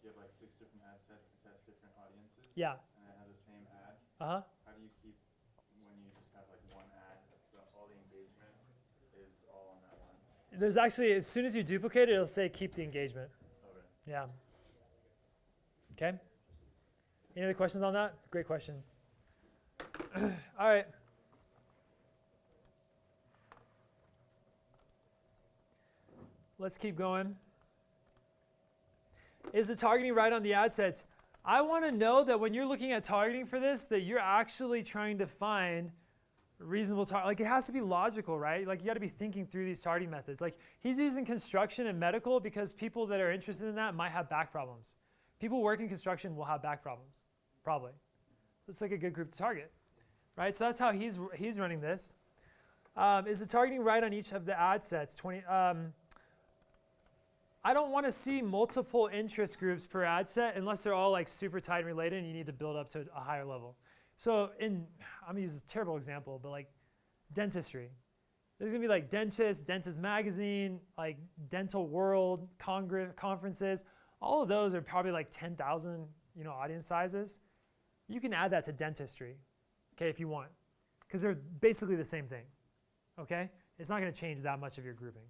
have like 6 different ad sets to test different audiences. Yeah. And it has the same ad. Uh-huh. How do you keep, when you just have like one ad, so all the engagement is all on that one? There's actually, as soon as you duplicate it, it'll say keep the engagement. Okay. Yeah. Okay. Any other questions on that? Great question. All right. Let's keep going. Is the targeting right on the ad sets? I want to know that when you're looking at targeting for this, that you're actually trying to find reasonable target. Like, it has to be logical, right? Like, you got to be thinking through these targeting methods. Like, he's using construction and medical because people that are interested in that might have back problems. People working construction will have back problems, probably. So it's like a good group to target, right? So that's how he's running this. Is the targeting right on each of the ad sets? I don't want to see multiple interest groups per ad set unless they're all like super tight and related and you need to build up to a higher level. So I'm going to use a terrible example, but like dentistry. There's going to be like dentist magazine, like dental world, conferences. All of those are probably like 10,000, audience sizes. You can add that to dentistry, okay, if you want, because they're basically the same thing, okay? It's not going to change that much of your grouping.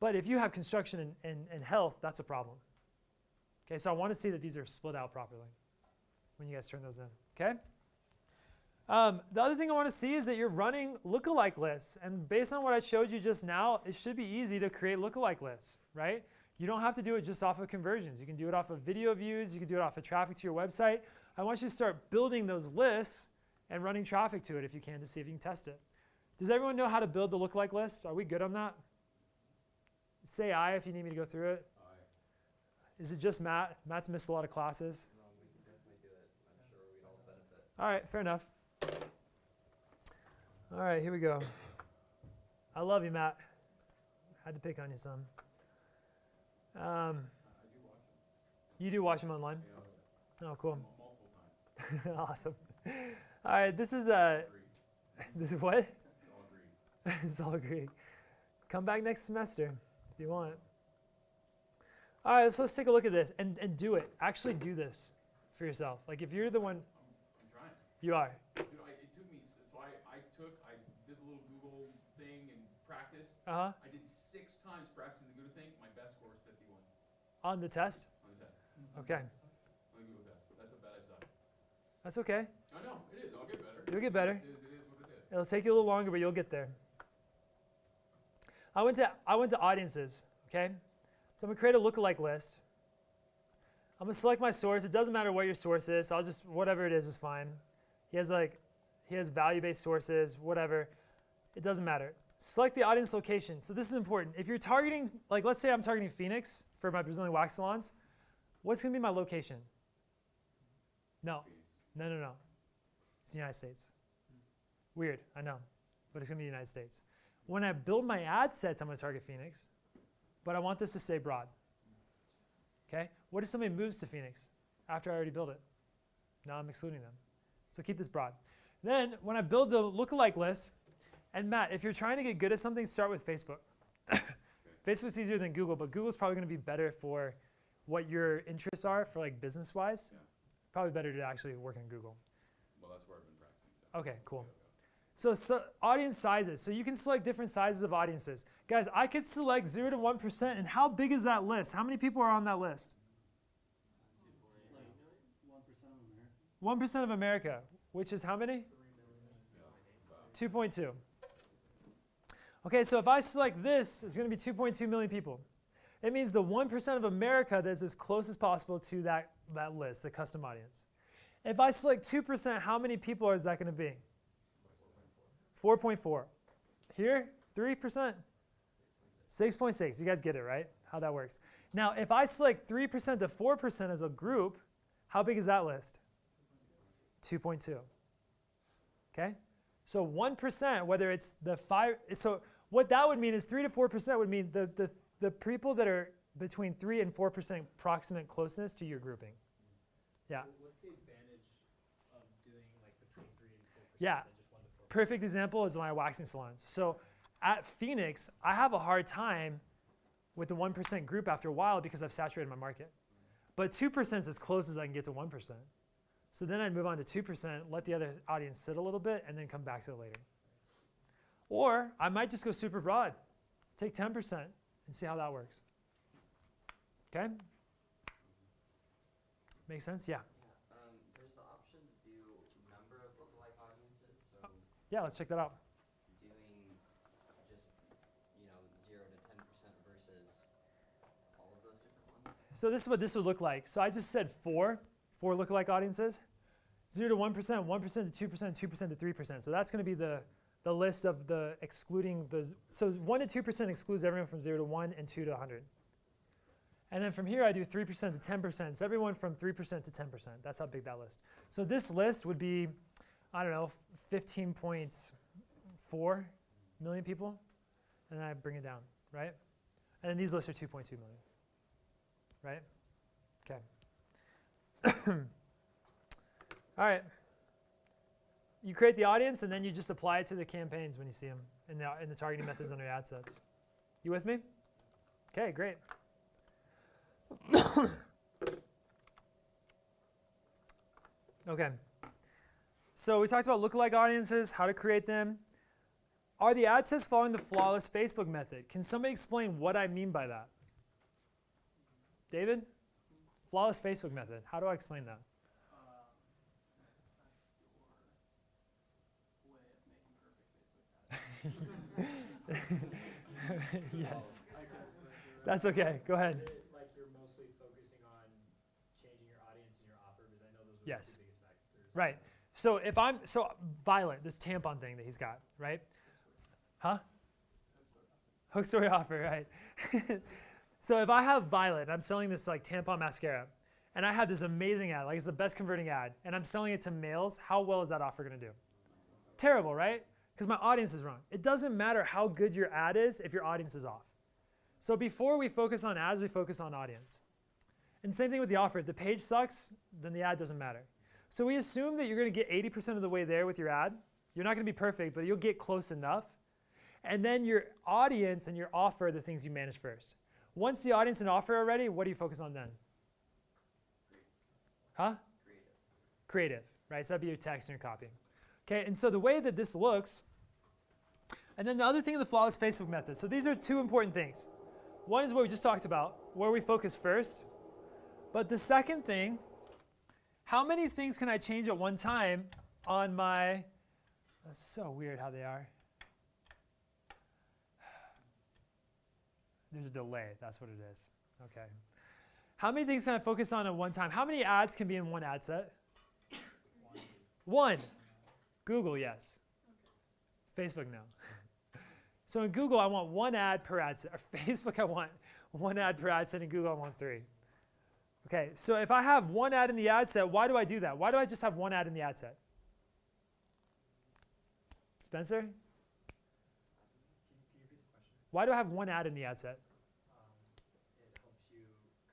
But if you have construction and health, that's a problem. Okay, so I want to see that these are split out properly when you guys turn those in, okay? The other thing I want to see is that you're running lookalike lists. And based on what I showed you just now, it should be easy to create lookalike lists, right? You don't have to do it just off of conversions. You can do it off of video views. You can do it off of traffic to your website. I want you to start building those lists and running traffic to it if you can to see if you can test it. Does everyone know how to build the lookalike lists? Are we good on that? Say aye if you need me to go through it. Aye. Is it just Matt? Matt's missed a lot of classes. No, we can definitely do it. I'm sure we'd all benefit. All right, fair enough. All right, here we go. I love you, Matt. Had to pick on you some. You do watch them online? Oh, cool. Awesome. All right, this is what? It's all Greek. Come back next semester if you want. All right, so let's take a look at this and do it. Actually do this for yourself. Like if you're the one. I'm trying. You are. It took me, so I did a little Google thing and practiced. Uh-huh. I did 6 times practicing the Google thing. My best score is 51. On the test? On the test. Okay. On the Google test. That's how bad I suck. That's okay. I know, it is. I'll get better. You'll get better. It is what it is. It'll take you a little longer, but you'll get there. I went to audiences, okay? So I'm gonna create a lookalike list. I'm gonna select my source. It doesn't matter what your source is. So I'll just, whatever it is fine. He has value-based sources, whatever. It doesn't matter. Select the audience location. So this is important. If you're targeting, like let's say I'm targeting Phoenix for my Brazilian wax salons, what's gonna be my location? No. It's the United States. Weird, I know, but it's gonna be the United States. When I build my ad sets, I'm gonna target Phoenix, but I want this to stay broad. Okay? What if somebody moves to Phoenix after I already built it? Now I'm excluding them. So keep this broad. Then when I build the lookalike list, and Matt, if you're trying to get good at something, start with Facebook. Facebook's easier than Google, but Google's probably gonna be better for what your interests are for like business-wise. Yeah. Probably better to actually work in Google. Well, that's where I've been practicing. So. Okay, cool. So audience sizes. So you can select different sizes of audiences. Guys, I could select 0 to 1%, and how big is that list? How many people are on that list? 1% of America, which is how many? 2.2. Okay, so if I select this, it's going to be 2.2 million people. It means the 1% of America that's as close as possible to that list, the custom audience. If I select 2%, how many people is that going to be? 4.4. Here, 3%. 6.6. You guys get it, right? How that works. Now, if I select 3% to 4% as a group, how big is that list? 2.2. Okay? So 1%, whether it's the 5, so what that would mean is 3 to 4% would mean the people that are between 3 and 4% proximate closeness to your grouping. Yeah. What's the advantage of doing like between 3 and 4% Yeah. than just 1 to 4%? Perfect example is my waxing salons. So at Phoenix, I have a hard time with the 1% group after a while because I've saturated my market. But 2% is as close as I can get to 1%. So then I'd move on to 2%, let the other audience sit a little bit, and then come back to it later. Or I might just go super broad. Take 10% and see how that works. Okay? Make sense? Yeah. There's the option to do number of lookalike audiences. So Yeah, let's check that out. doing just 0 to 10% versus all of those different ones. So this is what this would look like. So I just said four lookalike audiences. 0 to 1%, 1% to 2%, 2% to 3%. So that's going to be the list of the excluding the, so 1 to 2% excludes everyone from 0 to 1 and 2 to 100. And then from here I do 3% to 10%. It's everyone from 3% to 10%. That's how big that list. So this list would be, I don't know, 15.4 million people. And then I bring it down, right? And then these lists are 2.2 million, right? Okay. All right. You create the audience, and then you just apply it to the campaigns when you see them in the targeting methods under your ad sets. You with me? Okay, great. Okay. So we talked about lookalike audiences, how to create them. Are the ad sets following the flawless Facebook method? Can somebody explain what I mean by that? David? Flawless Facebook method. How do I explain that? Yes. That's okay. Go ahead. Is it like you're mostly focusing on changing your audience and your offer? Because I know those are Yes. the biggest factors. Right. So if I'm, so Violet, this tampon thing that he's got, right? Huh? Hook story offer, right. So if I have Violet, and I'm selling this like tampon mascara, and I have this amazing ad, like it's the best converting ad, and I'm selling it to males, how well is that offer going to do? Terrible, right? Because my audience is wrong. It doesn't matter how good your ad is if your audience is off. So before we focus on ads, we focus on audience. And same thing with the offer. If the page sucks, then the ad doesn't matter. So we assume that you're going to get 80% of the way there with your ad. You're not going to be perfect, but you'll get close enough. And then your audience and your offer are the things you manage first. Once the audience and offer are ready, what do you focus on then? Huh? Creative, right? So that'd be your text and your copy. Okay, and so the way that this looks, and then the other thing of the flawless Facebook method. So these are two important things. One is what we just talked about, where we focus first. But the second thing, how many things can I change at one time on my, that's so weird how they are. There's a delay, that's what it is. Okay. How many things can I focus on at one time? How many ads can be in one ad set? One. Google, yes. Facebook, no. So in Google, I want one ad per ad set. Or Facebook, I want one ad per ad set. In Google, I want 3. Okay, so if I have one ad in the ad set, why do I do that? Why do I just have one ad in the ad set? Spencer? Can you repeat the question? Why do I have one ad in the ad set? It helps you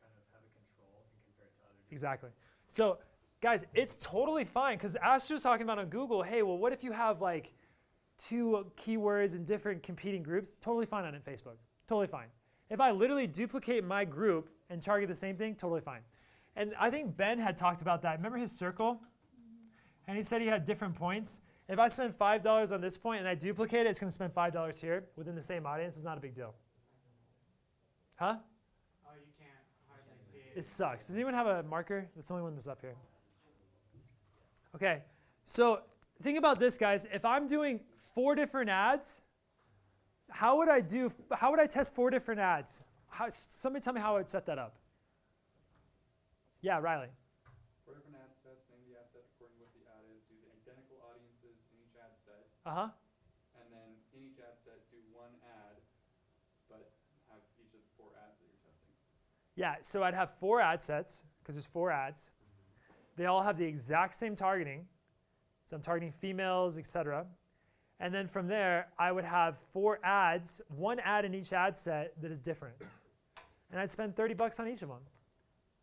kind of have a control and compare it to other. Exactly. So guys, it's totally fine because Astro was talking about on Google, hey, well, what if you have like 2 keywords in different competing groups? Totally fine on it, Facebook. Totally fine. If I literally duplicate my group and target the same thing, totally fine. And I think Ben had talked about that. Remember his circle? And he said he had different points. If I spend $5 on this point and I duplicate it, it's going to spend $5 here within the same audience. It's not a big deal. Huh? Oh, you can't hardly see it. It sucks. Does anyone have a marker? That's the only one that's up here. Okay, so think about this, guys. If I'm doing 4 different ads, how would I test 4 different ads? Somebody tell me how I would set that up. Yeah, Riley. 4 different ad sets, name the ad set according to what the ad is, do the identical audiences in each ad set, Uh-huh. and then in each ad set do 1 ad, but have each of the 4 ads that you're testing. Yeah, so I'd have 4 ad sets, because there's 4 ads. They all have the exact same targeting. So I'm targeting females, etc. And then from there, I would have 4 ads, 1 ad in each ad set that is different. And I'd spend $30 on each of them.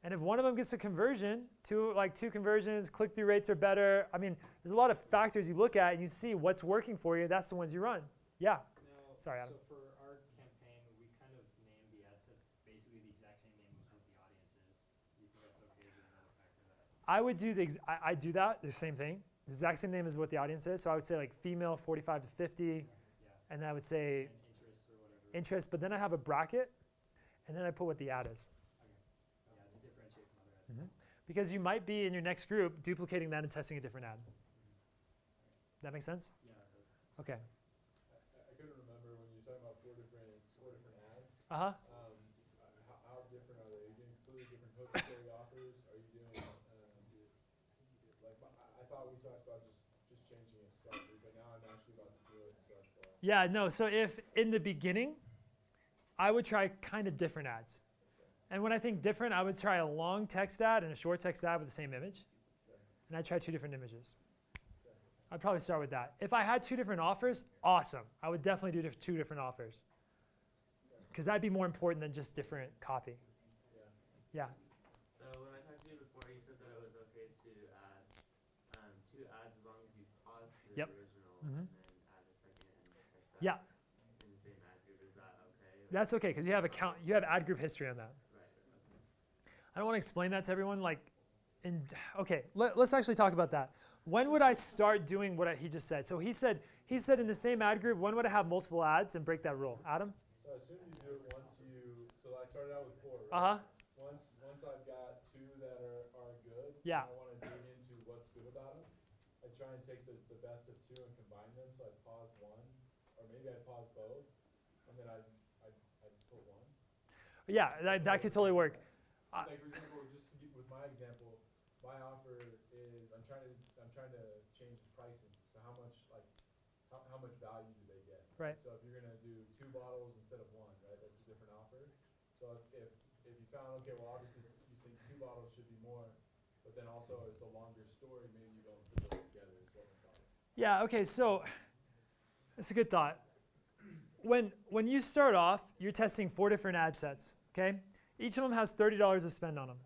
And if one of them gets a conversion, 2 conversions, click-through rates are better. I mean, there's a lot of factors you look at and you see what's working for you. That's the ones you run. Yeah. Now, Sorry, Adam. So for our campaign, we kind of named the ad sets basically the exact same name as what the audience is. Do you think that's okay? Is there another factor that? I would do I do that, the same thing. The exact same name as what the audience is. So I would say like female 45 to 50. Yeah. And then I would say And interests or whatever. interest, but then I have a bracket, and then I put what the ad is. Okay. Yeah, to differentiate from other ads. Because you might be in your next group duplicating that and testing a different ad. That make sense? Yeah, it does. Okay. I couldn't remember when you were talking about 4 different ads. Uh-huh. How different are they? Are you doing completely different hook story offers? Are you doing I thought we talked about just changing a set, but now I'm actually about to do it, so that's why. Yeah, no, so if in the beginning, I would try kind of different ads. And when I think different, I would try a long text ad and a short text ad with the same image. And I'd try 2 different images. I'd probably start with that. If I had 2 different offers, awesome. I would definitely do 2 different offers. Because that'd be more important than just different copy. Yeah. So when I talked to you before, you said that it was okay to add 2 ads as long as you pause the Yep. original Mhm. and then add a second and test that Yeah. in the same ad group. Is that okay? That's okay, because you have ad group history on that. Right. Okay. I don't want to explain that to everyone. Okay, let's actually talk about that. When would I start doing what he just said? So he said in the same ad group, when would I have multiple ads and break that rule? Adam? So I assume you do it so I started out with 4, right? Uh-huh. Once I've got 2 that are good, Yeah. I want to dig into what's good about them. I try and take the best of 2 and combine them, so I pause 1, or maybe I pause both, and then I put 1. Yeah, that could totally work. Like for example, just to give, with my example, my offer is I'm trying to change the pricing. So how much value do they get? Right. So if you're gonna do 2 bottles instead of 1, right? That's a different offer. So if you found okay, well obviously you think 2 bottles should be more, but then also it's the longer story, maybe you don't put those together as well. Yeah, okay, so that's a good thought. When you start off, you're testing 4 different ad sets, okay? Each of them has $30 of spend on them.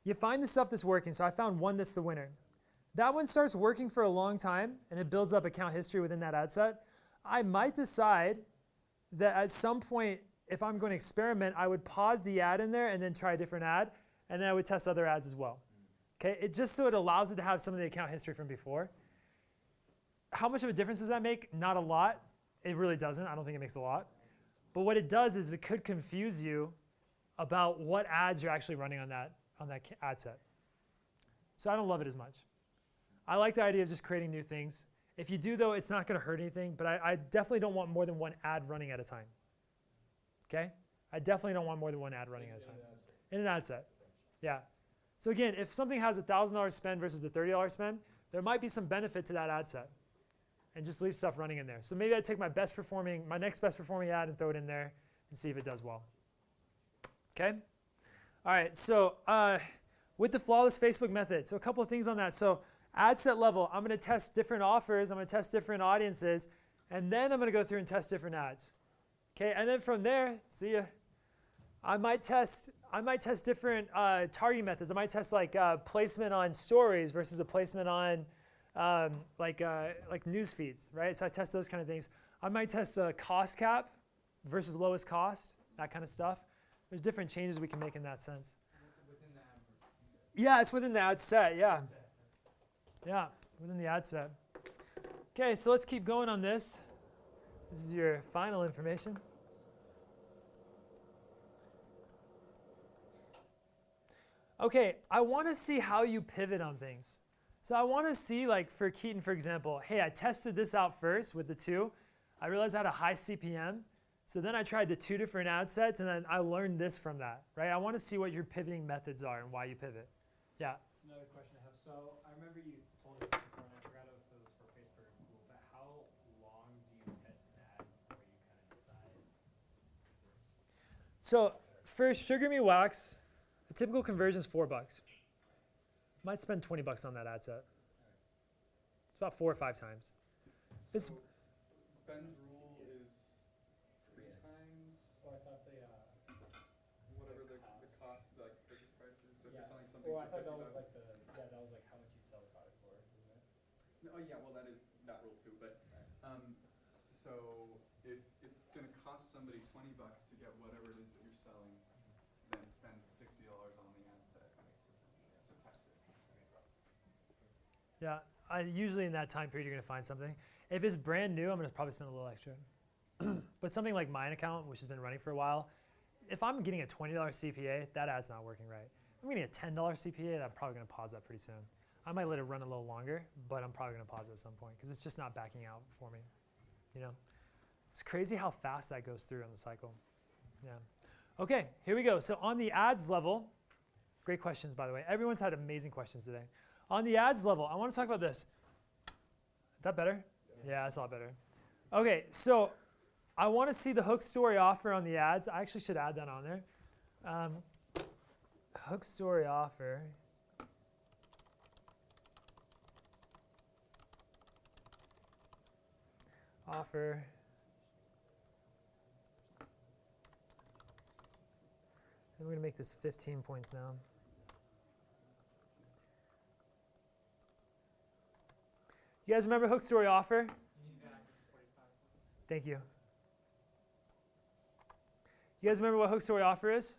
You find the stuff that's working, so I found one that's the winner. That one starts working for a long time, and it builds up account history within that ad set. I might decide that at some point, if I'm going to experiment, I would pause the ad in there and then try a different ad, and then I would test other ads as well. Okay, just so it allows it to have some of the account history from before. How much of a difference does that make? Not a lot. It really doesn't. I don't think it makes a lot. But what it does is it could confuse you about what ads you're actually running on that ad set. So I don't love it as much. I like the idea of just creating new things. If you do, though, it's not going to hurt anything, but I definitely don't want more than 1 ad running at a time. Okay? I definitely don't want more than 1 ad running at a time. In an ad set. Yeah. So again, if something has a $1,000 spend versus the $30 spend, there might be some benefit to that ad set. And just leave stuff running in there. So maybe I take my next best performing ad and throw it in there and see if it does well. Okay? All right, so with the flawless Facebook method, so a couple of things on that. So ad set level, I'm going to test different offers, I'm going to test different audiences, and then I'm going to go through and test different ads. Okay, and then from there, see ya. I might test different targeting methods. I might test placement on stories versus a placement on like news feeds, right? So I test those kind of things. I might test a cost cap versus lowest cost, that kind of stuff. There's different changes we can make in that sense. Yeah, it's within the ad set, yeah. Yeah, within the ad set. Okay, so let's keep going on this. This is your final information. Okay, I want to see how you pivot on things. So I want to see, like for Keaton, for example, hey, I tested this out first with the 2. I realized I had a high CPM. So then I tried the 2 different ad sets, and then I learned this from that, right? I want to see what your pivoting methods are and why you pivot. Yeah? That's another question I have. So I remember you told us this before, and I forgot if it was for Facebook or Google, but how long do you test an ad before you kind of decide if it's So for Sugar Me Wax, a typical conversion is $4. Might spend $20 on that ad set. It's about 4 or 5 times. If it's, So Ben's rule is 3 times Oh, I thought they, whatever the cost, like purchase price is. So if you're selling something well, I for thought that $50. was like that was like how much you'd sell the product for, isn't it? No, oh yeah, well that is that rule too. But so if it's gonna cost somebody $20 to get whatever it is that you're selling, then spend $60 on the ad set to test it. yeah, usually in that time period you're going to find something. If it's brand new, I'm going to probably spend a little extra. But something like mine account, which has been running for a while, if I'm getting a $20 CPA, that ad's not working right. If I'm getting a $10 CPA, I'm probably going to pause that pretty soon. I might let it run a little longer, but I'm probably going to pause it at some point because it's just not backing out for me. You know, it's crazy how fast that goes through on the cycle. Yeah. Okay, here we go. So on the ads level, great questions, by the way. Everyone's had amazing questions today. On the ads level, I want to talk about this. Is that better? Yeah, that's a lot better. Okay, so I want to see the hook story offer on the ads. I actually should add that on there. Hook story offer. Offer. And we're going to make this 15 points now. You guys remember hook story offer? Thank you. You guys remember what hook story offer is?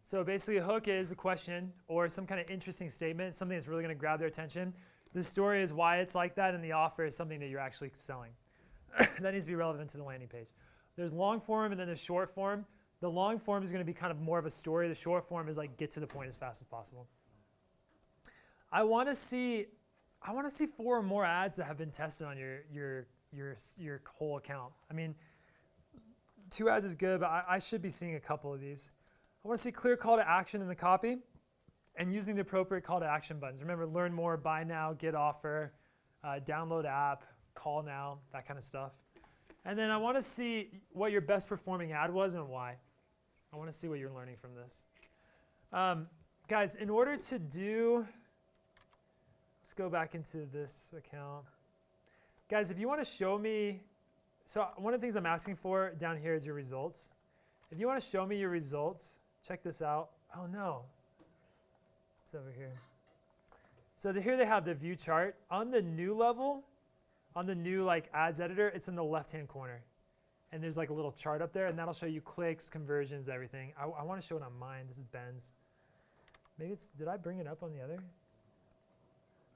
So basically a hook is a question or some kind of interesting statement, something that's really going to grab their attention. The story is why it's like that, and the offer is something that you're actually selling. That needs to be relevant to the landing page. There's long form and then there's short form. The long form is going to be kind of more of a story. The short form is like get to the point as fast as possible. I want to see 4 or more ads that have been tested on your whole account. I mean, 2 ads is good, but I should be seeing a couple of these. I want to see clear call to action in the copy and using the appropriate call to action buttons. Remember, learn more, buy now, get offer, download app, call now, that kind of stuff. And then I want to see what your best performing ad was and why. I want to see what you're learning from this. Guys, in order to do, let's go back into this account. Guys, if you want to show me, so one of the things I'm asking for down here is your results. If you want to show me your results, check this out. Oh no, it's over here. So here they have the view chart. On the new level, on the new like ads editor, it's in the left-hand corner. And there's like a little chart up there, and that'll show you clicks, conversions, everything. I want to show it on mine. This is Ben's. Maybe it's, did I bring it up on the other?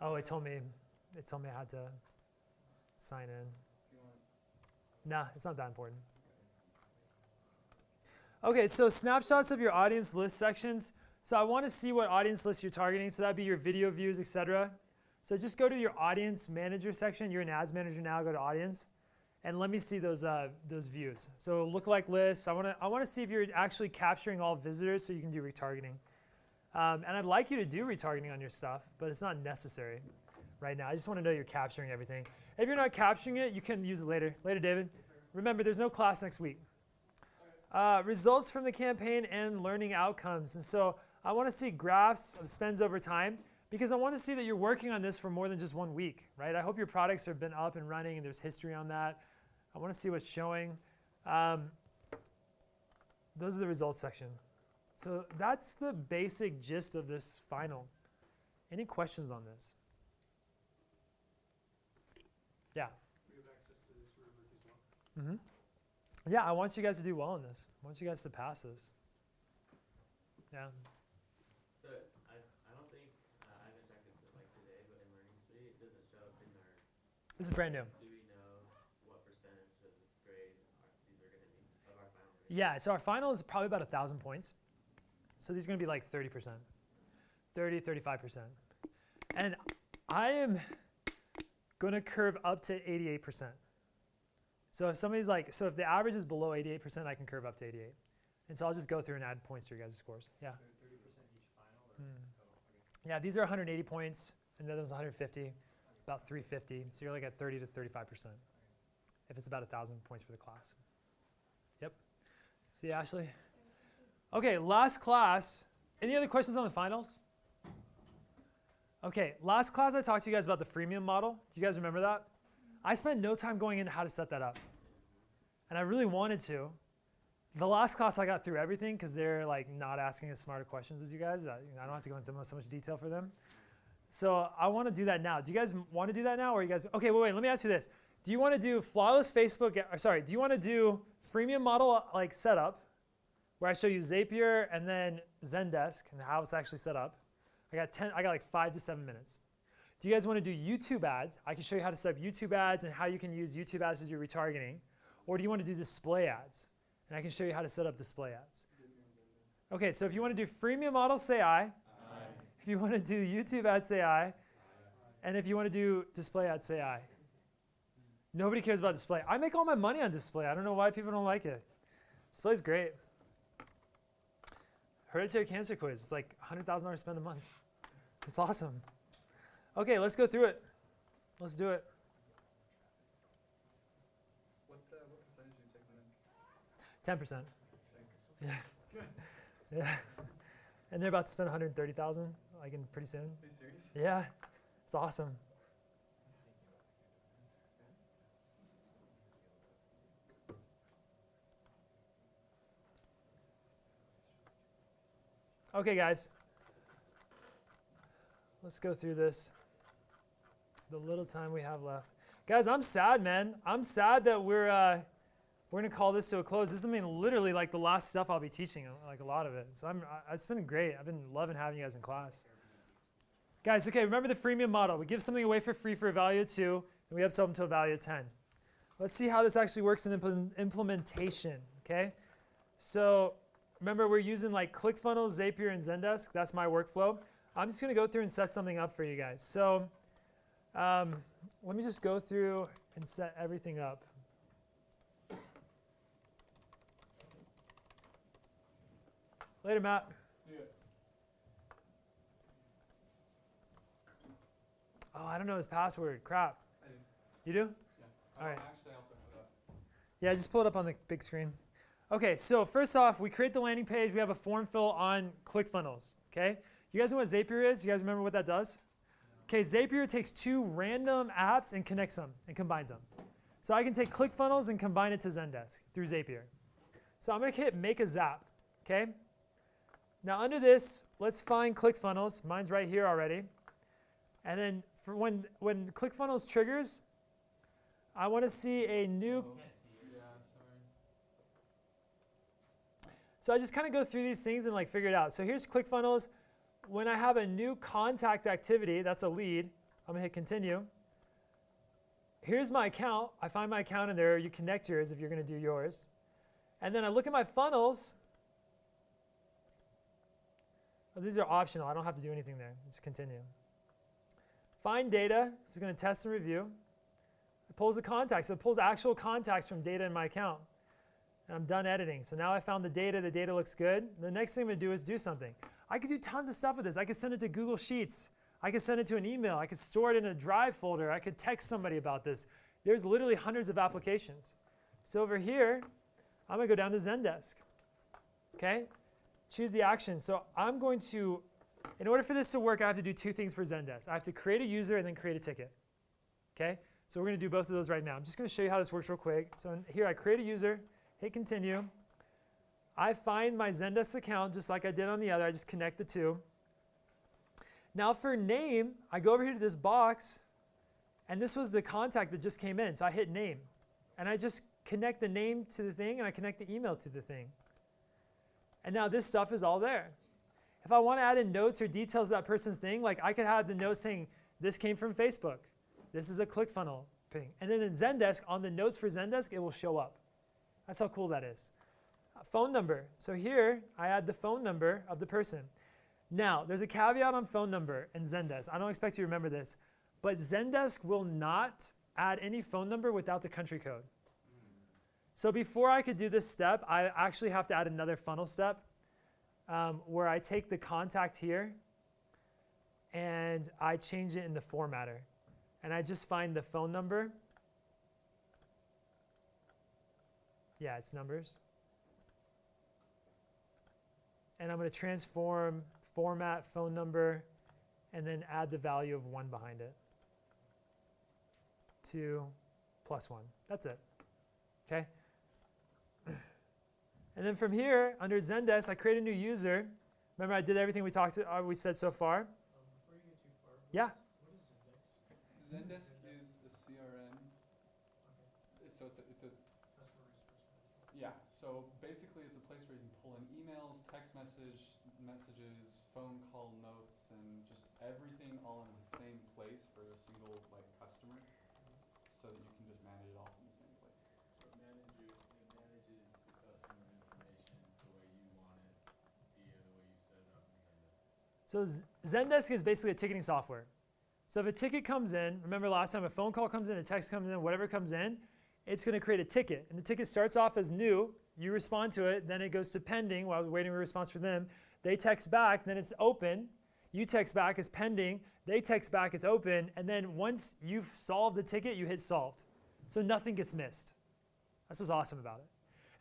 Oh, it told me I had to sign in. Nah, it's not that important. Okay, so snapshots of your audience list sections. So I want to see what audience list you're targeting. So that'd be your video views, etc. So just go to your audience manager section. You're an ads manager now. Go to audience, and let me see those views. So lookalike lists. I want to see if you're actually capturing all visitors, so you can do retargeting. And I'd like you to do retargeting on your stuff, but it's not necessary right now. I just want to know you're capturing everything. If you're not capturing it, you can use it later. Later, David. Remember, there's no class next week. Results from the campaign and learning outcomes. And so I want to see graphs of spends over time because I want to see that you're working on this for more than just 1 week, right? I hope your products have been up and running and there's history on that. I want to see what's showing. Those are the results section. So that's the basic gist of this final. Any questions on this? Yeah. We have access to this rubric as well. Mm-hmm. Yeah, I want you guys to do well in this. I want you guys to pass this. Yeah. So I don't think I haven't checked it like today, but in Learning Speed, does it show up in our? This is brand new. Do we know what percentage of this grade these are going to be of our final grade? Yeah, so our final is probably about 1,000 points. So these are going to be like 30%, 30, 35%. And I am going to curve up to 88%. So if somebody's like, so if the average is below 88%, I can curve up to 88. And so I'll just go through and add points to your guys' scores. Yeah. 30% each final? Or okay. Yeah, these are 180 points, and the other one's 150, about 350. So you're like at 30 to 35%. If it's about 1,000 points for the class. Yep. See, Ashley? Okay, last class. Any other questions on the finals? Okay, last class I talked to you guys about the freemium model. Do you guys remember that? I spent no time going into how to set that up. And I really wanted to. The last class I got through everything because they're like not asking as smarter questions as you guys. I don't have to go into so much detail for them. So I want to do that now. Do you guys want to do that now? Or you guys, okay, wait, let me ask you this. Do you want to do flawless Facebook, do you want to do freemium model like setup where I show you Zapier and then Zendesk and how it's actually set up? I got like 5 to 7 minutes. Do you guys want to do YouTube ads? I can show you how to set up YouTube ads and how you can use YouTube ads as your retargeting. Or do you want to do display ads? And I can show you how to set up display ads. Okay, so if you want to do freemium model, say aye. Aye. If you want to do YouTube ads, say aye. And if you want to do display ads, say aye. Nobody cares about display. I make all my money on display. I don't know why people don't like it. Display's great. Hereditary cancer quiz. It's like $100,000 spent a month. It's awesome. Okay, let's go through it. Let's do it. What percentage do you take them in? 10%. Yeah. Yeah. And they're about to spend $130,000 like in pretty soon. Are you serious? Yeah. It's awesome. Okay, guys. Let's go through this. The little time we have left. Guys, I'm sad, man. I'm sad that we're going to call this to a close. This is literally like the last stuff I'll be teaching, like a lot of it. So it's been great. I've been loving having you guys in class. Guys, okay, remember the freemium model. We give something away for free for a value of 2, and we upsell them to a value of 10. Let's see how this actually works in implementation, okay? So remember, we're using like ClickFunnels, Zapier, and Zendesk. That's my workflow. I'm just going to go through and set something up for you guys. So let me just go through and set everything up. Later, Matt. Yeah. Oh, I don't know his password. Crap. I do. You do? Yeah. All right. Actually, I also have that. Yeah, just pull it up on the big screen. Okay, so first off, we create the landing page. We have a form fill on ClickFunnels, okay? You guys know what Zapier is? You guys remember what that does? Okay, Zapier takes 2 random apps and connects them and combines them. So I can take ClickFunnels and combine it to Zendesk through Zapier. So I'm going to hit Make a Zap, okay? Now under this, let's find ClickFunnels. Mine's right here already. And then for when ClickFunnels triggers, I want to see a new... Yeah, sorry. So I just kind of go through these things and like figure it out. So here's ClickFunnels. When I have a new contact activity, that's a lead, I'm going to hit continue. Here's my account. I find my account in there. You connect yours if you're going to do yours. And then I look at my funnels. Oh, these are optional. I don't have to do anything there. Just continue. Find data. This is going to test and review. It pulls the contacts. So it pulls actual contacts from data in my account. And I'm done editing. So now I found the data. The data looks good. The next thing I'm going to do is do something. I could do tons of stuff with this. I could send it to Google Sheets. I could send it to an email. I could store it in a Drive folder. I could text somebody about this. There's literally hundreds of applications. So over here, I'm going to go down to Zendesk. Okay? Choose the action. So I'm going to, in order for this to work, I have to do 2 things for Zendesk. I have to create a user and then create a ticket. Okay? So we're going to do both of those right now. I'm just going to show you how this works real quick. So here I create a user, hit continue. I find my Zendesk account just like I did on the other. I just connect the 2. Now for name, I go over here to this box, and this was the contact that just came in. So I hit name, and I just connect the name to the thing, and I connect the email to the thing. And now this stuff is all there. If I want to add in notes or details of that person's thing, like I could have the note saying, this came from Facebook. This is a ClickFunnels thing. And then in Zendesk, on the notes for Zendesk, it will show up. That's how cool that is. Phone number. So here, I add the phone number of the person. Now, there's a caveat on phone number in Zendesk. I don't expect you to remember this. but Zendesk will not add any phone number without the country code. So before I could do this step, I actually have to add another funnel step where I take the contact here and I change it in the formatter. And I just find the phone number. Yeah, it's numbers. And I'm going to transform format phone number and then add the value of 1 behind it. 2 plus 1. That's it. Okay? And then from here, under Zendesk, I create a new user. Remember, I did everything we said so far. Before you get too far, Yeah. what is Zendesk? Zendesk is a CRM. So it's a Customer resource management. yeah. So basically, it's a place where you can pull in emails, text messages, phone call notes, and just everything all in the same place for a single customer, so that you can just manage it all from the same place. So it manages the customer information the way you want it, via the way you set it up in Zendesk. So Zendesk is basically a ticketing software. So if a ticket comes in, remember last time a phone call comes in, a text comes in, whatever comes in, it's going to create a ticket. And the ticket starts off as new. You respond to it. Then it goes to pending while we're waiting for a response from them. They text back. Then it's open. You text back as pending. They text back as open. And then once you've solved the ticket, you hit solved. So nothing gets missed. That's what's awesome about it.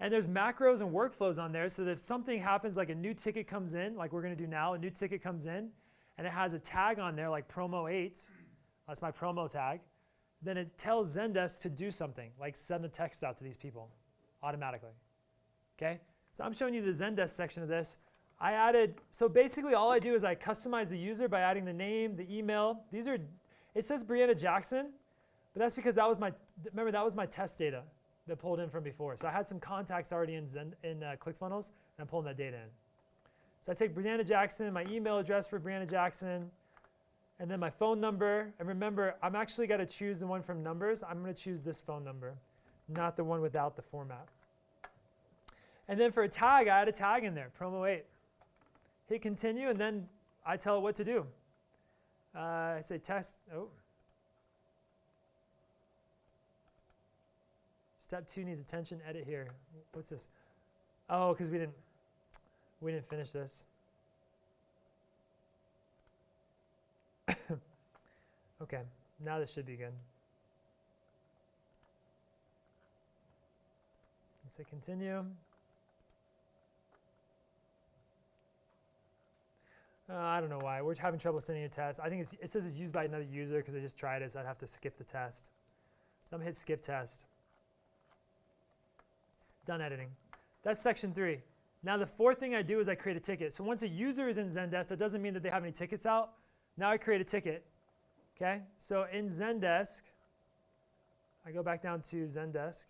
And there's macros and workflows on there so that if something happens, like a new ticket comes in, like we're going to do now, a new ticket comes in, and it has a tag on there like promo 8, that's my promo tag, then it tells Zendesk to do something, like send a text out to these people automatically. Okay? So I'm showing you the Zendesk section of this. I added, so basically all I do is I customize the user by adding the name, the email. These are, it says Brianna Jackson, but that's because that was remember that was my test data that pulled in from before. So I had some contacts already in ClickFunnels, and I'm pulling that data in. So I take Brianna Jackson, my email address for Brianna Jackson, and then my phone number. And remember, I'm actually got to choose the one from numbers. I'm going to choose this phone number, not the one without the format. And then for a tag, I add a tag in there, promo 8. Hit continue, and then I tell it what to do. I say test. Oh. Step 2 needs attention. Edit here. What's this? Oh, because we didn't finish this. Okay, now this should be good. Say continue. I don't know why. We're having trouble sending a test. I think it says it's used by another user because I just tried it, so I'd have to skip the test. So I'm going to hit skip test. Done editing. That's section 3. Now the fourth thing I do is I create a ticket. So once a user is in Zendesk, that doesn't mean that they have any tickets out. Now I create a ticket. Okay? So in Zendesk, I go back down to Zendesk.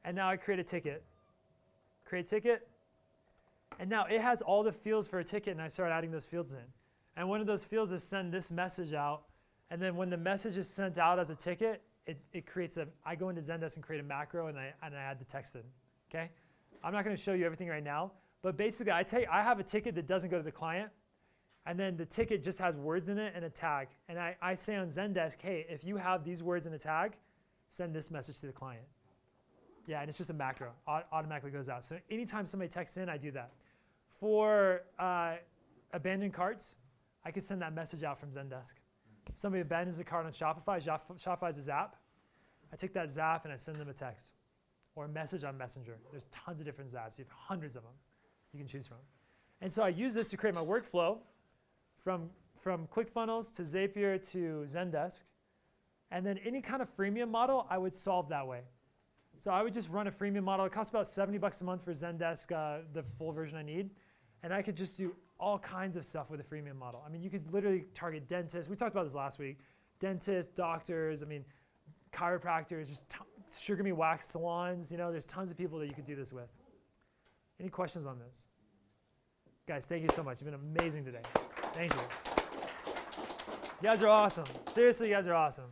And now I create a ticket. Create ticket. And now it has all the fields for a ticket, and I start adding those fields in. And one of those fields is send this message out. And then when the message is sent out as a ticket, it creates I go into Zendesk and create a macro, and I add the text in. Okay? I'm not going to show you everything right now, but basically I have a ticket that doesn't go to the client, and then the ticket just has words in it and a tag. And I say on Zendesk, hey, if you have these words in a tag, send this message to the client. Yeah, and it's just a macro. Automatically goes out. So anytime somebody texts in, I do that. For abandoned carts, I can send that message out from Zendesk. If somebody abandons a cart on Shopify, Shopify's a Zap. I take that Zap and I send them a text or a message on Messenger. There's tons of different Zaps. You have hundreds of them you can choose from. And so I use this to create my workflow from ClickFunnels to Zapier to Zendesk. And then any kind of freemium model, I would solve that way. So I would just run a freemium model. It costs about $70 a month for Zendesk, the full version I need. And I could just do all kinds of stuff with a freemium model. I mean, you could literally target dentists. We talked about this last week. Dentists, doctors, chiropractors, just sugar me wax salons. There's tons of people that you could do this with. Any questions on this? Guys, thank you so much. You've been amazing today. Thank you. You guys are awesome. Seriously, you guys are awesome.